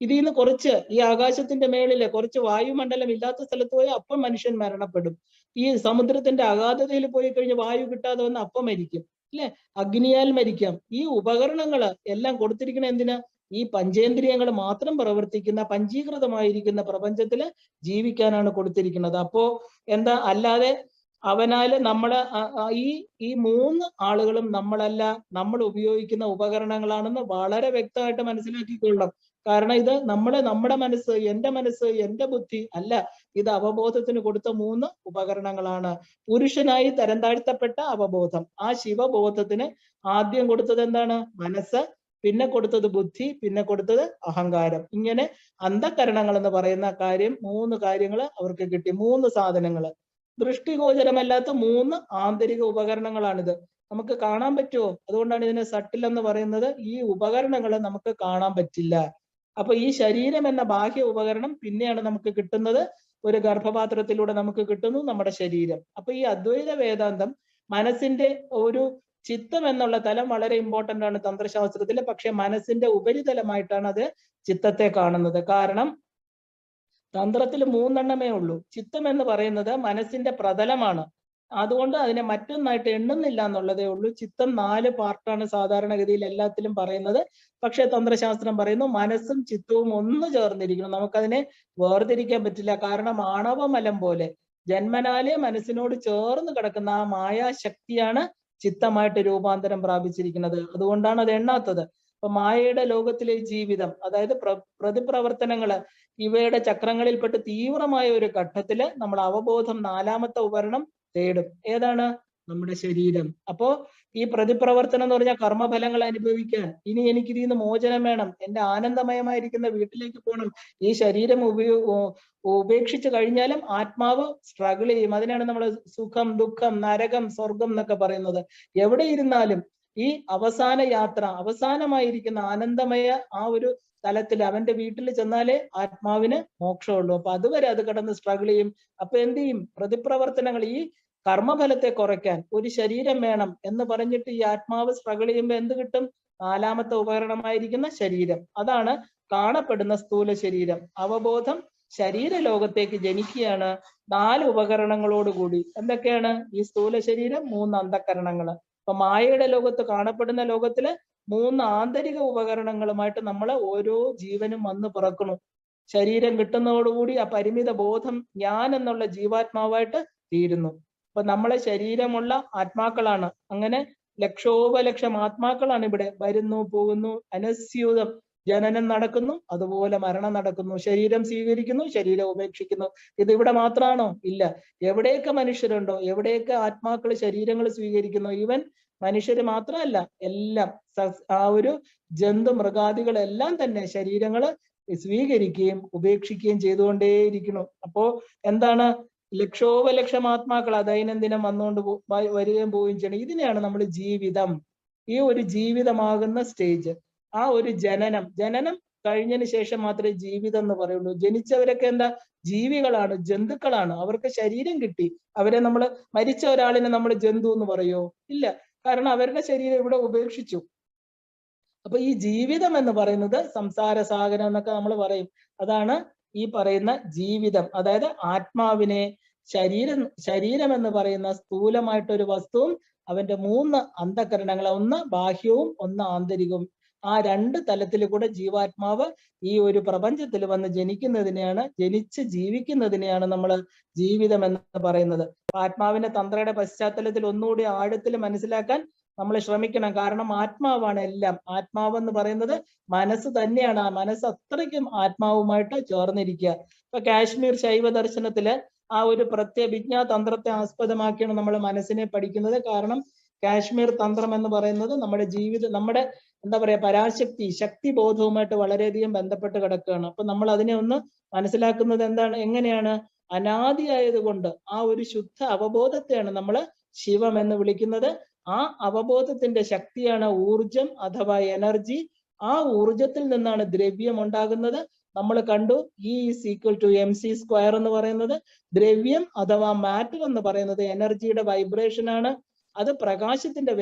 ഇതിൽ നിന്ന് കുറച്ച് ഈ ആകാശത്തിന്റെ മേളില് കുറച്ച് വായുമണ്ഡലം ഇല്ലാത്ത സ്ഥലത്ത് പോയി അപ്പം മനുഷ്യൻ മരണപ്പെടും. ഈ സമുദ്രത്തിന്റെ അഗാധതയിൽ പോയി കഴിഞ്ഞ് വായു കിട്ടാതെ വന്ന് അപ്പം മരിക്കും, അല്ലെ? അഗ്നിയാൽ മരിക്കാം. ഈ ഉപകരണങ്ങള് എല്ലാം കൊടുത്തിരിക്കണ എന്തിനാ? ഈ പഞ്ചേന്ദ്രിയങ്ങൾ മാത്രം പ്രവർത്തിക്കുന്ന പഞ്ചീകൃതമായിരിക്കുന്ന പ്രപഞ്ചത്തില് ജീവിക്കാനാണ് കൊടുത്തിരിക്കുന്നത്. അപ്പോ എന്താ, അല്ലാതെ അവനാല് നമ്മള് ഈ 3 ആളുകളും നമ്മളല്ല, നമ്മൾ ഉപയോഗിക്കുന്ന ഉപകരണങ്ങളാണെന്ന് വളരെ വ്യക്തമായിട്ട് മനസ്സിലാക്കിക്കൊള്ളണം. കാരണം ഇത് നമ്മുടെ മനസ്സ്, എന്റെ ബുദ്ധി അല്ല, ഇത് അവബോധത്തിന് കൊടുത്ത 3 ഉപകരണങ്ങളാണ്. പുരുഷനായി തരം താഴ്ത്തപ്പെട്ട അവബോധം, ആ ശിവബോധത്തിന് ആദ്യം കൊടുത്തത് എന്താണ്? മനസ്സ്, പിന്നെ കൊടുത്തത് ബുദ്ധി, പിന്നെ കൊടുത്തത് അഹങ്കാരം. ഇങ്ങനെ അന്ധകരണങ്ങൾ എന്ന് പറയുന്ന കാര്യം 3 കാര്യങ്ങൾ അവർക്ക് കിട്ടി. 3 സാധനങ്ങള് ദൃഷ്ടിഗോചരമല്ലാത്ത 3 ആന്തരിക ഉപകരണങ്ങളാണിത്. നമുക്ക് കാണാൻ പറ്റുമോ? അതുകൊണ്ടാണ് ഇതിനെ സട്ടിൽ എന്ന് പറയുന്നത്. ഈ ഉപകരണങ്ങൾ നമുക്ക് കാണാൻ പറ്റില്ല. അപ്പൊ ഈ ശരീരം എന്ന ബാഹ്യ ഉപകരണം പിന്നെയാണ് നമുക്ക് കിട്ടുന്നത്. ഒരു ഗർഭപാത്രത്തിലൂടെ നമുക്ക് കിട്ടുന്നു നമ്മുടെ ശരീരം. അപ്പൊ ഈ അദ്വൈത വേദാന്തം മനസ്സിന്റെ ഒരു ചിത്തം എന്നുള്ള തലം വളരെ ഇമ്പോർട്ടന്റ് ആണ് തന്ത്രശാസ്ത്രത്തിൽ. പക്ഷെ മനസ്സിന്റെ ഉപരിതലമായിട്ടാണ് അത് ചിത്തത്തെ കാണുന്നത്. കാരണം തന്ത്രത്തിൽ 3 ഉള്ളൂ. ചിത്തം എന്ന് പറയുന്നത് മനസ്സിന്റെ പ്രതലമാണ്. അതുകൊണ്ട് അതിനെ മറ്റൊന്നായിട്ട് എണ്ണുന്നില്ല എന്നുള്ളതേ ഉള്ളൂ. ചിത്തം 4 പാർട്ടാണ് സാധാരണഗതിയിൽ എല്ലാത്തിലും പറയുന്നത്. പക്ഷെ തന്ത്രശാസ്ത്രം പറയുന്നു മനസ്സും ചിത്തവും ഒന്ന് ചേർന്നിരിക്കണം. നമുക്കതിനെ വേർതിരിക്കാൻ പറ്റില്ല. കാരണം ആണവമലം പോലെ ജന്മനാലെ മനസ്സിനോട് ചേർന്ന് കിടക്കുന്ന ആ മായാശക്തിയാണ് ചിത്തമായിട്ട് രൂപാന്തരം പ്രാപിച്ചിരിക്കുന്നത്. അതുകൊണ്ടാണ് അത് എണ്ണാത്തത്. അപ്പൊ മായയുടെ ലോകത്തിലെ ജീവിതം, അതായത് പ്രതിപ്രവർത്തനങ്ങള്, ഇവയുടെ ചക്രങ്ങളിൽപ്പെട്ട് തീവ്രമായ ഒരു ഘട്ടത്തില് നമ്മൾ അവബോധം 4ാമത്തെ ഉപകരണം തേടും. ഏതാണ്? നമ്മുടെ ശരീരം. അപ്പോ ഈ പ്രതിപ്രവർത്തനം എന്ന് പറഞ്ഞാൽ കർമ്മഫലങ്ങൾ അനുഭവിക്കാൻ, ഇനി എനിക്ക് ഇതിൽ നിന്ന് മോചനം വേണം, എന്റെ ആനന്ദമയമായിരിക്കുന്ന വീട്ടിലേക്ക് പോകണം, ഈ ശരീരം ഉപേക്ഷിച്ച് കഴിഞ്ഞാലും ആത്മാവ് സ്ട്രഗിൾ ചെയ്യും. അതിനാണ് നമ്മൾ സുഖം, ദുഃഖം, നരകം, സ്വർഗം എന്നൊക്കെ പറയുന്നത്. എവിടെ ഇരുന്നാലും ഈ അവസാന യാത്ര, അവസാനമായിരിക്കുന്ന ആനന്ദമയ ആ ഒരു തലത്തിൽ അവന്റെ വീട്ടിൽ ചെന്നാലേ ആത്മാവിന് മോക്ഷമുള്ളൂ. അപ്പൊ അതുവരെ അത് കടന്ന് സ്ട്രഗിൾ ചെയ്യും. അപ്പൊ എന്ത് ചെയ്യും? പ്രതിപ്രവർത്തനങ്ങൾ, ഈ കർമ്മഫലത്തെ കുറയ്ക്കാൻ ഒരു ശരീരം വേണം എന്ന് പറഞ്ഞിട്ട് ഈ ആത്മാവ് സ്ട്രഗിൾ ചെയ്യുമ്പോൾ എന്ത് കിട്ടും? 4ാമത്തെ ഉപകരണമായിരിക്കുന്ന ശരീരം. അതാണ് കാണപ്പെടുന്ന സ്ഥൂല ശരീരം. അവബോധം ശരീര ലോകത്തേക്ക് ജനിക്കുകയാണ് 4 ഉപകരണങ്ങളോടുകൂടി. എന്തൊക്കെയാണ്? ഈ സ്ഥൂല ശരീരം, 3 അന്ധകരണങ്ങള്. അപ്പൊ മായയുടെ ലോകത്ത്, കാണപ്പെടുന്ന ലോകത്തില് 3 ആന്തരിക ഉപകരണങ്ങളുമായിട്ട് നമ്മളെ ഓരോ ജീവനും വന്ന് പിറക്കുന്നു. ശരീരം കിട്ടുന്നതോടുകൂടി ആ പരിമിത ബോധം ഞാൻ എന്നുള്ള ജീവാത്മാവായിട്ട് തീരുന്നു. അപ്പൊ നമ്മളെ ശരീരമുള്ള ആത്മാക്കളാണ്. അങ്ങനെ ലക്ഷോപലക്ഷം ആത്മാക്കളാണ് ഇവിടെ വരുന്നു, പോകുന്നു, അനസ്യൂതം ജനനം നടക്കുന്നു, അതുപോലെ മരണം നടക്കുന്നു. ശരീരം സ്വീകരിക്കുന്നു, ശരീരം ഉപേക്ഷിക്കുന്നു. ഇത് ഇവിടെ മാത്രമാണോ? ഇല്ല. എവിടെയൊക്കെ മനുഷ്യരുണ്ടോ, എവിടെയൊക്കെ ആത്മാക്കൾ ശരീരങ്ങൾ സ്വീകരിക്കുന്നു, ഈവൻ മനുഷ്യര് മാത്രമല്ല, എല്ലാം ആ ഒരു ജന്തു മൃഗാദികളെല്ലാം തന്നെ ശരീരങ്ങള് സ്വീകരിക്കുകയും ഉപേക്ഷിക്കുകയും ചെയ്തുകൊണ്ടേയിരിക്കുന്നു. അപ്പോ എന്താണ്? ലക്ഷോപലക്ഷം ആത്മാക്കൾ ദൈനംദിനം വന്നുകൊണ്ട് വരികയും പോവുകയും ചെയ്യണം. ഇതിനെയാണ് നമ്മൾ ജീവിതം, ഈ ഒരു ജീവിതമാകുന്ന സ്റ്റേജ്, ആ ഒരു ജനനം കഴിഞ്ഞതിന് ശേഷം മാത്രമേ ജീവിതം എന്ന് പറയുള്ളൂ. ജനിച്ചവരൊക്കെ എന്താ? ജീവികളാണ്, ജന്തുക്കളാണ്. അവർക്ക് ശരീരം കിട്ടി. അവരെ നമ്മൾ, മരിച്ച ഒരാളിനെ നമ്മൾ ജന്തു എന്ന് പറയോ? ഇല്ല. കാരണം അവരുടെ ശരീരം ഇവിടെ ഉപേക്ഷിച്ചു. അപ്പൊ ഈ ജീവിതം എന്ന് പറയുന്നത് സംസാര സാഗരം എന്നൊക്കെ നമ്മൾ പറയും. അതാണ് ഈ പറയുന്ന ജീവിതം. അതായത് ആത്മാവിനെ, ശരീരം എന്ന് പറയുന്ന സ്ഥൂലമായിട്ടൊരു വസ്തുവും അവന്റെ 3 അന്ധകരണങ്ങൾ, ഒന്ന് ബാഹ്യവും ഒന്ന് ആന്തരികവും, ആ 2 തലത്തിൽ കൂടെ ജീവാത്മാവ് ഈ ഒരു പ്രപഞ്ചത്തിൽ വന്ന് ജനിച്ച് ജീവിക്കുന്നതിനെയാണ് നമ്മൾ ജീവിതം എന്ന് പറയുന്നത്. ആത്മാവിന്റെ തന്ത്രയുടെ പശ്ചാത്തലത്തിൽ ഒന്നുകൂടി ആഴത്തിൽ മനസ്സിലാക്കാൻ നമ്മൾ ശ്രമിക്കണം. കാരണം ആത്മാവാണ് എല്ലാം. ആത്മാവെന്ന് പറയുന്നത് മനസ്സ് തന്നെയാണ്. ആ മനസ്സ് അത്രയ്ക്കും ആത്മാവുമായിട്ട് ചേർന്നിരിക്കുക. ഇപ്പൊ കാശ്മീർ ശൈവ ദർശനത്തില് ആ ഒരു പ്രത്യഭിജ്ഞാ തന്ത്രത്തെ ആസ്പദമാക്കിയാണ് നമ്മൾ മനസ്സിനെ പഠിക്കുന്നത്. കാരണം കാശ്മീർ തന്ത്രം എന്ന് പറയുന്നത് നമ്മുടെ നമ്മുടെ എന്താ പറയാ, പരാശക്തി, ശക്തി ബോധവുമായിട്ട് വളരെയധികം ബന്ധപ്പെട്ട് കിടക്കുകയാണ്. അപ്പൊ നമ്മൾ അതിനെ ഒന്ന് മനസ്സിലാക്കുന്നത് എന്താണ്, എങ്ങനെയാണ്? അനാദിയായതുകൊണ്ട് ആ ഒരു ശുദ്ധ അവബോധത്തെയാണ് നമ്മൾ ശിവം എന്ന് വിളിക്കുന്നത്. ആ അവബോധത്തിന്റെ ശക്തിയാണ് ഊർജം അഥവാ എനർജി. ആ ഊർജത്തിൽ നിന്നാണ് ദ്രവ്യം ഉണ്ടാകുന്നത്. നമ്മൾ കണ്ടു, E = mc² എന്ന് പറയുന്നത് ദ്രവ്യം അഥവാ മാറ്റർ എന്ന് പറയുന്നത് എനർജിയുടെ വൈബ്രേഷൻ ആണ്. അത് പ്രകാശത്തിന്റെ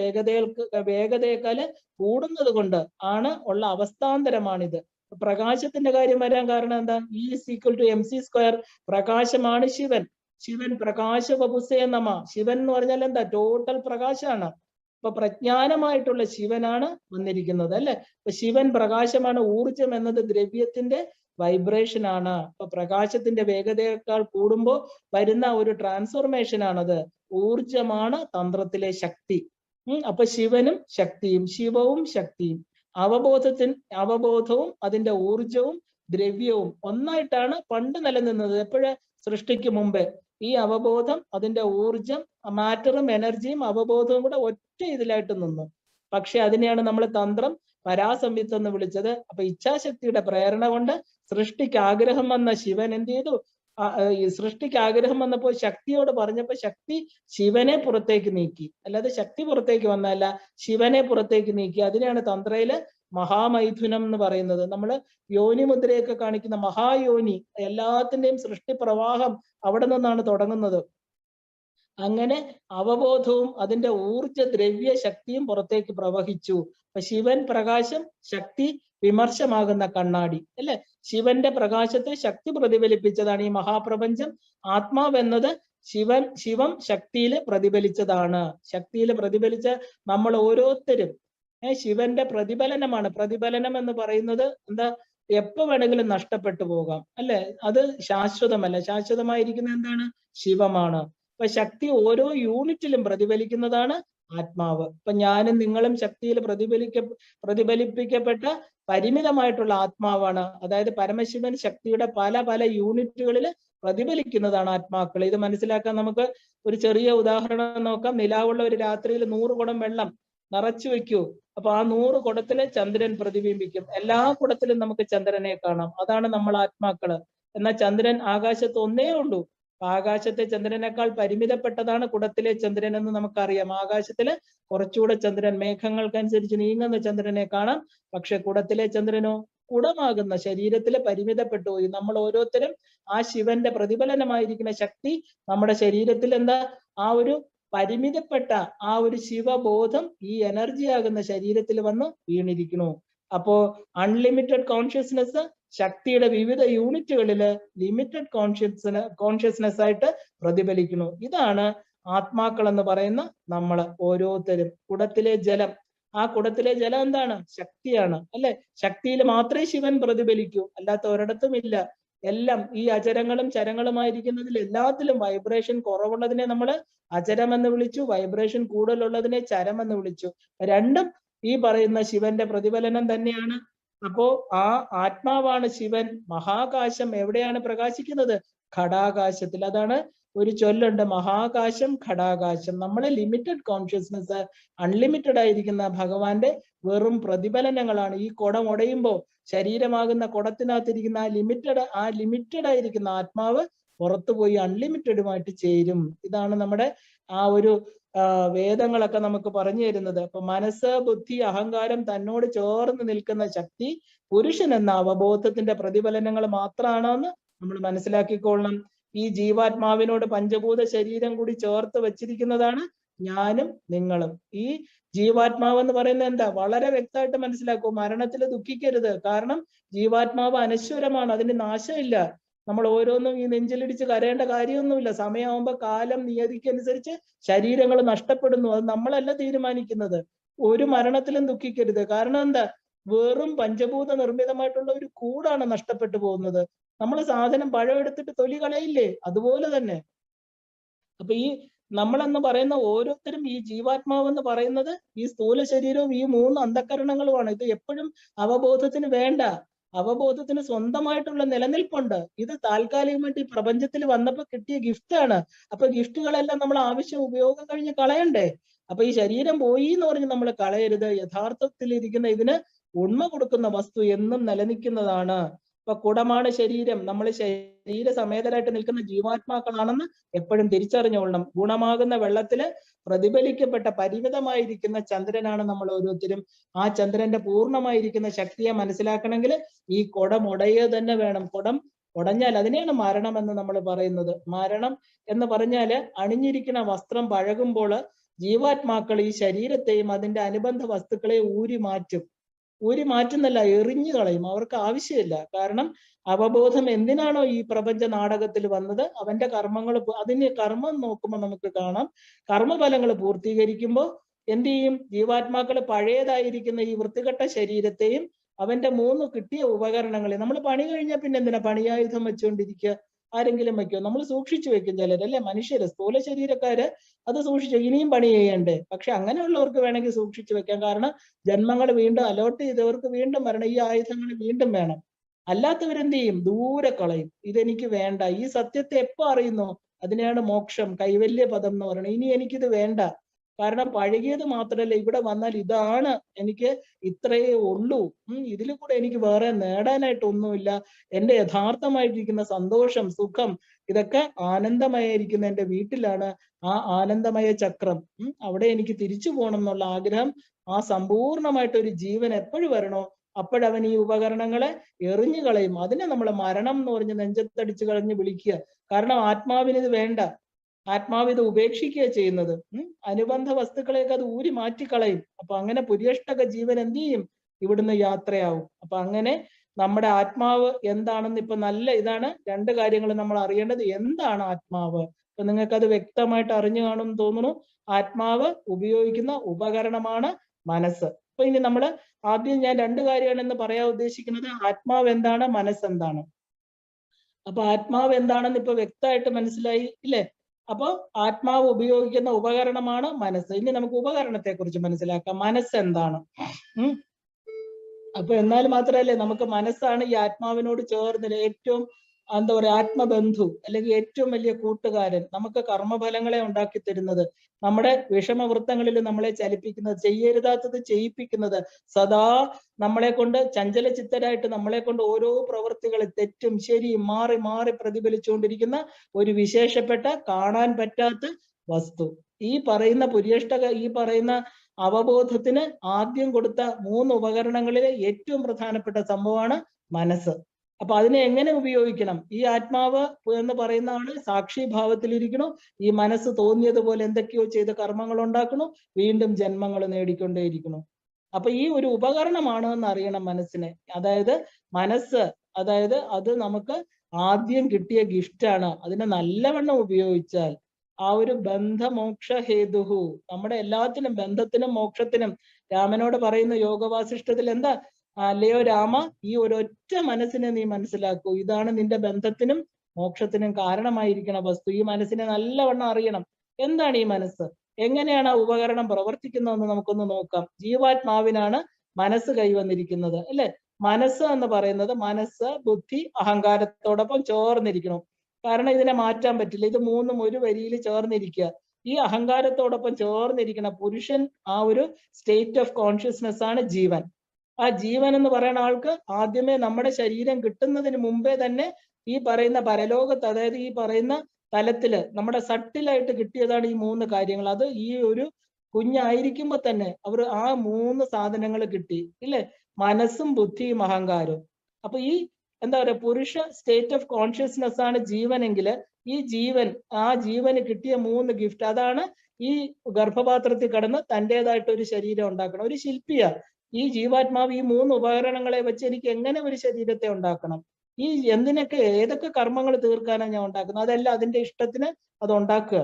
വേഗതയേക്കാൾ കൂടുന്നത് കൊണ്ട് ആണ് ഉള്ള അവസ്ഥാന്തരമാണിത്. പ്രകാശത്തിന്റെ കാര്യം വരാൻ കാരണം എന്താ? E = mc². പ്രകാശമാണ് ശിവൻ. ശിവൻ പ്രകാശ വപുസേ നമ. ശിവൻ എന്ന് പറഞ്ഞാൽ എന്താ? ടോട്ടൽ പ്രകാശമാണ്. അപ്പൊ പ്രജ്ഞാനമായിട്ടുള്ള ശിവനാണ് വന്നിരിക്കുന്നത്, അല്ലെ? അപ്പൊ ശിവൻ പ്രകാശമാണ്. ഊർജം എന്നത് ദ്രവ്യത്തിന്റെ വൈബ്രേഷൻ ആണ്. അപ്പൊ പ്രകാശത്തിന്റെ വേഗതയേക്കാൾ കൂടുമ്പോൾ വരുന്ന ഒരു ട്രാൻസ്ഫോർമേഷൻ ആണത്. ഊർജമാണ് തന്ത്രത്തിലെ ശക്തി. അപ്പൊ ശിവനും ശക്തിയും, ശിവവും ശക്തിയും, അവബോധവും അതിന്റെ ഊർജവും ദ്രവ്യവും ഒന്നായിട്ടാണ് പണ്ട് നിലനിന്നത്. എപ്പോഴ്? സൃഷ്ടിക്ക് മുമ്പേ. ഈ അവബോധം, അതിന്റെ ഊർജം, മാറ്ററും എനർജിയും അവബോധവും കൂടെ ഒറ്റ ഇതിലായിട്ട് നിന്നു. പക്ഷെ അതിനെയാണ് നമ്മൾ തന്ത്രം പരാസംവിത്ത് എന്ന് വിളിച്ചത്. അപ്പൊ ഇച്ഛാശക്തിയുടെ പ്രേരണ കൊണ്ട് സൃഷ്ടിക്ക് ആഗ്രഹം വന്ന ശിവൻ എന്ത് ചെയ്തു? സൃഷ്ടിക്ക് ആഗ്രഹം വന്നപ്പോൾ ശക്തിയോട് പറഞ്ഞപ്പോ ശക്തി ശിവനെ പുറത്തേക്ക് നീക്കി. അല്ലാതെ ശക്തി പുറത്തേക്ക് വന്നല്ല, ശിവനെ പുറത്തേക്ക് നീക്കി. അതിനെയാണ് തന്ത്രയില് മഹാമൈഥുനം എന്ന് പറയുന്നത്. നമ്മൾ യോനി മുദ്രയൊക്കെ കാണിക്കുന്ന മഹായോനി, എല്ലാത്തിന്റെയും സൃഷ്ടി പ്രവാഹം അവിടെ നിന്നാണ് തുടങ്ങുന്നത്. അങ്ങനെ അവബോധവും അതിന്റെ ഊർജ ദ്രവ്യ ശക്തിയും പുറത്തേക്ക് പ്രവഹിച്ചു. അപ്പൊ ശിവൻ പ്രകാശം, ശക്തി വിമർശമാകുന്ന കണ്ണാടി, അല്ലെ? ശിവന്റെ പ്രകാശത്തെ ശക്തി പ്രതിഫലിപ്പിച്ചതാണ് ഈ മഹാപ്രപഞ്ചം. ആത്മാവെന്നത് ശിവം ശക്തിയിൽ പ്രതിഫലിച്ചതാണ്. ശക്തിയിൽ പ്രതിഫലിച്ച നമ്മൾ ഓരോരുത്തരും ശിവന്റെ പ്രതിഫലനമാണ്. പ്രതിഫലനം എന്ന് പറയുന്നത് എന്താ? എപ്പോ വേണമെങ്കിലും നഷ്ടപ്പെട്ടു പോകാം, അല്ലെ? അത് ശാശ്വതമല്ല. ശാശ്വതമായിരിക്കുന്ന എന്താണ്? ശിവമാണ്. അപ്പൊ ശക്തി ഓരോ യൂണിറ്റിലും പ്രതിഫലിക്കുന്നതാണ്. ആത്മാവ്. ഇപ്പൊ ഞാനും നിങ്ങളും ശക്തിയിൽ പ്രതിഫലിപ്പിക്കപ്പെട്ട പരിമിതമായിട്ടുള്ള ആത്മാവാണ്. അതായത് പരമശിവൻ ശക്തിയുടെ പല പല യൂണിറ്റുകളിൽ പ്രതിഫലിക്കുന്നതാണ് ആത്മാക്കൾ. ഇത് മനസ്സിലാക്കാൻ നമുക്ക് ഒരു ചെറിയ ഉദാഹരണം നോക്കാം. നിലാവുള്ള ഒരു രാത്രിയിൽ 100 കുടം വെള്ളം നിറച്ചു വെക്കൂ. അപ്പൊ ആ 100 കുടത്തില് ചന്ദ്രൻ പ്രതിബിംബിക്കും. എല്ലാ കുടത്തിലും നമുക്ക് ചന്ദ്രനെ കാണാം. അതാണ് നമ്മൾ ആത്മാക്കള്. എന്നാൽ ചന്ദ്രൻ ആകാശത്ത് ഒന്നേ ഉള്ളൂ. ആകാശത്തെ ചന്ദ്രനേക്കാൾ പരിമിതപ്പെട്ടതാണ് കുടത്തിലെ ചന്ദ്രൻ എന്ന് നമുക്കറിയാം. ആകാശത്തില് കുറച്ചുകൂടെ ചന്ദ്രൻ മേഘങ്ങൾക്കനുസരിച്ച് നീങ്ങുന്ന ചന്ദ്രനെ കാണാം. പക്ഷെ കുടത്തിലെ ചന്ദ്രനോ കുടമാകുന്ന ശരീരത്തില് പരിമിതപ്പെട്ടു പോയി. നമ്മൾ ഓരോരുത്തരും ആ ശിവന്റെ പ്രതിഫലനമായിരിക്കുന്ന ശക്തി നമ്മുടെ ശരീരത്തിൽ എന്താ ആ ഒരു പരിമിതപ്പെട്ട ആ ഒരു ശിവബോധം ഈ എനർജി ആകുന്ന ശരീരത്തിൽ വന്ന് വീണിരിക്കുന്നു. അപ്പോ അൺലിമിറ്റഡ് കോൺഷ്യസ്നെസ് ശക്തിയുടെ വിവിധ യൂണിറ്റുകളില് ലിമിറ്റഡ് കോൺഷ്യസ്നെസ് ആയിട്ട് പ്രതിഫലിക്കുന്നു. ഇതാണ് ആത്മാക്കൾ എന്ന് പറയുന്ന നമ്മള് ഓരോരുത്തരും. കുടത്തിലെ ജലം, ആ കുടത്തിലെ ജലം എന്താണ്? ശക്തിയാണ്, അല്ലെ? ശക്തിയിൽ മാത്രമേ ശിവൻ പ്രതിഫലിക്കൂ, അല്ലാത്ത ഒരിടത്തും ഇല്ല. എല്ലാം ഈ അചരങ്ങളും ചരങ്ങളുമായിരിക്കുന്നതിൽ എല്ലാത്തിലും വൈബ്രേഷൻ കുറവുള്ളതിനെ നമ്മൾ അചരം എന്ന് വിളിച്ചു, വൈബ്രേഷൻ കൂടുതലുള്ളതിനെ ചരം എന്ന് വിളിച്ചു. രണ്ടും ഈ പറയുന്ന ശിവന്റെ പ്രതിഫലനം തന്നെയാണ്. അപ്പോ ആ ആത്മാവാണ് ശിവൻ. മഹാകാശം എവിടെയാണ് പ്രകാശിക്കുന്നത്? ഘടാകാശത്തിൽ. അതാണ് ഒരു ചൊല്ലുണ്ട്, മഹാകാശം ഘടാകാശം. നമ്മളെ ലിമിറ്റഡ് കോൺഷ്യസ്നെസ്, അൺലിമിറ്റഡ് ആയിരിക്കുന്ന ഭഗവാന്റെ വെറും പ്രതിഫലനങ്ങളാണ്. ഈ കുടം ഉടയുമ്പോ ശരീരമാകുന്ന കുടത്തിനകത്തിരിക്കുന്ന ആ ലിമിറ്റഡ് ആയിരിക്കുന്ന ആത്മാവ് പുറത്തുപോയി അൺലിമിറ്റഡുമായിട്ട് ചേരും. ഇതാണ് നമ്മുടെ ആ ഒരു വേദങ്ങളൊക്കെ നമുക്ക് പറഞ്ഞു തരുന്നത്. അപ്പൊ മനസ്സ്, ബുദ്ധി, അഹങ്കാരം തന്നോട് ചേർന്ന് നിൽക്കുന്ന ശക്തി പുരുഷൻ എന്ന അവബോധത്തിന്റെ പ്രതിഫലനങ്ങൾ മാത്രമാണെന്ന് നമ്മൾ മനസ്സിലാക്കിക്കൊള്ളണം. ഈ ജീവാത്മാവിനോട് പഞ്ചഭൂത ശരീരം കൂടി ചേർത്ത് വെച്ചിരിക്കുന്നതാണ് ഞാനും നിങ്ങളും. ഈ ജീവാത്മാവ് എന്ന് പറയുന്നത് എന്താ? വളരെ വ്യക്തമായിട്ട് മനസ്സിലാക്കൂ. മരണത്തിൽ ദുഃഖിക്കരുത്. കാരണം ജീവാത്മാവ് അനശ്വരമാണ്, അതിന് നാശമില്ല. നമ്മൾ ഓരോന്നും ഈ നെഞ്ചിലിടിച്ച് കരയേണ്ട കാര്യമൊന്നുമില്ല. സമയമാകുമ്പോൾ കാലം നിയതിക്കനുസരിച്ച് ശരീരങ്ങൾ നഷ്ടപ്പെടുന്നു. അത് നമ്മളല്ല തീരുമാനിക്കുന്നത്. ഒരു മരണത്തിലും ദുഃഖിക്കരുത്. കാരണം എന്താ? വെറും പഞ്ചഭൂത നിർമ്മിതമായിട്ടുള്ള ഒരു കൂടാണ് നഷ്ടപ്പെട്ടു പോകുന്നത്. നമ്മൾ സാധനം പഴം എടുത്തിട്ട് തൊലി കളയില്ലേ? അതുപോലെ തന്നെ. അപ്പൊ ഈ നമ്മളെന്ന് പറയുന്ന ഓരോരുത്തരും ഈ ജീവാത്മാവ് എന്ന് പറയുന്നത് ഈ സ്ഥൂല ശരീരവും ഈ 3 അന്ധകരണങ്ങളുമാണ്. ഇത് എപ്പോഴും അവബോധത്തിന് വേണ്ട. അവബോധത്തിന് സ്വന്തമായിട്ടുള്ള നിലനിൽപ്പുണ്ട്. ഇത് താൽക്കാലികമായിട്ട് ഈ പ്രപഞ്ചത്തിൽ വന്നപ്പോൾ കിട്ടിയ ഗിഫ്റ്റാണ്. അപ്പൊ ഗിഫ്റ്റുകളെല്ലാം നമ്മൾ ആവശ്യം ഉപയോഗം കഴിഞ്ഞ് കളയണ്ടേ? അപ്പൊ ഈ ശരീരം പോയി എന്ന് പറഞ്ഞ് നമ്മൾ കളയരുത്. യഥാർത്ഥത്തിൽ ഇരിക്കുന്ന ഇതിന് ഉണ്മ കൊടുക്കുന്ന വസ്തു എന്നും നിലനിൽക്കുന്നതാണ്. ഇപ്പൊ കുടമാണ് ശരീരം. നമ്മൾ ശരീര സമേതരായിട്ട് നിൽക്കുന്ന ജീവാത്മാക്കളാണെന്ന് എപ്പോഴും തിരിച്ചറിഞ്ഞുകൊള്ളണം. ഗുണമാകുന്ന വെള്ളത്തില് പ്രതിഫലിക്കപ്പെട്ട പരിമിതമായിരിക്കുന്ന ചന്ദ്രനാണ് നമ്മൾ ഓരോരുത്തരും. ആ ചന്ദ്രന്റെ പൂർണ്ണമായിരിക്കുന്ന ശക്തിയെ മനസ്സിലാക്കണമെങ്കിൽ ഈ കുടം ഉടയുക തന്നെ വേണം. കുടം ഉടഞ്ഞാൽ അതിനെയാണ് മരണം എന്ന് നമ്മൾ പറയുന്നത്. മരണം എന്ന് പറഞ്ഞാല് അണിഞ്ഞിരിക്കുന്ന വസ്ത്രം പഴകുമ്പോൾ ജീവാത്മാക്കൾ ഈ ശരീരത്തെയും അതിന്റെ അനുബന്ധ വസ്തുക്കളെ ഊരി മാറ്റുന്നല്ല, എറിഞ്ഞു കളയും. അവർക്ക് ആവശ്യമില്ല. കാരണം അവബോധം എന്തിനാണോ ഈ പ്രപഞ്ച നാടകത്തിൽ വന്നത്, അവന്റെ കർമ്മങ്ങൾ, അതിന് കർമ്മം നോക്കുമ്പോൾ നമുക്ക് കാണാം, കർമ്മഫലങ്ങൾ പൂർത്തീകരിക്കുമ്പോൾ എന്ത് ചെയ്യും? ജീവാത്മാക്കൾ പഴയതായിരിക്കുന്ന ഈ വൃത്തികെട്ട ശരീരത്തെയും അവന്റെ 3 കിട്ടിയ ഉപകരണങ്ങളെ, നമ്മൾ പണി കഴിഞ്ഞാൽ പിന്നെ എന്തിനാ പണിയായുധം വെച്ചുകൊണ്ടിരിക്കുക? ആരെങ്കിലും വെക്കോ? നമ്മൾ സൂക്ഷിച്ചു വെക്കും ചിലരല്ലേ, മനുഷ്യര്, സ്ഥൂല ശരീരക്കാര് അത് സൂക്ഷിച്ചു, ഇനിയും പണി ചെയ്യണ്ടേ? പക്ഷെ അങ്ങനെയുള്ളവർക്ക് വേണമെങ്കിൽ സൂക്ഷിച്ചു വെക്കാം. കാരണം ജന്മങ്ങൾ വീണ്ടും അലോട്ട് ചെയ്തവർക്ക് വീണ്ടും വരണം, ഈ ആയുധങ്ങൾ വീണ്ടും വേണം. അല്ലാത്തവരെന്ത് ചെയ്യും? ദൂരെ കളയും. ഇതെനിക്ക് വേണ്ട. ഈ സത്യത്തെ എപ്പോ അറിയുന്നോ അതിനെയാണ് മോക്ഷം, കൈവല്യ പദം എന്ന് പറയുന്നത്. ഇനി എനിക്കിത് വേണ്ട. കാരണം പഴകിയത് മാത്രമല്ല, ഇവിടെ വന്നാൽ ഇതാണ് എനിക്ക്, ഇത്രയേ ഉള്ളൂ, ഇതിൽ കൂടെ എനിക്ക് വേറെ നേടാനായിട്ട് ഒന്നുമില്ല. എന്റെ യഥാർത്ഥമായിരിക്കുന്ന സന്തോഷം, സുഖം, ഇതൊക്കെ ആനന്ദമയായിരിക്കുന്ന എന്റെ വീട്ടിലാണ്. ആ ആനന്ദമയ ചക്രം, അവിടെ എനിക്ക് തിരിച്ചു പോകണം എന്നുള്ള ആഗ്രഹം, ആ സമ്പൂർണമായിട്ട് ഒരു ജീവൻ എപ്പോഴും വരണോ അപ്പോഴവൻ ഈ ഉപകരണങ്ങളെ എറിഞ്ഞു കളയും. അതിനെ നമ്മൾ മരണം എന്ന് പറഞ്ഞ് നെഞ്ചത്തടിച്ചു കളഞ്ഞ് വിളിക്കുക. കാരണം ആത്മാവിന് ഇത് വേണ്ട. ആത്മാവ് ഇത് ഉപേക്ഷിക്കുക ചെയ്യുന്നത്. അനുബന്ധ വസ്തുക്കളെയൊക്കെ അത് ഊരി മാറ്റിക്കളയും. അപ്പൊ അങ്ങനെ പുര്യഷ്ടക ജീവൻ എന്ത് ചെയ്യും? ഇവിടുന്ന് യാത്രയാവും. അപ്പൊ അങ്ങനെ നമ്മുടെ ആത്മാവ് എന്താണെന്ന് ഇപ്പൊ നല്ല ഇതാണ്. 2 കാര്യങ്ങൾ നമ്മൾ അറിയേണ്ടത്. എന്താണ് ആത്മാവ്? അപ്പൊ നിങ്ങൾക്ക് അത് വ്യക്തമായിട്ട് അറിഞ്ഞു കാണുമെന്ന് തോന്നുന്നു. ആത്മാവ് ഉപയോഗിക്കുന്ന ഉപകരണമാണ് മനസ്സ്. അപ്പൊ ഇനി നമ്മൾ ആദ്യം ഞാൻ 2 കാര്യമാണെന്ന് പറയാൻ ഉദ്ദേശിക്കുന്നത്. ആത്മാവ് എന്താണ്, മനസ്സെന്താണ്? അപ്പൊ ആത്മാവ് എന്താണെന്ന് ഇപ്പൊ വ്യക്തമായിട്ട് മനസ്സിലായി ഇല്ലേ? അപ്പൊ ആത്മാവ് ഉപയോഗിക്കുന്ന ഉപകരണമാണ് മനസ്സ്. ഇനി നമുക്ക് ഉപകരണത്തെ കുറിച്ച് മനസ്സിലാക്കാം. മനസ്സ് എന്താണ്? അപ്പൊ എന്നാൽ മാത്രമല്ലേ നമുക്ക് മനസ്സാണ് ഈ ആത്മാവിനോട് ചേർന്ന് ഏറ്റവും എന്താ പറയാ ആത്മബന്ധു, അല്ലെങ്കിൽ ഏറ്റവും വലിയ കൂട്ടുകാരൻ, നമുക്ക് കർമ്മഫലങ്ങളെ ഉണ്ടാക്കി തരുന്നത്, നമ്മുടെ വിഷമവൃത്തങ്ങളിൽ നമ്മളെ ചലിപ്പിക്കുന്നത്, ചെയ്യരുതാത്തത് ചെയ്യിപ്പിക്കുന്നത്, സദാ നമ്മളെ കൊണ്ട് ചഞ്ചലചിത്തരായിട്ട് നമ്മളെ കൊണ്ട് ഓരോ പ്രവൃത്തികൾ തെറ്റും ശരിയും മാറി മാറി പ്രതിഫലിച്ചുകൊണ്ടിരിക്കുന്ന ഒരു വിശേഷപ്പെട്ട കാണാൻ പറ്റാത്ത വസ്തു. ഈ പറയുന്ന പുര്യഷ്ടക, ഈ പറയുന്ന അവബോധത്തിന് ആദ്യം കൊടുത്ത 3 ഉപകരണങ്ങളിലെ ഏറ്റവും പ്രധാനപ്പെട്ട സംഭവമാണ് മനസ്സ്. അപ്പൊ അതിനെ എങ്ങനെ ഉപയോഗിക്കണം? ഈ ആത്മാവ് എന്ന് പറയുന്ന ആള് സാക്ഷിഭാവത്തിലിരിക്കണം. ഈ മനസ്സ് തോന്നിയതുപോലെ എന്തൊക്കെയോ ചെയ്ത് കർമ്മങ്ങൾ ഉണ്ടാക്കണം, വീണ്ടും ജന്മങ്ങൾ നേടിക്കൊണ്ടേയിരിക്കണം. അപ്പൊ ഈ ഒരു ഉപകരണമാണ് എന്ന് അറിയണം മനസ്സിനെ. അതായത് മനസ്സ്, അതായത് അത് നമുക്ക് ആദ്യം കിട്ടിയ ഗിഫ്റ്റാണ്. അതിനെ നല്ലവണ്ണം ഉപയോഗിച്ചാൽ ആ ഒരു ബന്ധമോക്ഷ ഹേതുഹു, നമ്മുടെ എല്ലാത്തിനും ബന്ധത്തിനും മോക്ഷത്തിനും രാമനോട് പറയുന്ന യോഗവാസിഷ്ഠത്തിൽ എന്താ? അല്ലയോ രാമ, ഈ ഒരൊറ്റ മനസ്സിനെ നീ മനസ്സിലാക്കൂ, ഇതാണ് നിന്റെ ബന്ധത്തിനും മോക്ഷത്തിനും കാരണമായിരിക്കണ വസ്തു. ഈ മനസ്സിനെ നല്ലവണ്ണം അറിയണം. എന്താണ് ഈ മനസ്സ്? എങ്ങനെയാണ് ആ ഉപകരണം പ്രവർത്തിക്കുന്നതെന്ന് നമുക്കൊന്ന് നോക്കാം. ജീവാത്മാവിനാണ് മനസ്സ് കൈവന്നിരിക്കുന്നത്, അല്ലെ? മനസ്സ് എന്ന് പറയുന്നത് മനസ്സ്, ബുദ്ധി, അഹങ്കാരത്തോടൊപ്പം ചേർന്നിരിക്കണം. കാരണം ഇതിനെ മാറ്റാൻ പറ്റില്ല. ഇത് 3ഉം ഒരു വരിയിൽ ചേർന്നിരിക്കുക. ഈ അഹങ്കാരത്തോടൊപ്പം ചേർന്നിരിക്കുന്ന പുരുഷൻ, ആ ഒരു സ്റ്റേറ്റ് ഓഫ് കോൺഷ്യസ്നെസ് ആണ് ജീവൻ. ആ ജീവൻ എന്ന് പറയുന്ന ആൾക്ക് ആദ്യമേ നമ്മുടെ ശരീരം കിട്ടുന്നതിന് മുമ്പേ തന്നെ ഈ പറയുന്ന പരലോകത്ത്, അതായത് ഈ പറയുന്ന തലത്തില് നമ്മുടെ സട്ടിലായിട്ട് കിട്ടിയതാണ് ഈ 3 കാര്യങ്ങൾ. അത് ഈ ഒരു കുഞ്ഞായിരിക്കുമ്പോ തന്നെ അവർ ആ 3 സാധനങ്ങൾ കിട്ടി, ഇല്ലേ? മനസ്സും ബുദ്ധിയും അഹങ്കാരവും. അപ്പൊ ഈ എന്താ പറയുക, പുരുഷ സ്റ്റേറ്റ് ഓഫ് കോൺഷ്യസ്നെസ് ആണ് ജീവനെങ്കിൽ, ഈ ജീവൻ, ആ ജീവന് കിട്ടിയ 3 ഗിഫ്റ്റ്, അതാണ് ഈ ഗർഭപാത്രത്തിൽ കടന്ന് തൻ്റെതായിട്ട് ഒരു ശരീരം ഉണ്ടാക്കണം. ഒരു ശില്പിയാ ഈ ജീവാത്മാവ്. ഈ 3 ഉപകരണങ്ങളെ വെച്ച് എനിക്ക് എങ്ങനെ ഒരു ശരീരത്തെ ഉണ്ടാക്കണം, ഈ എന്തിനൊക്കെ ഏതൊക്കെ കർമ്മങ്ങൾ തീർക്കാനാണ് ഞാൻ ഉണ്ടാക്കുന്നത്, അതെല്ലാം അതിന്റെ ഇഷ്ടത്തിന് അത് ഉണ്ടാക്കുക.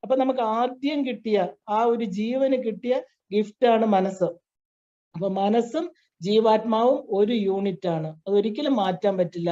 അപ്പൊ നമുക്ക് ആദ്യം കിട്ടിയ ആ ഒരു ജീവന് കിട്ടിയ ഗിഫ്റ്റാണ് മനസ്സ്. അപ്പൊ മനസ്സും ജീവാത്മാവും ഒരു യൂണിറ്റ് ആണ്. അതൊരിക്കലും മാറ്റാൻ പറ്റില്ല.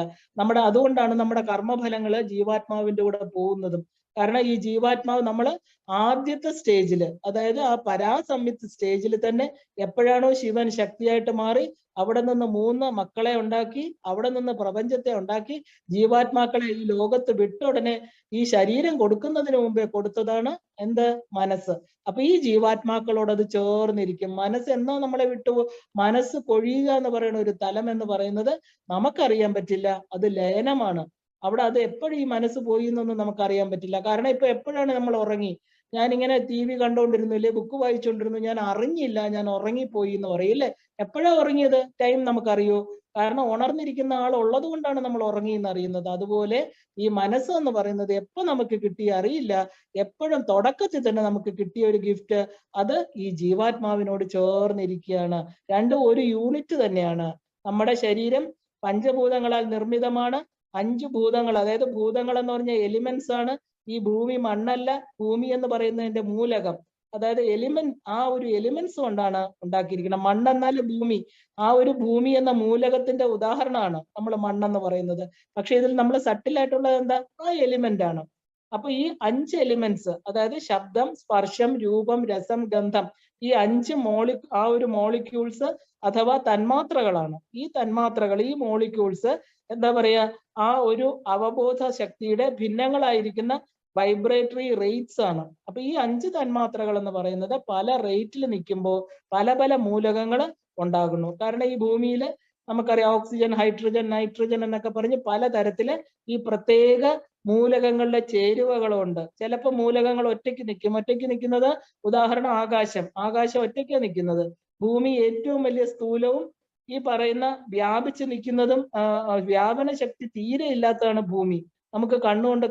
അതുകൊണ്ടാണ് നമ്മുടെ കർമ്മഫലങ്ങള് ജീവാത്മാവിന്റെ കൂടെ പോകുന്നതും. കാരണം ഈ ജീവാത്മാവ് നമ്മൾ ആദ്യത്തെ സ്റ്റേജിൽ, അതായത് ആ പരാസംയുക്ത സ്റ്റേജിൽ തന്നെ എപ്പോഴാണോ ശിവൻ ശക്തിയായിട്ട് മാറി അവിടെ നിന്ന് 3 മക്കളെ ഉണ്ടാക്കി, അവിടെ നിന്ന് പ്രപഞ്ചത്തെ ഉണ്ടാക്കി, ജീവാത്മാക്കളെ ഈ ലോകത്ത് വിട്ട ഉടനെ ഈ ശരീരം കൊടുക്കുന്നതിന് മുമ്പേ കൊടുത്തതാണ് എന്ത്? മനസ്സ്. അപ്പൊ ഈ ജീവാത്മാക്കളോട് അത് ചേർന്നിരിക്കും. മനസ്സ് എന്നോ നമ്മളെ വിട്ടു. മനസ്സ് പൊഴിയുക എന്ന് പറയുന്ന ഒരു തലം എന്ന് പറയുന്നത് നമുക്കറിയാൻ പറ്റില്ല. അത് ലയനമാണ്. അവിടെ അത് എപ്പോഴും ഈ മനസ്സ് പോയി എന്നൊന്നും നമുക്കറിയാൻ പറ്റില്ല. കാരണം ഇപ്പൊ എപ്പോഴാണ് നമ്മൾ ഉറങ്ങി? ഞാനിങ്ങനെ TV കണ്ടോണ്ടിരുന്നു, ഇല്ലേ ബുക്ക് വായിച്ചുകൊണ്ടിരുന്നു, ഞാൻ അറിഞ്ഞില്ല, ഞാൻ ഉറങ്ങിപ്പോയി എന്ന് പറയും, അല്ലേ? എപ്പോഴാ ഉറങ്ങിയത്? ടൈം നമുക്കറിയോ? കാരണം ഉണർന്നിരിക്കുന്ന ആൾ ഉള്ളത് കൊണ്ടാണ് നമ്മൾ ഉറങ്ങി എന്ന് അറിയുന്നത്. അതുപോലെ ഈ മനസ്സ് എന്ന് പറയുന്നത് എപ്പോ നമുക്ക് കിട്ടിയ അറിയില്ല. എപ്പോഴും തുടക്കത്തിൽ തന്നെ നമുക്ക് കിട്ടിയ ഒരു ഗിഫ്റ്റ്, അത് ഈ ജീവാത്മാവിനോട് ചേർന്നിരിക്കുകയാണ്. രണ്ടും ഒരു യൂണിറ്റ് തന്നെയാണ്. നമ്മുടെ ശരീരം പഞ്ചഭൂതങ്ങളാൽ നിർമ്മിതമാണ്. 5 ഭൂതങ്ങൾ, അതായത് ഭൂതങ്ങൾ എന്ന് പറഞ്ഞ എലിമെന്റ്സ് ആണ്. ഈ ഭൂമി മണ്ണല്ല, ഭൂമി എന്ന് പറയുന്നതിന്റെ മൂലകം, അതായത് എലിമെന്റ്, ആ ഒരു എലിമെന്റ്സ് കൊണ്ടാണ് ഉണ്ടാക്കിയിരിക്കുന്നത്. മണ്ണെന്നാൽ ഭൂമി, ആ ഒരു ഭൂമി എന്ന മൂലകത്തിന്റെ ഉദാഹരണമാണ് നമ്മൾ മണ്ണെന്ന് പറയുന്നത്. പക്ഷെ ഇതിൽ നമ്മൾ സട്ടിലായിട്ടുള്ളത് എന്താ? ആ എലിമെന്റ് ആണ്. അപ്പൊ ഈ 5 എലിമെന്റ്സ്, അതായത് ശബ്ദം, സ്പർശം, രൂപം, രസം, ഗന്ധം, ഈ 5 ആ ഒരു മോളിക്യൂൾസ് അഥവാ തന്മാത്രകളാണ്. ഈ തന്മാത്രകൾ, ഈ മോളിക്യൂൾസ് എന്താ പറയാ, ആ ഒരു അവബോധ ശക്തിയുടെ ഭിന്നങ്ങളായിരിക്കുന്ന വൈബ്രേറ്ററി റേറ്റ്സ് ആണ്. അപ്പൊ ഈ 5 തന്മാത്രകൾ എന്ന് പറയുന്നത് പല റേറ്റിൽ നിൽക്കുമ്പോൾ പല പല മൂലകങ്ങൾ ഉണ്ടാകുന്നു. കാരണം ഈ ഭൂമിയിൽ നമുക്കറിയാം ഓക്സിജൻ, ഹൈഡ്രജൻ, നൈട്രജൻ എന്നൊക്കെ പറഞ്ഞ് പലതരത്തില് ഈ പ്രത്യേക മൂലകങ്ങളുടെ ചേരുവകളുണ്ട്. ചിലപ്പോൾ മൂലകങ്ങൾ ഒറ്റയ്ക്ക് നിൽക്കും. ഒറ്റയ്ക്ക് നിൽക്കുന്നത് ഉദാഹരണം ആകാശം. ആകാശം ഒറ്റയ്ക്കാണ് നിൽക്കുന്നത്. ഭൂമി ഏറ്റവും വലിയ സ്ഥൂലവും ഈ പറയുന്ന വ്യാപിച്ച് നിൽക്കുന്നതും, വ്യാപന ശക്തി തീരെ ഇല്ലാത്തതാണ് ഭൂമി. നമുക്ക് കണ്ണുകൊണ്ട്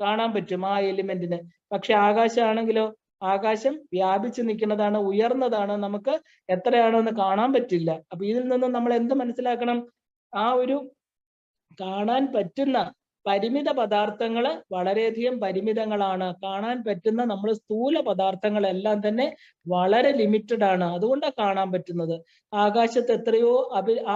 കാണാൻ പറ്റും ആ എലിമെന്റിന്. പക്ഷെ ആകാശമാണെങ്കിലോ, ആകാശം വ്യാപിച്ചു നിൽക്കുന്നതാണ്, ഉയർന്നതാണ്, നമുക്ക് എത്രയാണെന്ന് കാണാൻ പറ്റില്ല. അപ്പൊ ഇതിൽ നിന്നും നമ്മൾ എന്ത് മനസ്സിലാക്കണം? ആ ഒരു കാണാൻ പറ്റുന്ന പരിമിത പദാർത്ഥങ്ങൾ വളരെയധികം പരിമിതങ്ങളാണ്. കാണാൻ പറ്റുന്ന നമ്മൾ സ്ഥൂല പദാർത്ഥങ്ങളെല്ലാം തന്നെ വളരെ ലിമിറ്റഡ് ആണ്. അതുകൊണ്ടാണ് കാണാൻ പറ്റുന്നത്. ആകാശത്ത് എത്രയോ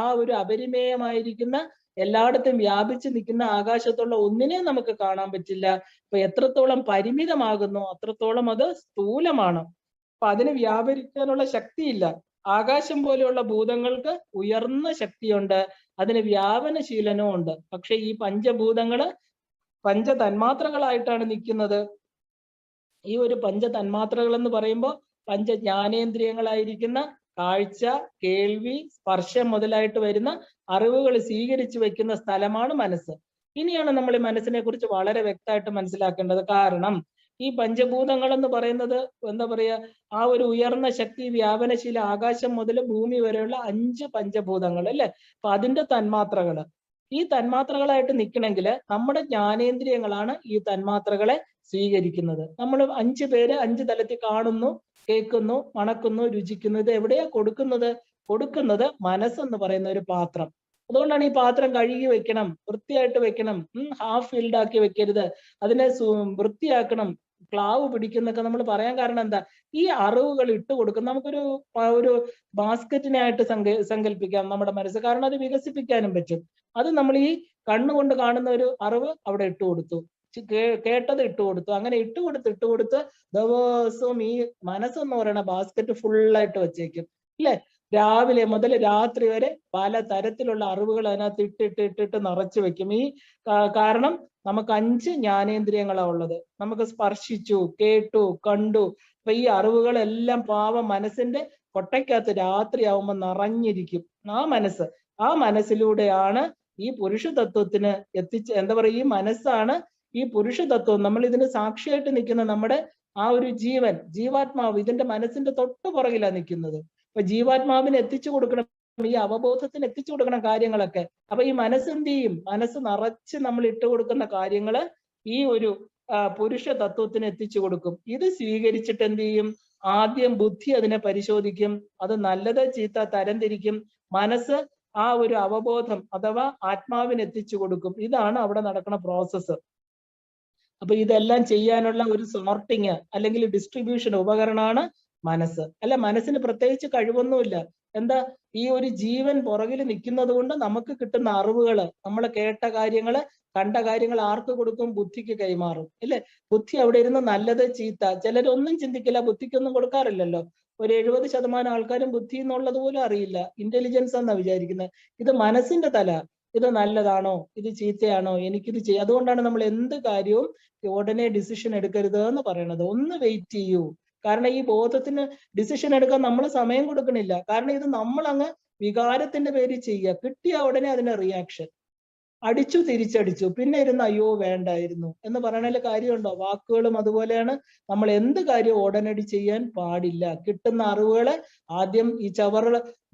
ആ ഒരു അപരിമേയമായിരിക്കുന്ന എല്ലായിടത്തും വ്യാപിച്ചു നിൽക്കുന്ന ആകാശത്തുള്ള ഒന്നിനെ നമുക്ക് കാണാൻ പറ്റില്ല. അപ്പൊ എത്രത്തോളം പരിമിതമാകുന്നു അത്രത്തോളം അത് സ്ഥൂലമാണ്. അപ്പൊ അതിന് വ്യാപരിക്കാനുള്ള ശക്തിയില്ല. ആകാശം പോലെയുള്ള ഭൂതങ്ങൾക്ക് ഉയർന്ന ശക്തിയുണ്ട്, അതിന് വ്യാപനശീലനവും ഉണ്ട്. പക്ഷെ ഈ പഞ്ചഭൂതങ്ങള് പഞ്ചതന്മാത്രകളായിട്ടാണ് നിൽക്കുന്നത്. ഈ ഒരു പഞ്ചതന്മാത്രകൾ എന്ന് പറയുമ്പോൾ പഞ്ചജ്ഞാനേന്ദ്രിയങ്ങളായിരിക്കുന്ന കാഴ്ച, കേൾവി, സ്പർശം മുതലായിട്ട് വരുന്ന അറിവുകൾ സ്വീകരിച്ചു വെക്കുന്ന സ്ഥലമാണ് മനസ്സ്. ഇനിയാണ് നമ്മൾ ഈ മനസ്സിനെ കുറിച്ച് വളരെ വ്യക്തമായിട്ട് മനസ്സിലാക്കേണ്ടത്. കാരണം ഈ പഞ്ചഭൂതങ്ങൾ എന്ന് പറയുന്നത് എന്താ പറയാ, ആ ഒരു ഉയർന്ന ശക്തി വ്യാപനശീല ആകാശം മുതൽ ഭൂമി വരെയുള്ള 5 പഞ്ചഭൂതങ്ങൾ അല്ലെ. അപ്പൊ അതിന്റെ തന്മാത്രകള് ഈ തന്മാത്രകളായിട്ട് നിൽക്കണമെങ്കിൽ നമ്മുടെ ജ്ഞാനേന്ദ്രിയങ്ങളാണ് ഈ തന്മാത്രകളെ സ്വീകരിക്കുന്നത്. നമ്മൾ 5 പേര് 5 തലത്തിൽ കാണുന്നു, കേൾക്കുന്നു, മണക്കുന്നു, രുചിക്കുന്നു. ഇത് എവിടെയാ കൊടുക്കുന്നത് മനസ്സെന്ന് പറയുന്ന ഒരു പാത്രം. അതുകൊണ്ടാണ് ഈ പാത്രം കഴുകി വെക്കണം, വൃത്തിയായിട്ട് വെക്കണം, ഹാഫ് ഫിൽഡ് ആക്കി വെക്കരുത്, അതിനെ വൃത്തിയാക്കണം, ക്ലാവ് പിടിക്കുന്നൊക്കെ നമ്മൾ പറയാൻ കാരണം എന്താ, ഈ അറിവുകൾ ഇട്ട് കൊടുക്കും. നമുക്കൊരു ബാസ്ക്കറ്റിനായിട്ട് സങ്കല്പിക്കാം നമ്മുടെ മനസ്സ്. കാരണം അത് വികസിപ്പിക്കാനും പറ്റും. അത് നമ്മൾ ഈ കണ്ണുകൊണ്ട് കാണുന്ന ഒരു അറിവ് അവിടെ ഇട്ട് കൊടുത്തു, കേട്ടത് ഇട്ട് കൊടുത്തു. അങ്ങനെ ഇട്ട് കൊടുത്ത് ദിവസവും ഈ മനസ്സെന്ന് പറയുന്ന ബാസ്ക്കറ്റ് ഫുള്ളായിട്ട് വെച്ചേക്കും അല്ലെ. രാവിലെ മുതൽ രാത്രി വരെ പല തരത്തിലുള്ള അറിവുകൾ അതിനകത്ത് ഇട്ടിട്ട് നിറച്ചു വെക്കും. ഈ കാരണം നമുക്ക് 5 ജ്ഞാനേന്ദ്രിയങ്ങളാണ് ഉള്ളത്. നമുക്ക് സ്പർശിച്ചു, കേട്ടു, കണ്ടു. അപ്പൊ ഈ അറിവുകളെല്ലാം പാവം മനസ്സിന്റെ കൊട്ടയ്ക്കകത്ത് രാത്രിയാവുമ്പോൾ നിറഞ്ഞിരിക്കും. ആ മനസ്സിലൂടെയാണ് ഈ പുരുഷ തത്വത്തിന് എന്താ പറയുക, ഈ മനസ്സാണ് ഈ പുരുഷ തത്വം. നമ്മൾ ഇതിന് സാക്ഷിയായിട്ട് നിൽക്കുന്ന നമ്മുടെ ആ ഒരു ജീവാത്മാവ് ഇതിന്റെ മനസ്സിന്റെ തൊട്ട് പുറകിലാണ് നിൽക്കുന്നത്. അപ്പൊ ജീവാത്മാവിന് എത്തിച്ചു കൊടുക്കണം, ഈ അവബോധത്തിന് എത്തിച്ചു കൊടുക്കണം കാര്യങ്ങളൊക്കെ. അപ്പൊ ഈ മനസ്സെന്ത് ചെയ്യും, മനസ്സ് നിറച്ച് നമ്മൾ ഇട്ട് കൊടുക്കുന്ന കാര്യങ്ങള് ഈ ഒരു പുരുഷ തത്വത്തിന് എത്തിച്ചു കൊടുക്കും. ഇത് സ്വീകരിച്ചിട്ട് എന്ത് ചെയ്യും, ആദ്യം ബുദ്ധി അതിനെ പരിശോധിക്കും, അത് നല്ലത് ചീത്ത തരംതിരിക്കും. മനസ്സ് ആ ഒരു അവബോധം അഥവാ ആത്മാവിന് എത്തിച്ചു കൊടുക്കും. ഇതാണ് അവിടെ നടക്കുന്ന പ്രോസസ്സ്. അപ്പൊ ഇതെല്ലാം ചെയ്യാനുള്ള ഒരു സോർട്ടിങ് അല്ലെങ്കിൽ ഡിസ്ട്രിബ്യൂഷൻ ഉപകരണമാണ് മനസ്സ്. അല്ല, മനസ്സിന് പ്രത്യേകിച്ച് കഴിവൊന്നുമില്ല. എന്താ, ഈ ഒരു ജീവൻ പുറകിൽ നിൽക്കുന്നത് കൊണ്ട് നമുക്ക് കിട്ടുന്ന അറിവുകള്, നമ്മൾ കേട്ട കാര്യങ്ങള്, കണ്ട കാര്യങ്ങൾ ആർക്ക് കൊടുക്കും, ബുദ്ധിക്ക് കൈമാറും അല്ലെ. ബുദ്ധി അവിടെ ഇരുന്ന് നല്ലത് ചീത്ത, ചിലരൊന്നും ചിന്തിക്കില്ല, ബുദ്ധിക്കൊന്നും കൊടുക്കാറില്ലല്ലോ. ഒരു 70% ആൾക്കാരും ബുദ്ധി എന്നുള്ളത് പോലും അറിയില്ല, ഇന്റലിജൻസ് എന്നാ വിചാരിക്കുന്നത്. ഇത് മനസ്സിന്റെ തല. ഇത് നല്ലതാണോ, ഇത് ചീത്തയാണോ, എനിക്കിത് ചെയ്യാം. അതുകൊണ്ടാണ് നമ്മൾ എന്ത് കാര്യവും ഉടനെ ഡിസിഷൻ എടുക്കരുത് എന്ന് പറയുന്നത്. ഒന്ന് വെയിറ്റ് ചെയ്യൂ. കാരണം ഈ ബോധത്തിന് ഡിസിഷൻ എടുക്കാൻ നമ്മൾ സമയം കൊടുക്കണില്ല. കാരണം ഇത് നമ്മൾ അങ്ങ് വികാരത്തിന്റെ പേരിൽ ചെയ്യുക. കിട്ടിയ ഉടനെ അതിന്റെ റിയാക്ഷൻ, അടിച്ചു തിരിച്ചടിച്ചു, പിന്നെ ഇരുന്ന് അയ്യോ വേണ്ടായിരുന്നു എന്ന് പറയണതിൽ കാര്യമുണ്ടോ? വാക്കുകളും അതുപോലെയാണ്. നമ്മൾ എന്ത് കാര്യവും ഉടനടി ചെയ്യാൻ പാടില്ല. കിട്ടുന്ന അറിവുകളെ ആദ്യം ഈ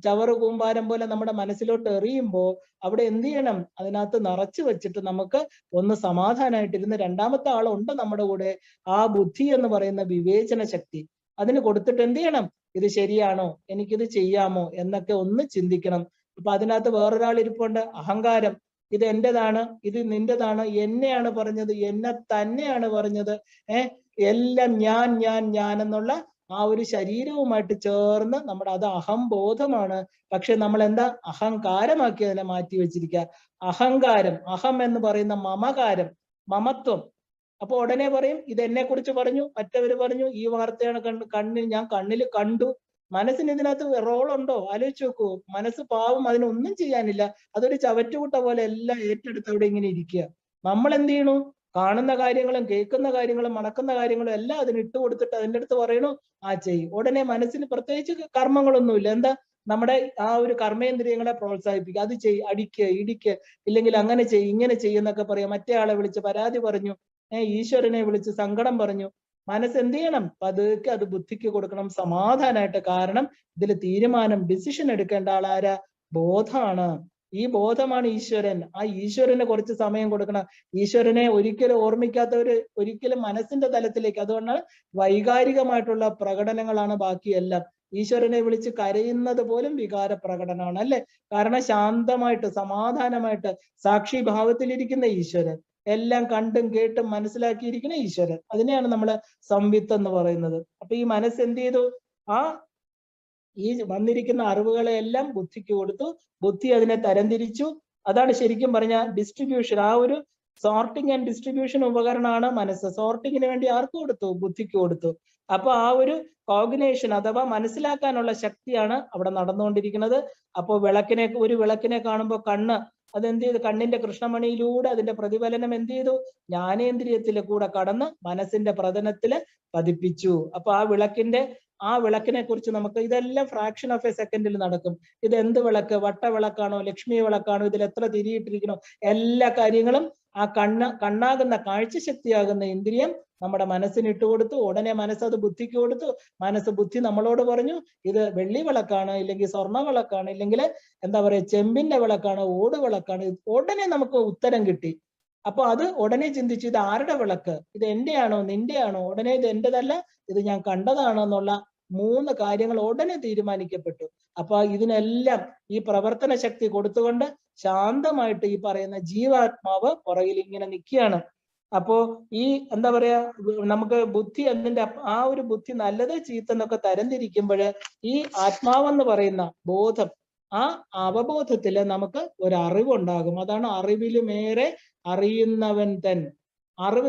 ചവറ് കൂമ്പാരം പോലെ നമ്മുടെ മനസ്സിലോട്ട് എറിയുമ്പോൾ അവിടെ എന്ത് ചെയ്യണം, അതിനകത്ത് നിറച്ചു വെച്ചിട്ട് നമുക്ക് ഒന്ന് സമാധാനമായിട്ടിരുന്ന് രണ്ടാമത്തെ ആളുണ്ട് നമ്മുടെ കൂടെ, ആ ബുദ്ധി എന്ന് പറയുന്ന വിവേചന ശക്തി അതിന് കൊടുത്തിട്ട് എന്ത് ചെയ്യണം, ഇത് ശരിയാണോ, എനിക്കിത് ചെയ്യാമോ എന്നൊക്കെ ഒന്ന് ചിന്തിക്കണം. അപ്പൊ അതിനകത്ത് വേറൊരാൾ ഇരിപ്പുണ്ട്, അഹങ്കാരം. ഇത് എന്റേതാണ്, ഇത് നിന്റേതാണ്, എന്നെയാണ് പറഞ്ഞത്, എന്നെ തന്നെയാണ് പറഞ്ഞത്, എല്ലാം ഞാൻ എന്നുള്ള ആ ഒരു ശരീരവുമായിട്ട് ചേർന്ന് നമ്മുടെ അത് അഹംബോധമാണ്. പക്ഷെ നമ്മൾ എന്താ അഹങ്കാരമാക്കി അതിനെ മാറ്റി വെച്ചിരിക്കുക. അഹങ്കാരം, അഹം എന്ന് പറയുന്ന മമകാരം, മമത്വം. അപ്പൊ ഉടനെ പറയും ഇത് എന്നെ കുറിച്ച് പറഞ്ഞു, മറ്റവര് പറഞ്ഞു, ഈ വാർത്തയാണ് ഞാൻ കണ്ണിൽ കണ്ടു. മനസ്സിന് ഇതിനകത്ത് റോളുണ്ടോ? ആലോചിച്ച് നോക്കൂ. മനസ്സ് പാവം, അതിനൊന്നും ചെയ്യാനില്ല. അതൊരു ചവറ്റുകുട്ട പോലെ എല്ലാം ഏറ്റെടുത്ത് അവിടെ ഇങ്ങനെ ഇരിക്കുക. നമ്മൾ എന്ത് ചെയ്യണു, കാണുന്ന കാര്യങ്ങളും കേൾക്കുന്ന കാര്യങ്ങളും മണക്കുന്ന കാര്യങ്ങളും എല്ലാം അതിന് ഇട്ട് കൊടുത്തിട്ട് അതിൻ്റെ അടുത്ത് പറയണു ചെയ്യും. ഉടനെ മനസ്സിന് പ്രത്യേകിച്ച് കർമ്മങ്ങളൊന്നുമില്ല. എന്താ, നമ്മുടെ ആ ഒരു കർമ്മേന്ദ്രിയങ്ങളെ പ്രോത്സാഹിപ്പിക്കുക. അത് ചെയ്യ്, അടിക്കുക, ഇടിക്കുക, ഇല്ലെങ്കിൽ അങ്ങനെ ചെയ്യ്, ഇങ്ങനെ ചെയ്യുന്നൊക്കെ പറയാം. മറ്റേ ആളെ വിളിച്ച് പരാതി പറഞ്ഞു, ഈശ്വരനെ വിളിച്ച് സങ്കടം പറഞ്ഞു. മനസ്സ് എന്ത് ചെയ്യണം, പതുക്കെ അത് ബുദ്ധിക്ക് കൊടുക്കണം സമാധാനമായിട്ട്. കാരണം ഇതിൽ തീരുമാനം, ഡിസിഷൻ എടുക്കേണ്ട ആളാരാ, ബോധമാണ്. ഈ ബോധമാണ് ഈശ്വരൻ. ആ ഈശ്വരന് കുറച്ച് സമയം കൊടുക്കണം. ഈശ്വരനെ ഒരിക്കലും ഓർമ്മിക്കാത്തവര് ഒരിക്കലും മനസ്സിന്റെ തലത്തിലേക്ക്, അതുകൊണ്ടാണ് വൈകാരികമായിട്ടുള്ള പ്രകടനങ്ങളാണ് ബാക്കിയെല്ലാം. ഈശ്വരനെ വിളിച്ച് കരയുന്നത് പോലും വികാര പ്രകടനമാണ് അല്ലെ. കാരണം ശാന്തമായിട്ട് സമാധാനമായിട്ട് സാക്ഷി ഭാവത്തിലിരിക്കുന്ന ഈശ്വരൻ. എല്ലാം കണ്ടും കേട്ടും മനസ്സിലാക്കിയിരിക്കുന്ന ഈശ്വരൻ. അതിനെയാണ് നമ്മൾ സംവിത്ത് എന്ന് പറയുന്നത്. അപ്പൊ ഈ മനസ്സ് എന്ത് ചെയ്തു? ആ ഈ വന്നിരിക്കുന്ന അറിവുകളെ എല്ലാം ബുദ്ധിക്ക് കൊടുത്തു. ബുദ്ധി അതിനെ തരംതിരിച്ചു. അതാണ് ശരിക്കും പറഞ്ഞ ഡിസ്ട്രിബ്യൂഷൻ. ആ ഒരു സോർട്ടിങ് ആൻഡ് ഡിസ്ട്രിബ്യൂഷൻ ഉപകരണമാണ് മനസ്സ്. സോർട്ടിങ്ങിന് വേണ്ടി ആർക്ക് കൊടുത്തു? ബുദ്ധിക്ക് കൊടുത്തു. അപ്പൊ ആ ഒരു കോഗ്നേഷൻ അഥവാ മനസ്സിലാക്കാനുള്ള ശക്തിയാണ് അവിടെ നടന്നുകൊണ്ടിരിക്കുന്നത്. അപ്പോൾ ഒരു വിളക്കിനെ കാണുമ്പോൾ കണ്ണ് അതെന്ത് ചെയ്തു? കണ്ണിന്റെ കൃഷ്ണമണിയിലൂടെ അതിന്റെ പ്രതിഫലനം എന്ത് ചെയ്തു? ജ്ഞാനേന്ദ്രിയത്തിലെ കൂടെ കടന്ന് മനസ്സിന്റെ പ്രതലത്തില് പതിപ്പിച്ചു. അപ്പൊ ആ വിളക്കിനെ കുറിച്ച് നമുക്ക് ഇതെല്ലാം ഫ്രാക്ഷൻ ഓഫ് എ സെക്കൻഡിൽ നടക്കും. ഇത് എന്ത് വിളക്ക്? വട്ട വിളക്കാണോ? ലക്ഷ്മി വിളക്കാണോ? ഇതിൽ എത്ര തിരിയിട്ടിരിക്കണോ? എല്ലാ കാര്യങ്ങളും ആ കണ്ണാകുന്ന കാഴ്ചശക്തിയാകുന്ന ഇന്ദ്രിയം നമ്മുടെ മനസ്സിന് ഇട്ടുകൊടുത്തു. ഉടനെ മനസ്സത് ബുദ്ധിക്ക് കൊടുത്തു. ബുദ്ധി നമ്മളോട് പറഞ്ഞു ഇത് വെള്ളി വിളക്കാണ്, ഇല്ലെങ്കിൽ സ്വർണ്ണ വിളക്കാണ്, ഇല്ലെങ്കിൽ എന്താ പറയുക ചെമ്പിന്റെ വിളക്കാണ്, ഓട് വിളക്കാണ്. ഉടനെ നമുക്ക് ഉത്തരം കിട്ടി. അപ്പൊ അത് ഉടനെ ചിന്തിച്ചു, ഇത് ആരുടെ വിളക്ക്? ഇത് എന്റെയാണോ നിന്റെയാണോ? ഉടനെ ഇത് എന്റേതല്ല, ഇത് ഞാൻ കണ്ടതാണോ എന്നുള്ള 3 കാര്യങ്ങൾ ഉടനെ തീരുമാനിക്കപ്പെട്ടു. അപ്പൊ ഇതിനെല്ലാം ഈ പ്രവർത്തന ശക്തി കൊടുത്തുകൊണ്ട് ശാന്തമായിട്ട് ഈ പറയുന്ന ജീവാത്മാവ് പുറകിൽ ഇങ്ങനെ നിൽക്കുകയാണ്. അപ്പോ ഈ എന്താ പറയാ നമുക്ക് ബുദ്ധി അതിന്റെ ആ ഒരു ബുദ്ധി നല്ലത് ചീത്തെന്നൊക്കെ തരംതിരിക്കുമ്പോൾ ഈ ആത്മാവെന്ന് പറയുന്ന ബോധം, ആ അവബോധത്തില് നമുക്ക് ഒരു അറിവുണ്ടാകും. അതാണ് അറിവിലുമേറെ അറിയുന്നവൻ തൻ.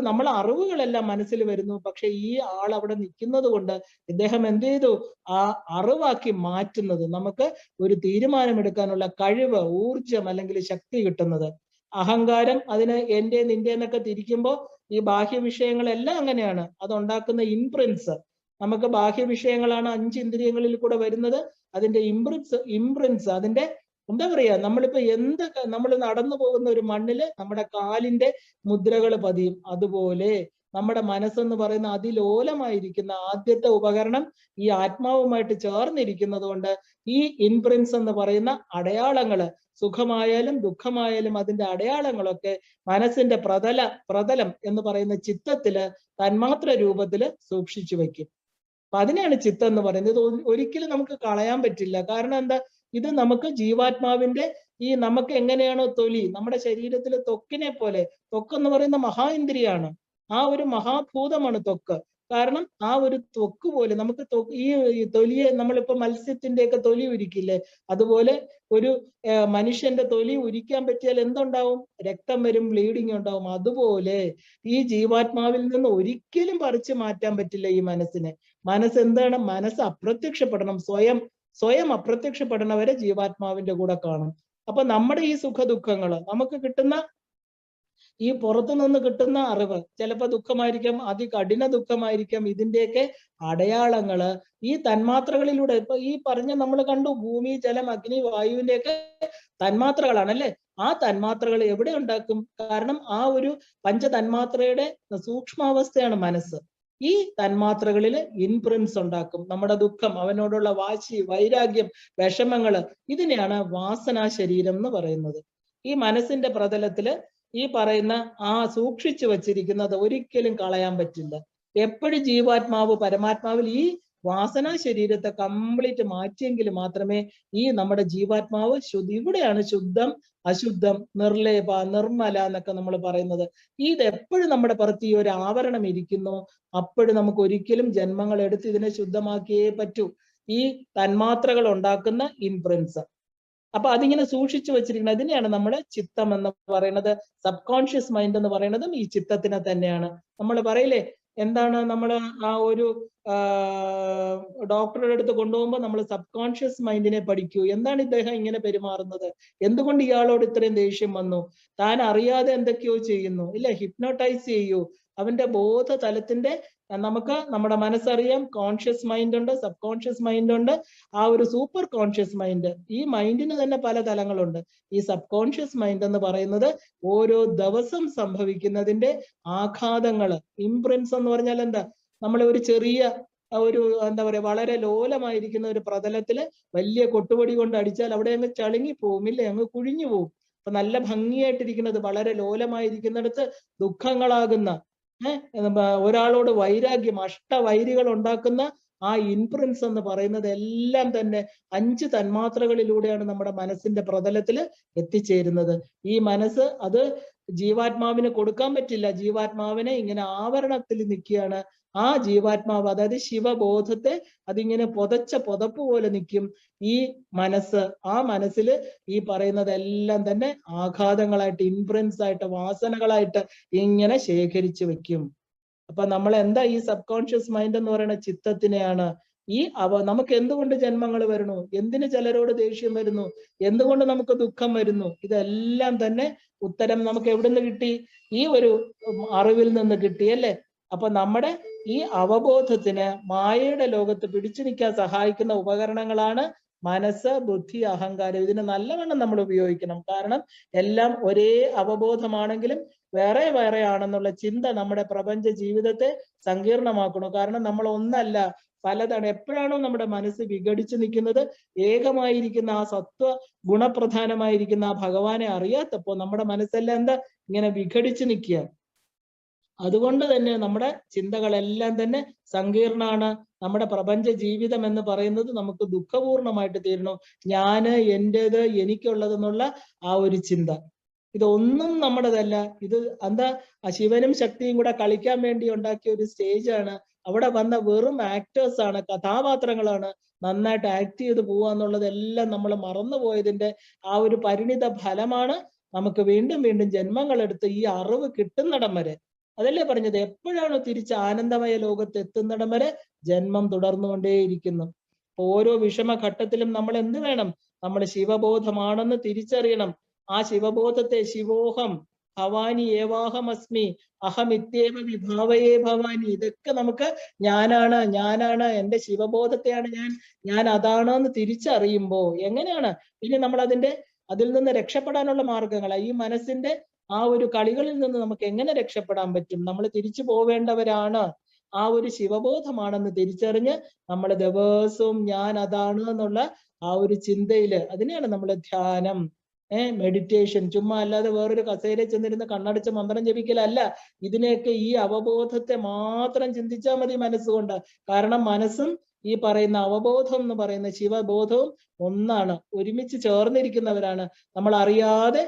നമ്മൾ അറിവുകളെല്ലാം മനസ്സിൽ വരുന്നു. പക്ഷെ ഈ ആൾ അവിടെ നിൽക്കുന്നത് കൊണ്ട് ഇദ്ദേഹം എന്ത് ചെയ്തു? ആ അറിവാക്കി മാറ്റുന്നത്, നമുക്ക് ഒരു തീരുമാനമെടുക്കാനുള്ള കഴിവ്, ഊർജം അല്ലെങ്കിൽ ശക്തി കിട്ടുന്നത്. അഹങ്കാരം അതിന് എന്റെ നിന്റെ എന്നൊക്കെ തിരിക്കുമ്പോൾ ഈ ബാഹ്യ വിഷയങ്ങളെല്ലാം അങ്ങനെയാണ്. അതുണ്ടാക്കുന്ന ഇംപ്രിൻസ്, നമുക്ക് ബാഹ്യ വിഷയങ്ങളാണ് 5 ഇന്ദ്രിയങ്ങളിൽ കൂടെ വരുന്നത്. അതിന്റെ ഇംപ്രിൻസ് അതിന്റെ എന്താ പറയാ, നമ്മളിപ്പോ നമ്മൾ നടന്നു പോകുന്ന ഒരു മണ്ണില് നമ്മുടെ കാലിന്റെ മുദ്രകൾ പതിയും. അതുപോലെ നമ്മുടെ മനസ്സെന്ന് പറയുന്ന അതിലോലമായിരിക്കുന്ന ആദ്യത്തെ ഉപകരണം ഈ ആത്മാവുമായിട്ട് ചേർന്നിരിക്കുന്നത് കൊണ്ട് ഈ ഇംപ്രിൻസ് എന്ന് പറയുന്ന അടയാളങ്ങള്, സുഖമായാലും ദുഃഖമായാലും അതിന്റെ അടയാളങ്ങളൊക്കെ മനസ്സിന്റെ പ്രതലം എന്ന് പറയുന്ന ചിത്തത്തില് തന്മാത്ര രൂപത്തില് സൂക്ഷിച്ചു വെക്കും. അപ്പൊ അതിനെയാണ് ചിത്തം എന്ന് പറയുന്നത്. ഒരിക്കലും നമുക്ക് കളയാൻ പറ്റില്ല. കാരണം എന്താ? ഇത് നമുക്ക് ജീവാത്മാവിന്റെ നമുക്ക് എങ്ങനെയാണോ തൊലി, നമ്മുടെ ശരീരത്തിലെ ത്വക്കിനെ പോലെ, ത്വക്കെന്ന് പറയുന്ന മഹാ ഇന്ദ്രിയാണ്. ആ ഒരു മഹാഭൂതമാണ് ത്വക്ക്. കാരണം ആ ഒരു ത്വക്ക് പോലെ നമുക്ക് ഈ തൊലിയെ നമ്മളിപ്പോ മത്സ്യത്തിന്റെയൊക്കെ തൊലി ഉരിക്കില്ലേ, അതുപോലെ ഒരു മനുഷ്യന്റെ തൊലി ഉരിക്കാൻ പറ്റിയാൽ എന്തുണ്ടാവും? രക്തം വരും, ബ്ലീഡിങ് ഉണ്ടാവും. അതുപോലെ ഈ ജീവാത്മാവിൽ നിന്ന് ഒരിക്കലും പറിച്ചു മാറ്റാൻ പറ്റില്ല ഈ മനസ്സിനെ. മനസ്സ് എന്താണ്? മനസ്സ് അപ്രത്യക്ഷപ്പെടണം. സ്വയം അപ്രത്യക്ഷപ്പെടുന്നവരെ ജീവാത്മാവിന്റെ കൂടെ കാണും. അപ്പൊ നമ്മുടെ ഈ സുഖദുഃഖങ്ങള് നമുക്ക് കിട്ടുന്ന ഈ പുറത്തു നിന്ന് കിട്ടുന്ന അറിവ് ചിലപ്പോൾ ദുഃഖമായിരിക്കാം, അതികഠിന ദുഃഖമായിരിക്കാം. ഇതിന്റെയൊക്കെ അടയാളങ്ങള് ഈ തന്മാത്രകളിലൂടെ ഇപ്പൊ ഈ പറഞ്ഞ നമ്മൾ കണ്ടു, ഭൂമി, ജലം, അഗ്നി, വായുവിന്റെയൊക്കെ തന്മാത്രകളാണ് അല്ലെ. ആ തന്മാത്രകൾ എവിടെ ഉണ്ടാക്കും? കാരണം ആ ഒരു പഞ്ചതന്മാത്രയുടെ സൂക്ഷ്മാവസ്ഥയാണ് മനസ്സ്. ഈ തന്മാത്രകളിൽ ഇൻപ്രിൻസ് ഉണ്ടാക്കും. നമ്മുടെ ദുഃഖം, അവനോടുള്ള വാശി, വൈരാഗ്യം, വിഷമങ്ങള്, ഇതിനെയാണ് വാസനാ ശരീരം എന്ന് പറയുന്നത്. ഈ മനസ്സിന്റെ പ്രതലത്തില് ഈ പറയുന്ന സൂക്ഷിച്ചു വച്ചിരിക്കുന്നത് ഒരിക്കലും കളയാൻ പറ്റില്ല. എപ്പോഴും ജീവാത്മാവ് പരമാത്മാവിൽ ഈ വാസനാ ശരീരത്തെ കംപ്ലീറ്റ് മാറ്റിയെങ്കിൽ മാത്രമേ ഈ നമ്മുടെ ജീവാത്മാവ് ഇവിടെയാണ് ശുദ്ധം, അശുദ്ധം, നിർലേപ, നിർമ്മല എന്നൊക്കെ നമ്മൾ പറയുന്നത്. ഇത് എപ്പോഴും നമ്മുടെ പുറത്ത് ഈ ഒരു ആവരണം ഇരിക്കുന്നു, അപ്പോഴും നമുക്ക് ഒരിക്കലും ജന്മങ്ങൾ എടുത്ത് ഇതിനെ ശുദ്ധമാക്കിയേ പറ്റൂ. ഈ തന്മാത്രകൾ ഉണ്ടാക്കുന്ന ഇൻപ്രിൻസ്. അപ്പൊ അതിങ്ങനെ സൂക്ഷിച്ചു വെച്ചിരിക്കുന്നത്, അതിനെയാണ് നമ്മൾ ചിത്തം എന്ന് പറയുന്നത്. സബ് കോൺഷ്യസ് മൈൻഡ് എന്ന് പറയുന്നതും ഈ ചിത്തത്തിനെ തന്നെയാണ്. നമ്മൾ പറയില്ലേ, എന്താണ് നമ്മൾ ആ ഒരു ഡോക്ടറുടെ അടുത്ത് കൊണ്ടുപോകുമ്പോൾ നമ്മൾ സബ് കോൺഷ്യസ് മൈൻഡിനെ പഠിക്കൂ. എന്താണ് ഇദ്ദേഹം ഇങ്ങനെ പെരുമാറുന്നത്? എന്തുകൊണ്ട് ഇയാളോട് ഇത്രയും ദേഷ്യം വന്നു? താൻ അറിയാതെ എന്തൊക്കെയോ ചെയ്യുന്നു, ഇല്ല, ഹിപ്നോട്ടൈസ് ചെയ്യൂ. അവന്റെ ബോധ തലത്തിന്റെ നമുക്ക് നമ്മുടെ മനസ്സറിയാം, കോൺഷ്യസ് മൈൻഡ് ഉണ്ട്, സബ് കോൺഷ്യസ് മൈൻഡ് ഉണ്ട്, ആ ഒരു സൂപ്പർ കോൺഷ്യസ് മൈൻഡ്. ഈ മൈൻഡിന് തന്നെ പല തലങ്ങളുണ്ട്. ഈ സബ് കോൺഷ്യസ് മൈൻഡ് എന്ന് പറയുന്നത് ഓരോ ദിവസം സംഭവിക്കുന്നതിന്റെ ആഘാതങ്ങള്, ഇംപ്രിൻസ് എന്ന് പറഞ്ഞാൽ എന്താ? നമ്മളെ ഒരു ചെറിയ ഒരു എന്താ പറയാ, വളരെ ലോലമായിരിക്കുന്ന ഒരു പ്രതലത്തില് വലിയ കൊട്ടുപൊടി കൊണ്ട് അടിച്ചാൽ അവിടെ അങ്ങ് ചളുങ്ങി പോവും, ഇല്ലേ, അങ്ങ് കുഴിഞ്ഞു പോവും. അപ്പൊ നല്ല ഭംഗിയായിട്ടിരിക്കുന്നത് വളരെ ലോലമായിരിക്കുന്നിടത്ത് ദുഃഖങ്ങളാകുന്ന ഒരാളോട് വൈരാഗ്യം, അഷ്ടവൈരികൾ ഉണ്ടാക്കുന്ന ആ ഇൻപ്രിൻസ് എന്ന് പറയുന്നത് എല്ലാം തന്നെ 5 തന്മാത്രകളിലൂടെയാണ് നമ്മുടെ മനസ്സിന്റെ പ്രതലത്തിൽ എത്തിച്ചേരുന്നത്. ഈ മനസ്സ് അത് ജീവാത്മാവിന് കൊടുക്കാൻ പറ്റില്ല. ജീവാത്മാവിനെ ഇങ്ങനെ ആവരണത്തിൽ നിൽക്കുകയാണ്. ആ ജീവാത്മാവ്, അതായത് ശിവബോധത്തെ അതിങ്ങനെ പുതപ്പ് പോലെ നിൽക്കും ഈ മനസ്സ്. ആ മനസ്സിൽ ഈ പറയുന്നതെല്ലാം തന്നെ ആഘാതങ്ങളായിട്ട്, ഇംപ്രിൻസ് ആയിട്ട്, വാസനകളായിട്ട് ഇങ്ങനെ ശേഖരിച്ചു വെക്കും. അപ്പൊ നമ്മൾ എന്താ ഈ സബ് കോൺഷ്യസ് മൈൻഡ് എന്ന് പറയുന്ന ചിത്തത്തിനെയാണ് ഈ നമുക്ക് എന്തുകൊണ്ട് ജന്മങ്ങൾ വരുന്നു, എന്തിന് ചിലരോട് ദേഷ്യം വരുന്നു, എന്തുകൊണ്ട് നമുക്ക് ദുഃഖം വരുന്നു, ഇതെല്ലാം തന്നെ ഉത്തരം നമുക്ക് എവിടുന്ന് കിട്ടി? ഈ ഒരു അറിവിൽ നിന്ന് കിട്ടി, അല്ലേ? അപ്പൊ നമ്മുടെ ഈ അവബോധത്തിന് മായയുടെ ലോകത്ത് പിടിച്ചു നിൽക്കാൻ സഹായിക്കുന്ന ഉപകരണങ്ങളാണ് മനസ്സ്, ബുദ്ധി, അഹങ്കാരം. ഇതിന് നല്ലവണ്ണം നമ്മൾ ഉപയോഗിക്കണം. കാരണം എല്ലാം ഒരേ അവബോധമാണെങ്കിലും വേറെ വേറെ ആണെന്നുള്ള ചിന്ത നമ്മുടെ പ്രപഞ്ച ജീവിതത്തെ സങ്കീർണമാക്കണം. കാരണം നമ്മൾ ഒന്നല്ല, പലതാണ്. എപ്പോഴാണോ നമ്മുടെ മനസ്സ് വിഘടിച്ചു നിൽക്കുന്നത്, ഏകമായിരിക്കുന്ന ആ സത്വ ഗുണപ്രധാനമായിരിക്കുന്ന ആ ഭഗവാനെ അറിയാത്തപ്പോ നമ്മുടെ മനസ്സെല്ലാം എന്താ ഇങ്ങനെ വിഘടിച്ചു നിൽക്കുക. അതുകൊണ്ട് തന്നെ നമ്മുടെ ചിന്തകളെല്ലാം തന്നെ സങ്കീർണാണ്. നമ്മുടെ പ്രപഞ്ച ജീവിതം എന്ന് പറയുന്നത് നമുക്ക് ദുഃഖപൂർണമായിട്ട് തീരണം. ഞാന്, എന്റേത്, എനിക്കുള്ളതെന്നുള്ള ആ ഒരു ചിന്ത, ഇതൊന്നും നമ്മുടേതല്ല. ഇത് എന്താ, ശിവനും ശക്തിയും കൂടെ കളിക്കാൻ വേണ്ടി ഉണ്ടാക്കിയ ഒരു സ്റ്റേജാണ്. അവിടെ വന്ന വെറും ആക്ടേഴ്സ് ആണ്, കഥാപാത്രങ്ങളാണ്. നന്നായിട്ട് ആക്ട് ചെയ്ത് പോവാന്നുള്ളതെല്ലാം നമ്മൾ മറന്നുപോയതിന്റെ ആ ഒരു പരിണിത ഫലമാണ് നമുക്ക് വീണ്ടും വീണ്ടും ജന്മങ്ങൾ എടുത്ത് ഈ അറിവ് കിട്ടുന്നിടം വരെ. അതല്ലേ പറഞ്ഞത്, എപ്പോഴാണോ തിരിച്ച് ആനന്ദമയ ലോകത്ത് എത്തുന്നിടം വരെ ജന്മം തുടർന്നുകൊണ്ടേയിരിക്കുന്നു. ഓരോ വിഷമഘട്ടത്തിലും നമ്മൾ എന്ത് വേണം? നമ്മൾ ശിവബോധമാണെന്ന് തിരിച്ചറിയണം. ആ ശിവബോധത്തെ ശിവോഹം ഭവാനി ഏവാഹമസ്മി അഹമിത്യേവ വിഭാവയേ ഭവാനി, ഇതൊക്കെ നമുക്ക് ഞാനാണ്, എന്റെ ശിവബോധത്തെയാണ് ഞാൻ അതാണെന്ന് തിരിച്ചറിയുമ്പോ എങ്ങനെയാണ് ഇനി നമ്മൾ അതിൽ നിന്ന് രക്ഷപ്പെടാനുള്ള മാർഗങ്ങൾ, ഈ മനസ്സിന്റെ ആ ഒരു കളികളിൽ നിന്ന് നമുക്ക് എങ്ങനെ രക്ഷപ്പെടാൻ പറ്റും? നമ്മൾ തിരിച്ചു പോവേണ്ടവരാണ്. ആ ഒരു ശിവബോധമാണെന്ന് തിരിച്ചറിഞ്ഞ് നമ്മൾ ദിവസവും ഞാൻ അതാണ് എന്നുള്ള ആ ഒരു ചിന്തയില്, അതിനെയാണ് നമ്മൾ ധ്യാനം, മെഡിറ്റേഷൻ. ചുമ്മാ അല്ലാതെ വേറൊരു കസേരയിൽ ചെന്നിരുന്ന് കണ്ണടച്ച് മന്ത്രം ജപിക്കലല്ല. ഇതിനെയൊക്കെ ഈ അവബോധത്തെ മാത്രം ചിന്തിച്ചാൽ മതി മനസ്സുകൊണ്ട്. കാരണം മനസ്സും ഈ പറയുന്ന അവബോധം എന്ന് പറയുന്ന ശിവബോധവും ഒന്നാണ്, ഒരുമിച്ച് ചേർന്നിരിക്കുന്നവരാണ്. നമ്മൾ അറിയാതെ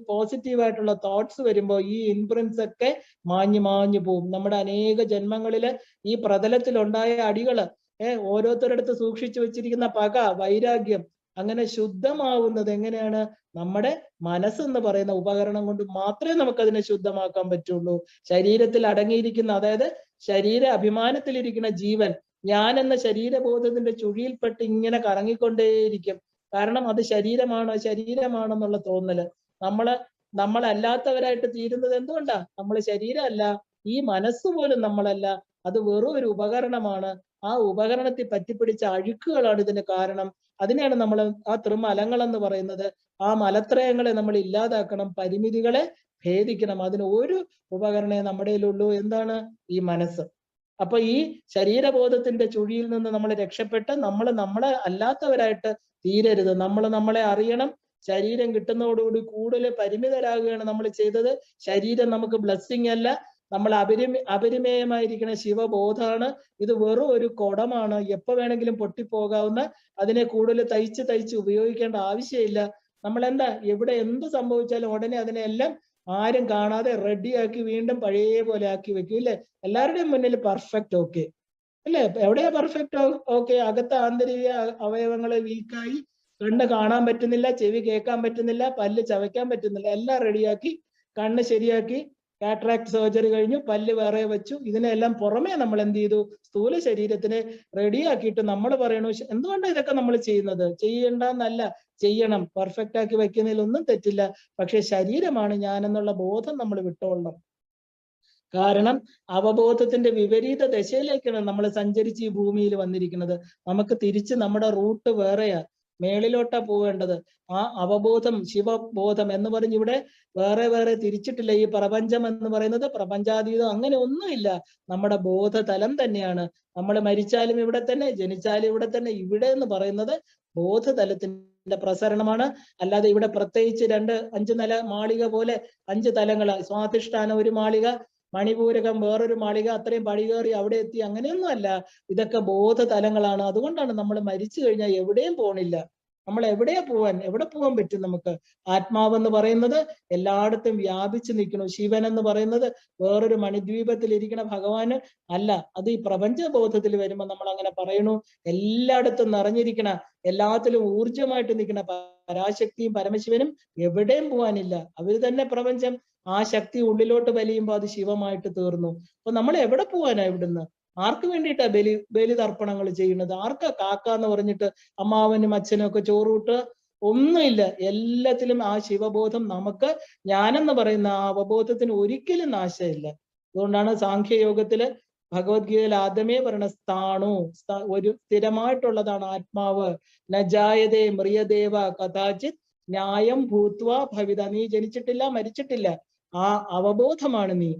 പോസിറ്റീവായിട്ടുള്ള തോട്ട്സ് വരുമ്പോൾ ഈ ഇൻഫ്ലുവൻസ് ഒക്കെ മാഞ്ഞു പോകും. നമ്മുടെ അനേക ജന്മങ്ങളില് ഈ പ്രതലത്തിലുണ്ടായ അടികള്, ഓരോരുത്തരടുത്ത് സൂക്ഷിച്ചു വെച്ചിരിക്കുന്ന പക, വൈരാഗ്യം, അങ്ങനെ ശുദ്ധമാവുന്നത് എങ്ങനെയാണ്? നമ്മുടെ മനസ്സെന്ന് പറയുന്ന ഉപകരണം കൊണ്ട് മാത്രമേ നമുക്കതിനെ ശുദ്ധമാക്കാൻ പറ്റുള്ളൂ. ശരീരത്തിൽ അടങ്ങിയിരിക്കുന്ന, അതായത് ശരീര അഭിമാനത്തിലിരിക്കുന്ന ജീവൻ ഞാൻ എന്ന ശരീരബോധത്തിന്റെ ചുഴിയിൽപ്പെട്ട് ഇങ്ങനെ കറങ്ങിക്കൊണ്ടേയിരിക്കും. കാരണം അത് ശരീരമാണെന്നുള്ള തോന്നല്. നമ്മളല്ലാത്തവരായിട്ട് തീരുന്നത് എന്തുകൊണ്ടാ? നമ്മൾ ശരീരമല്ല, ഈ മനസ്സ് പോലും നമ്മളല്ല, അത് വെറും ഒരു ഉപകരണമാണ്. ആ ഉപകരണത്തിൽ പറ്റിപ്പിടിച്ച അഴുക്കുകളാണ് ഇതിന് കാരണം. അതിനെയാണ് നമ്മൾ ആ ത്രിമലങ്ങൾ എന്ന് പറയുന്നത്. ആ മലത്രയങ്ങളെ നമ്മൾ ഇല്ലാതാക്കണം, പരിമിതികളെ ഭേദിക്കണം. അതിന് ഒരു ഉപകരണേ നമ്മുടെ കയ്യിലുള്ളൂ. എന്താണ്? ഈ മനസ്സ്. അപ്പൊ ഈ ശരീരബോധത്തിന്റെ ചുഴിയിൽ നിന്ന് നമ്മൾ രക്ഷപ്പെട്ട് നമ്മളെ അല്ലാത്തവരായിട്ട് തീരരുത്. നമ്മളെ അറിയണം. ശരീരം കിട്ടുന്നതോടുകൂടി കൂടുതൽ പരിമിതരാകുകയാണ് നമ്മൾ ചെയ്തത്. ശരീരം നമുക്ക് ബ്ലെസ്സിങ് അല്ല, നമ്മൾ അപരിമേയമായിരിക്കുന്ന ശിവബോധമാണ്. ഇത് വെറും ഒരു കുടമാണ്, എപ്പോ വേണമെങ്കിലും പൊട്ടിപ്പോകാവുന്ന. അതിനെ കൂടുതൽ തയ്ച്ച് ഉപയോഗിക്കേണ്ട ആവശ്യമില്ല. നമ്മൾ എന്താ, എവിടെ എന്ത് സംഭവിച്ചാലും ഉടനെ അതിനെല്ലാം ആരും കാണാതെ റെഡിയാക്കി വീണ്ടും പഴയ പോലെ ആക്കി വെക്കും, ഇല്ലേ? എല്ലാവരുടെയും മുന്നിൽ പെർഫെക്റ്റ് ഓക്കെ, അല്ലേ? എവിടെയാ പെർഫെക്റ്റ് ഓക്കെ? അകത്ത് ആന്തരിക അവയവങ്ങളെ വീക്കായി, കണ്ണ് കാണാൻ പറ്റുന്നില്ല, ചെവി കേൾക്കാൻ പറ്റുന്നില്ല, പല്ല് ചവയ്ക്കാൻ പറ്റുന്നില്ല, എല്ലാം റെഡിയാക്കി, കണ്ണ് ശരിയാക്കി, കാറ്ററാക്ട് സർജറി കഴിഞ്ഞു, പല്ല് വേറെ വെച്ചു. ഇതിനെല്ലാം പുറമെ നമ്മൾ എന്ത് ചെയ്തു? സ്ഥൂല ശരീരത്തിനെ റെഡിയാക്കിയിട്ട് നമ്മൾ പറയണു. എന്തുകൊണ്ടാണ് ഇതൊക്കെ നമ്മൾ ചെയ്യുന്നത്? ചെയ്യണ്ടെന്നല്ല, ചെയ്യണം. പെർഫെക്റ്റ് ആക്കി വെക്കുന്നതിലൊന്നും തെറ്റില്ല. പക്ഷെ ശരീരമാണ് ഞാനെന്നുള്ള ബോധം നമ്മൾ വിട്ടോളണം. കാരണം അവബോധത്തിന്റെ വിപരീത ദശയിലേക്കാണ് നമ്മൾ സഞ്ചരിച്ച് ഈ ഭൂമിയിൽ വന്നിരിക്കുന്നത്. നമുക്ക് തിരിച്ച് നമ്മുടെ റൂട്ട് വേറെയാ, മേളിലോട്ടാ പോവേണ്ടത്. ആ അവബോധം, ശിവബോധം എന്ന് പറഞ്ഞ് ഇവിടെ വേറെ തിരിച്ചിട്ടില്ല. ഈ പ്രപഞ്ചം എന്ന് പറയുന്നത് പ്രപഞ്ചാതീതം അങ്ങനെ ഒന്നുമില്ല, നമ്മുടെ ബോധതലം തന്നെയാണ്. നമ്മൾ മരിച്ചാലും ഇവിടെ തന്നെ, ജനിച്ചാലും ഇവിടെ തന്നെ. ഇവിടെ എന്ന് പറയുന്നത് ബോധതലത്തിന്റെ പ്രസരണമാണ്. അല്ലാതെ ഇവിടെ പ്രത്യേകിച്ച് 5 നില മാളിക പോലെ 5 തലങ്ങൾ, സ്വാധിഷ്ഠാനം ഒരു മാളിക, മണിപൂരകം വേറൊരു മാളിക, അത്രയും പടി കയറി അവിടെ എത്തി, അങ്ങനെയൊന്നും അല്ല. ഇതൊക്കെ ബോധതലങ്ങളാണ്. അതുകൊണ്ടാണ് നമ്മൾ മരിച്ചു കഴിഞ്ഞാൽ എവിടെയും പോണില്ല. നമ്മൾ എവിടെയാ പോവാൻ, എവിടെ പോകാൻ പറ്റും നമുക്ക്? ആത്മാവെന്ന് പറയുന്നത് എല്ലായിടത്തും വ്യാപിച്ചു നിൽക്കുന്നു. ശിവൻ എന്ന് പറയുന്നത് വേറൊരു മണിദ്വീപത്തിൽ ഇരിക്കണ ഭഗവാന് അല്ല. അത് ഈ പ്രപഞ്ചബോധത്തിൽ വരുമ്പോൾ നമ്മൾ അങ്ങനെ പറയണു. എല്ലായിടത്തും നിറഞ്ഞിരിക്കണ, എല്ലാത്തിലും ഊർജമായിട്ട് നിൽക്കുന്ന പരാശക്തിയും പരമശിവനും എവിടെയും പോകാനില്ല. അവര് തന്നെ പ്രപഞ്ചം. ആ ശക്തി ഉള്ളിലോട്ട് വലിയുമ്പോൾ അത് ശിവമായിട്ട് തീർന്നു. അപ്പൊ നമ്മൾ എവിടെ പോവാനാ ഇവിടുന്ന്? ആർക്ക് വേണ്ടിയിട്ടാ ബലിതർപ്പണങ്ങൾ ചെയ്യുന്നത്? ആർക്കാ കാക്ക എന്ന് പറഞ്ഞിട്ട് അമ്മാവനും അച്ഛനും ഒക്കെ ചോറൂട്ട്? ഒന്നുമില്ല. എല്ലാത്തിലും ആ ശിവബോധം നമുക്ക്, ഞാനെന്ന് പറയുന്ന ആ അവബോധത്തിന് ഒരിക്കലും നാശമില്ല. അതുകൊണ്ടാണ് സാഖ്യയോഗത്തില് ഭഗവത്ഗീതയിൽ ആദ്യമേ പറയണ സ്ഥാണു, ഒരു സ്ഥിരമായിട്ടുള്ളതാണ് ആത്മാവ്. നജായതേ മ്രിയദേവ കഥാചിത് ന്യായം ഭൂത്വ ഭവിത. നീ ജനിച്ചിട്ടില്ല, മരിച്ചിട്ടില്ല. ആ അവബോധമാണ് നീ.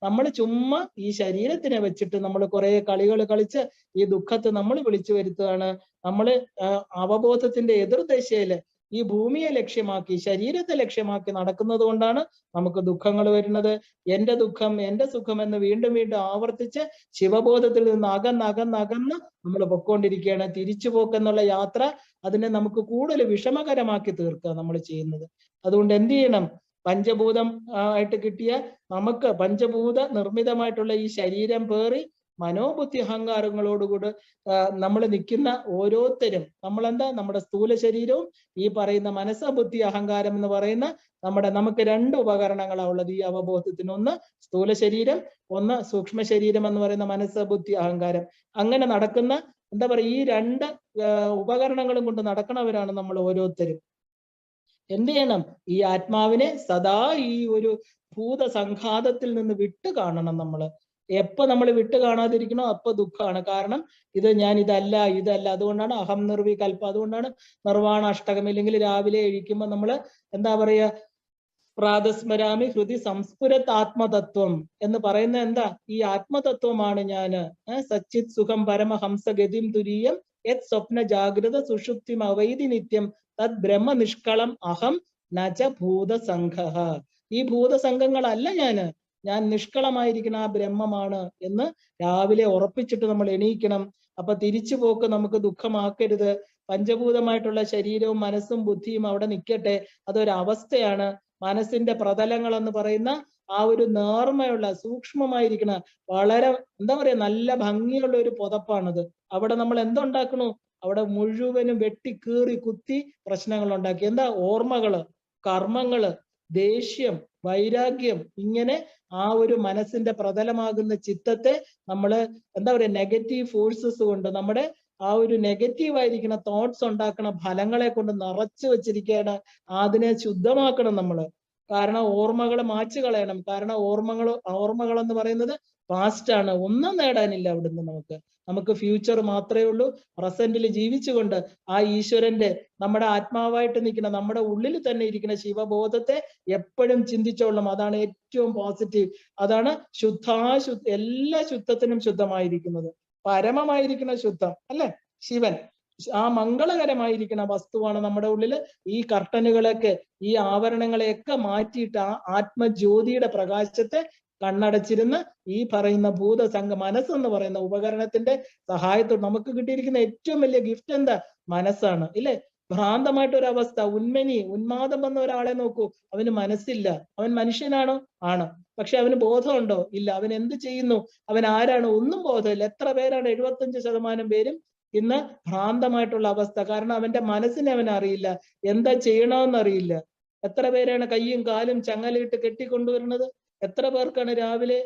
നമ്മൾ ചുമ്മാ ഈ ശരീരത്തിനെ വെച്ചിട്ട് നമ്മൾ കുറെ കളികൾ കളിച്ച് ഈ ദുഃഖത്തെ നമ്മൾ വിളിച്ചു വരുത്തുകയാണ്. നമ്മൾ അവബോധത്തിന്റെ എതിർദിശയില് ഈ ഭൂമിയെ ലക്ഷ്യമാക്കി, ശരീരത്തെ ലക്ഷ്യമാക്കി നടക്കുന്നത് കൊണ്ടാണ് നമുക്ക് ദുഃഖങ്ങൾ വരുന്നത്. എന്റെ ദുഃഖം, എന്റെ സുഖം എന്ന് വീണ്ടും വീണ്ടും ആവർത്തിച്ച് ശിവബോധത്തിൽ നിന്ന് അകന്ന് നമ്മൾ പൊക്കോണ്ടിരിക്കുകയാണ്. തിരിച്ചുപോക്കെന്നുള്ള യാത്ര അതിനെ നമുക്ക് കൂടുതൽ വിഷമകരമാക്കി തീർക്കുക നമ്മൾ ചെയ്യുന്നത്. അതുകൊണ്ട് എന്ത് ചെയ്യണം? പഞ്ചഭൂതം ആയിട്ട് കിട്ടിയ നമുക്ക് പഞ്ചഭൂത നിർമ്മിതമായിട്ടുള്ള ഈ ശരീരം പേറി മനോബുദ്ധി അഹങ്കാരങ്ങളോടുകൂടി നമ്മൾ നിൽക്കുന്ന ഓരോരുത്തരും, നമ്മളെന്താ, നമ്മുടെ സ്ഥൂല ശരീരവും ഈ പറയുന്ന മനസ്സ് ബുദ്ധി അഹങ്കാരം എന്ന് പറയുന്ന നമുക്ക് രണ്ട് ഉപകരണങ്ങളാണ് ഉള്ളത് ഈ അവബോധത്തിന്. ഒന്ന് സ്ഥൂല ശരീരം, ഒന്ന് സൂക്ഷ്മ ശരീരം എന്ന് പറയുന്ന മനസ്സ് ബുദ്ധി അഹങ്കാരം. അങ്ങനെ നടക്കുന്ന എന്താ പറയുക, ഈ രണ്ട് ഉപകരണങ്ങളും കൊണ്ട് നടക്കണവരാണ് നമ്മൾ ഓരോരുത്തരും. എന്ത് ചെയ്യണം? ഈ ആത്മാവിനെ സദാ ഈ ഒരു ഭൂതസംഘാതത്തിൽ നിന്ന് വിട്ട് കാണണം നമ്മൾ. എപ്പോ നമ്മൾ വിട്ട് കാണാതിരിക്കണോ അപ്പൊ ദുഃഖമാണ്. കാരണം ഇതല്ല. അതുകൊണ്ടാണ് അഹം നിർവികൽപ്പം. അതുകൊണ്ടാണ് നിർവാണ അഷ്ടകം. ഇല്ലെങ്കിൽ രാവിലെ എഴുതിക്കുമ്പോൾ നമ്മൾ എന്താ പറയാ, പ്രാതസ്മരാമി ഹൃദി സംസ്ഫുരത് ആത്മതത്വം എന്ന് പറയുന്ന എന്താ? ഈ ആത്മതത്വമാണ് ഞാന്. സച്ചിത് സുഖം പരമഹംസ ഗതിം തുരീയം യത് സ്വപ്ന ജാഗ്രത സുഷുപ്തിം അവൈതി നിത്യം തത് ബ്രഹ്മ നിഷ്കളം അഹം നച ഭൂതസംഘ. ഈ ഭൂതസംഘങ്ങളല്ല ഞാൻ നിഷ്കളമായിരിക്കുന്ന ആ ബ്രഹ്മമാണ് എന്ന് രാവിലെ ഉറപ്പിച്ചിട്ട് നമ്മൾ എണീക്കണം. അപ്പൊ തിരിച്ചു പോക്ക് നമുക്ക് ദുഃഖമാക്കരുത്. പഞ്ചഭൂതമായിട്ടുള്ള ശരീരവും മനസ്സും ബുദ്ധിയും അവിടെ നിൽക്കട്ടെ. അതൊരവസ്ഥയാണ്. മനസ്സിന്റെ പ്രതലങ്ങൾ എന്ന് പറയുന്ന ആ ഒരു നേർമയുള്ള സൂക്ഷ്മമായിരിക്കുന്ന വളരെ എന്താ പറയാ നല്ല ഭംഗിയുള്ള ഒരു പുതപ്പാണത്. അവിടെ നമ്മൾ എന്തുണ്ടാക്കണു? അവിടെ മുഴുവനും വെട്ടി കീറി കുത്തി പ്രശ്നങ്ങൾ ഉണ്ടാക്കി. എന്താ? ഓർമ്മകള്, കർമ്മങ്ങള്, ദേഷ്യം, വൈരാഗ്യം, ഇങ്ങനെ ആ ഒരു മനസ്സിന്റെ പ്രതലമാകുന്ന ചിത്തത്തെ നമ്മള് എന്താ പറയാ നെഗറ്റീവ് ഫോഴ്സസ് കൊണ്ട്, നമ്മുടെ ആ ഒരു നെഗറ്റീവായിരിക്കുന്ന തോട്ട്സ് ഉണ്ടാക്കുന്ന ഫലങ്ങളെ കൊണ്ട് നിറച്ചു വെച്ചിരിക്കുകയാണ്. അതിനെ ശുദ്ധമാക്കണം നമ്മള്. കാരണം ഓർമ്മകൾ മാച്ചു കളയണം. കാരണം ഓർമ്മകൾ എന്ന് പറയുന്നത് പാസ്റ്റ് ആണ്. ഒന്നും നേടാനില്ല അവിടുന്ന്. നമുക്ക് ഫ്യൂച്ചർ മാത്രമേ ഉള്ളൂ. പ്രസന്റിൽ ജീവിച്ചുകൊണ്ട് ആ ഈശ്വരന്റെ നമ്മുടെ ആത്മാവായിട്ട് നിൽക്കുന്ന നമ്മുടെ ഉള്ളിൽ തന്നെ ഇരിക്കുന്ന ശിവബോധത്തെ എപ്പോഴും ചിന്തിച്ചോളണം. അതാണ് ഏറ്റവും പോസിറ്റീവ്. അതാണ് എല്ലാ ശുദ്ധത്തിനും ശുദ്ധമായിരിക്കുന്നത്, പരമമായിരിക്കുന്ന ശുദ്ധം അല്ലെ ശിവൻ. ആ മംഗളകരമായിരിക്കുന്ന വസ്തുവാണ് നമ്മുടെ ഉള്ളില്. ഈ കർട്ടനുകളൊക്കെ, ഈ ആവരണങ്ങളെയൊക്കെ മാറ്റിയിട്ട് ആ ആത്മജ്യോതിയുടെ പ്രകാശത്തെ കണ്ണടച്ചിരുന്ന് ഈ പറയുന്ന ഭൂതസംഘ മനസ്സെന്ന് പറയുന്ന ഉപകരണത്തിന്റെ സഹായത്തോട് നമുക്ക് കിട്ടിയിരിക്കുന്ന ഏറ്റവും വലിയ ഗിഫ്റ്റ് എന്താ? മനസ്സാണ്. ഇല്ലേ? ഭ്രാന്തമായിട്ടൊരവസ്ഥ, ഉന്മാദം വന്ന ഒരാളെ നോക്കൂ, അവന് മനസ്സില്ല. അവൻ മനുഷ്യനാണോ? ആണ്. പക്ഷെ അവന് ബോധമുണ്ടോ? ഇല്ല. അവൻ എന്ത് ചെയ്യുന്നു? അവൻ ആരാണ്? ഒന്നും ബോധമില്ല. എത്ര പേരാണ്? 75% പേരും ഇന്ന് ഭ്രാന്തമായിട്ടുള്ള അവസ്ഥ. കാരണം അവന്റെ മനസ്സിനെ അവൻ അറിയില്ല, എന്താ ചെയ്യണമെന്ന് അറിയില്ല. എത്ര പേരാണ് കയ്യും കാലും ചങ്ങലയിട്ട് കെട്ടിക്കൊണ്ടുവരുന്നത്? എത്ര പേർക്കാണ് രാവിലെ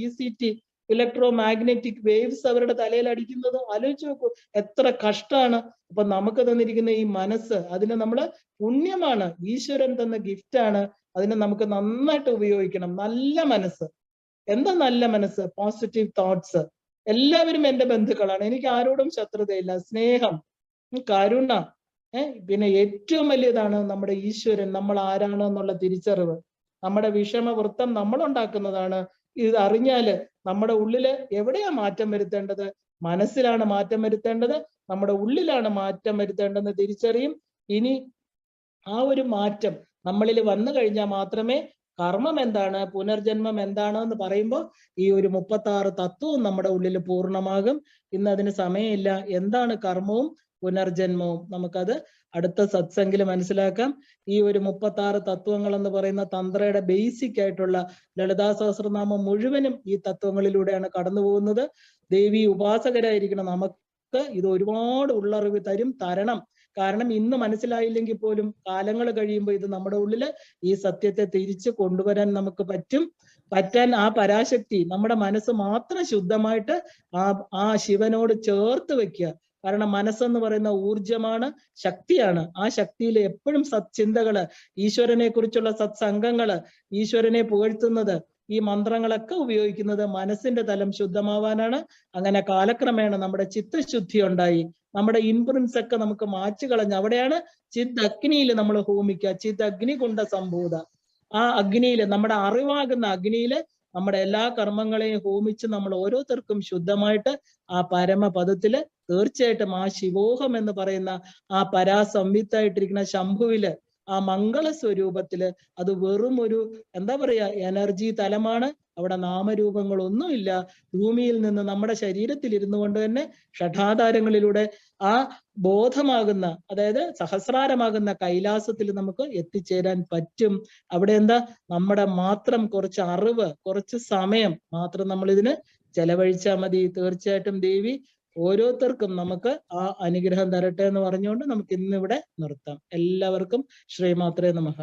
ECT, ഇലക്ട്രോ മാഗ്നറ്റിക് വേവ്സ് അവരുടെ തലയിൽ അടിക്കുന്നത്? ആലോചിച്ച് നോക്കൂ, എത്ര കഷ്ടാണ്. അപ്പൊ നമുക്ക് തന്നിരിക്കുന്ന ഈ മനസ്സ്, അതിനെ നമ്മള് പുണ്യമാണ്, ഈശ്വരൻ തന്ന ഗിഫ്റ്റാണ്. അതിനെ നമുക്ക് നന്നായിട്ട് ഉപയോഗിക്കണം. നല്ല മനസ്സ്. എന്താ നല്ല മനസ്സ്? Positive thoughts. എല്ലാവരും എന്റെ ബന്ധുക്കളാണ്, എനിക്ക് ആരോടും ശത്രുതയില്ല, സ്നേഹം, കരുണ. പിന്നെ ഏറ്റവും വലിയതാണ് നമ്മുടെ ഈശ്വരൻ, നമ്മൾ ആരാണ് എന്നുള്ള തിരിച്ചറിവ്. നമ്മുടെ വിഷമവൃത്തം നമ്മൾ ഉണ്ടാക്കുന്നതാണ്. ഇത് അറിഞ്ഞാല് നമ്മുടെ ഉള്ളില് എവിടെയാ മാറ്റം വരുത്തേണ്ടത്? മനസ്സിലാണ് മാറ്റം വരുത്തേണ്ടത്, നമ്മുടെ ഉള്ളിലാണ് മാറ്റം വരുത്തേണ്ടതെന്ന് തിരിച്ചറിയും. ഇനി ആ ഒരു മാറ്റം നമ്മളിൽ വന്നു കഴിഞ്ഞാൽ മാത്രമേ കർമ്മം എന്താണ്, പുനർജന്മം എന്താണ് എന്ന് പറയുമ്പോൾ ഈ ഒരു 36 തത്വവും നമ്മുടെ ഉള്ളിൽ പൂർണ്ണമാകും. ഇന്ന് അതിന് സമയമില്ല. എന്താണ് കർമ്മവും പുനർജന്മവും നമുക്കത് അടുത്ത സത്സംഗിൽ മനസ്സിലാക്കാം. ഈ ഒരു 36 തത്വങ്ങൾ എന്ന് പറയുന്ന തന്ത്രയുടെ ബേസിക് ആയിട്ടുള്ള ലളിതാ സഹസ്രനാമം മുഴുവനും ഈ തത്വങ്ങളിലൂടെയാണ് കടന്നു പോകുന്നത്. ദേവി ഉപാസകരായിരിക്കണം നമുക്ക് ഇത് ഒരുപാട് ഉള്ളറിവ് തരണം. കാരണം ഇന്ന് മനസ്സിലായില്ലെങ്കിൽ പോലും കാലങ്ങൾ കഴിയുമ്പോൾ ഇത് നമ്മുടെ ഉള്ളില് ഈ സത്യത്തെ തിരിച്ചു കൊണ്ടുവരാൻ നമുക്ക് പറ്റാൻ ആ പരാശക്തി നമ്മുടെ മനസ്സ് മാത്രം ശുദ്ധമായിട്ട് ആ ശിവനോട് ചേർത്ത് വെക്കുക. കാരണം മനസ്സെന്ന് പറയുന്ന ഊർജമാണ്, ശക്തിയാണ്. ആ ശക്തിയിൽ എപ്പോഴും സത്ചിന്തകള്, ഈശ്വരനെ കുറിച്ചുള്ള സത്സംഗങ്ങള്, ഈശ്വരനെ പുകഴ്ത്തുന്നത്, ഈ മന്ത്രങ്ങളൊക്കെ ഉപയോഗിക്കുന്നത് മനസ്സിന്റെ തലം ശുദ്ധമാവാനാണ്. അങ്ങനെ കാലക്രമേണ നമ്മുടെ ചിത്തശുദ്ധി ഉണ്ടായി, നമ്മുടെ ഇംപ്രിൻസ് ഒക്കെ നമുക്ക് മാച്ചു കളഞ്ഞ് അവിടെയാണ് ചിത് അഗ്നിയിൽ നമ്മൾ ഹോമിക്കുക. ചിത് അഗ്നി കൊണ്ട സംഭൂത. ആ അഗ്നിയില്, നമ്മുടെ അറിവാകുന്ന അഗ്നിയില് നമ്മുടെ എല്ലാ കർമ്മങ്ങളെയും ഹോമിച്ച് നമ്മൾ ഓരോരുത്തർക്കും ശുദ്ധമായിട്ട് ആ പരമപദത്തില് തീർച്ചയായിട്ടും ആ ശിവോഹം എന്ന് പറയുന്ന ആ പരാസംവിത്തായിട്ടിരിക്കുന്ന ശംഭുവില്, ആ മംഗള സ്വരൂപത്തില്, അത് വെറും ഒരു എന്താ പറയാ എനർജി തലമാണ്. അവിടെ നാമരൂപങ്ങളൊന്നുമില്ല. ഭൂമിയിൽ നിന്ന് നമ്മുടെ ശരീരത്തിൽ ഇരുന്നു കൊണ്ട് തന്നെ ഷഠാധാരങ്ങളിലൂടെ ആ ബോധമാകുന്ന, അതായത് സഹസ്രാരമാകുന്ന കൈലാസത്തിൽ നമുക്ക് എത്തിച്ചേരാൻ പറ്റും. അവിടെ എന്താ, നമ്മുടെ മാത്രം കുറച്ച് അറിവ്, കുറച്ച് സമയം മാത്രം നമ്മൾ ഇതിന് ചെലവഴിച്ചാൽ മതി. തീർച്ചയായിട്ടും ദേവി ഓരോരുത്തർക്കും നമുക്ക് ആ അനുഗ്രഹം തരട്ടെ എന്ന് പറഞ്ഞുകൊണ്ട് നമുക്ക് ഇന്നിവിടെ നിർത്താം. എല്ലാവർക്കും ശ്രീമാത്രേ നമഃ.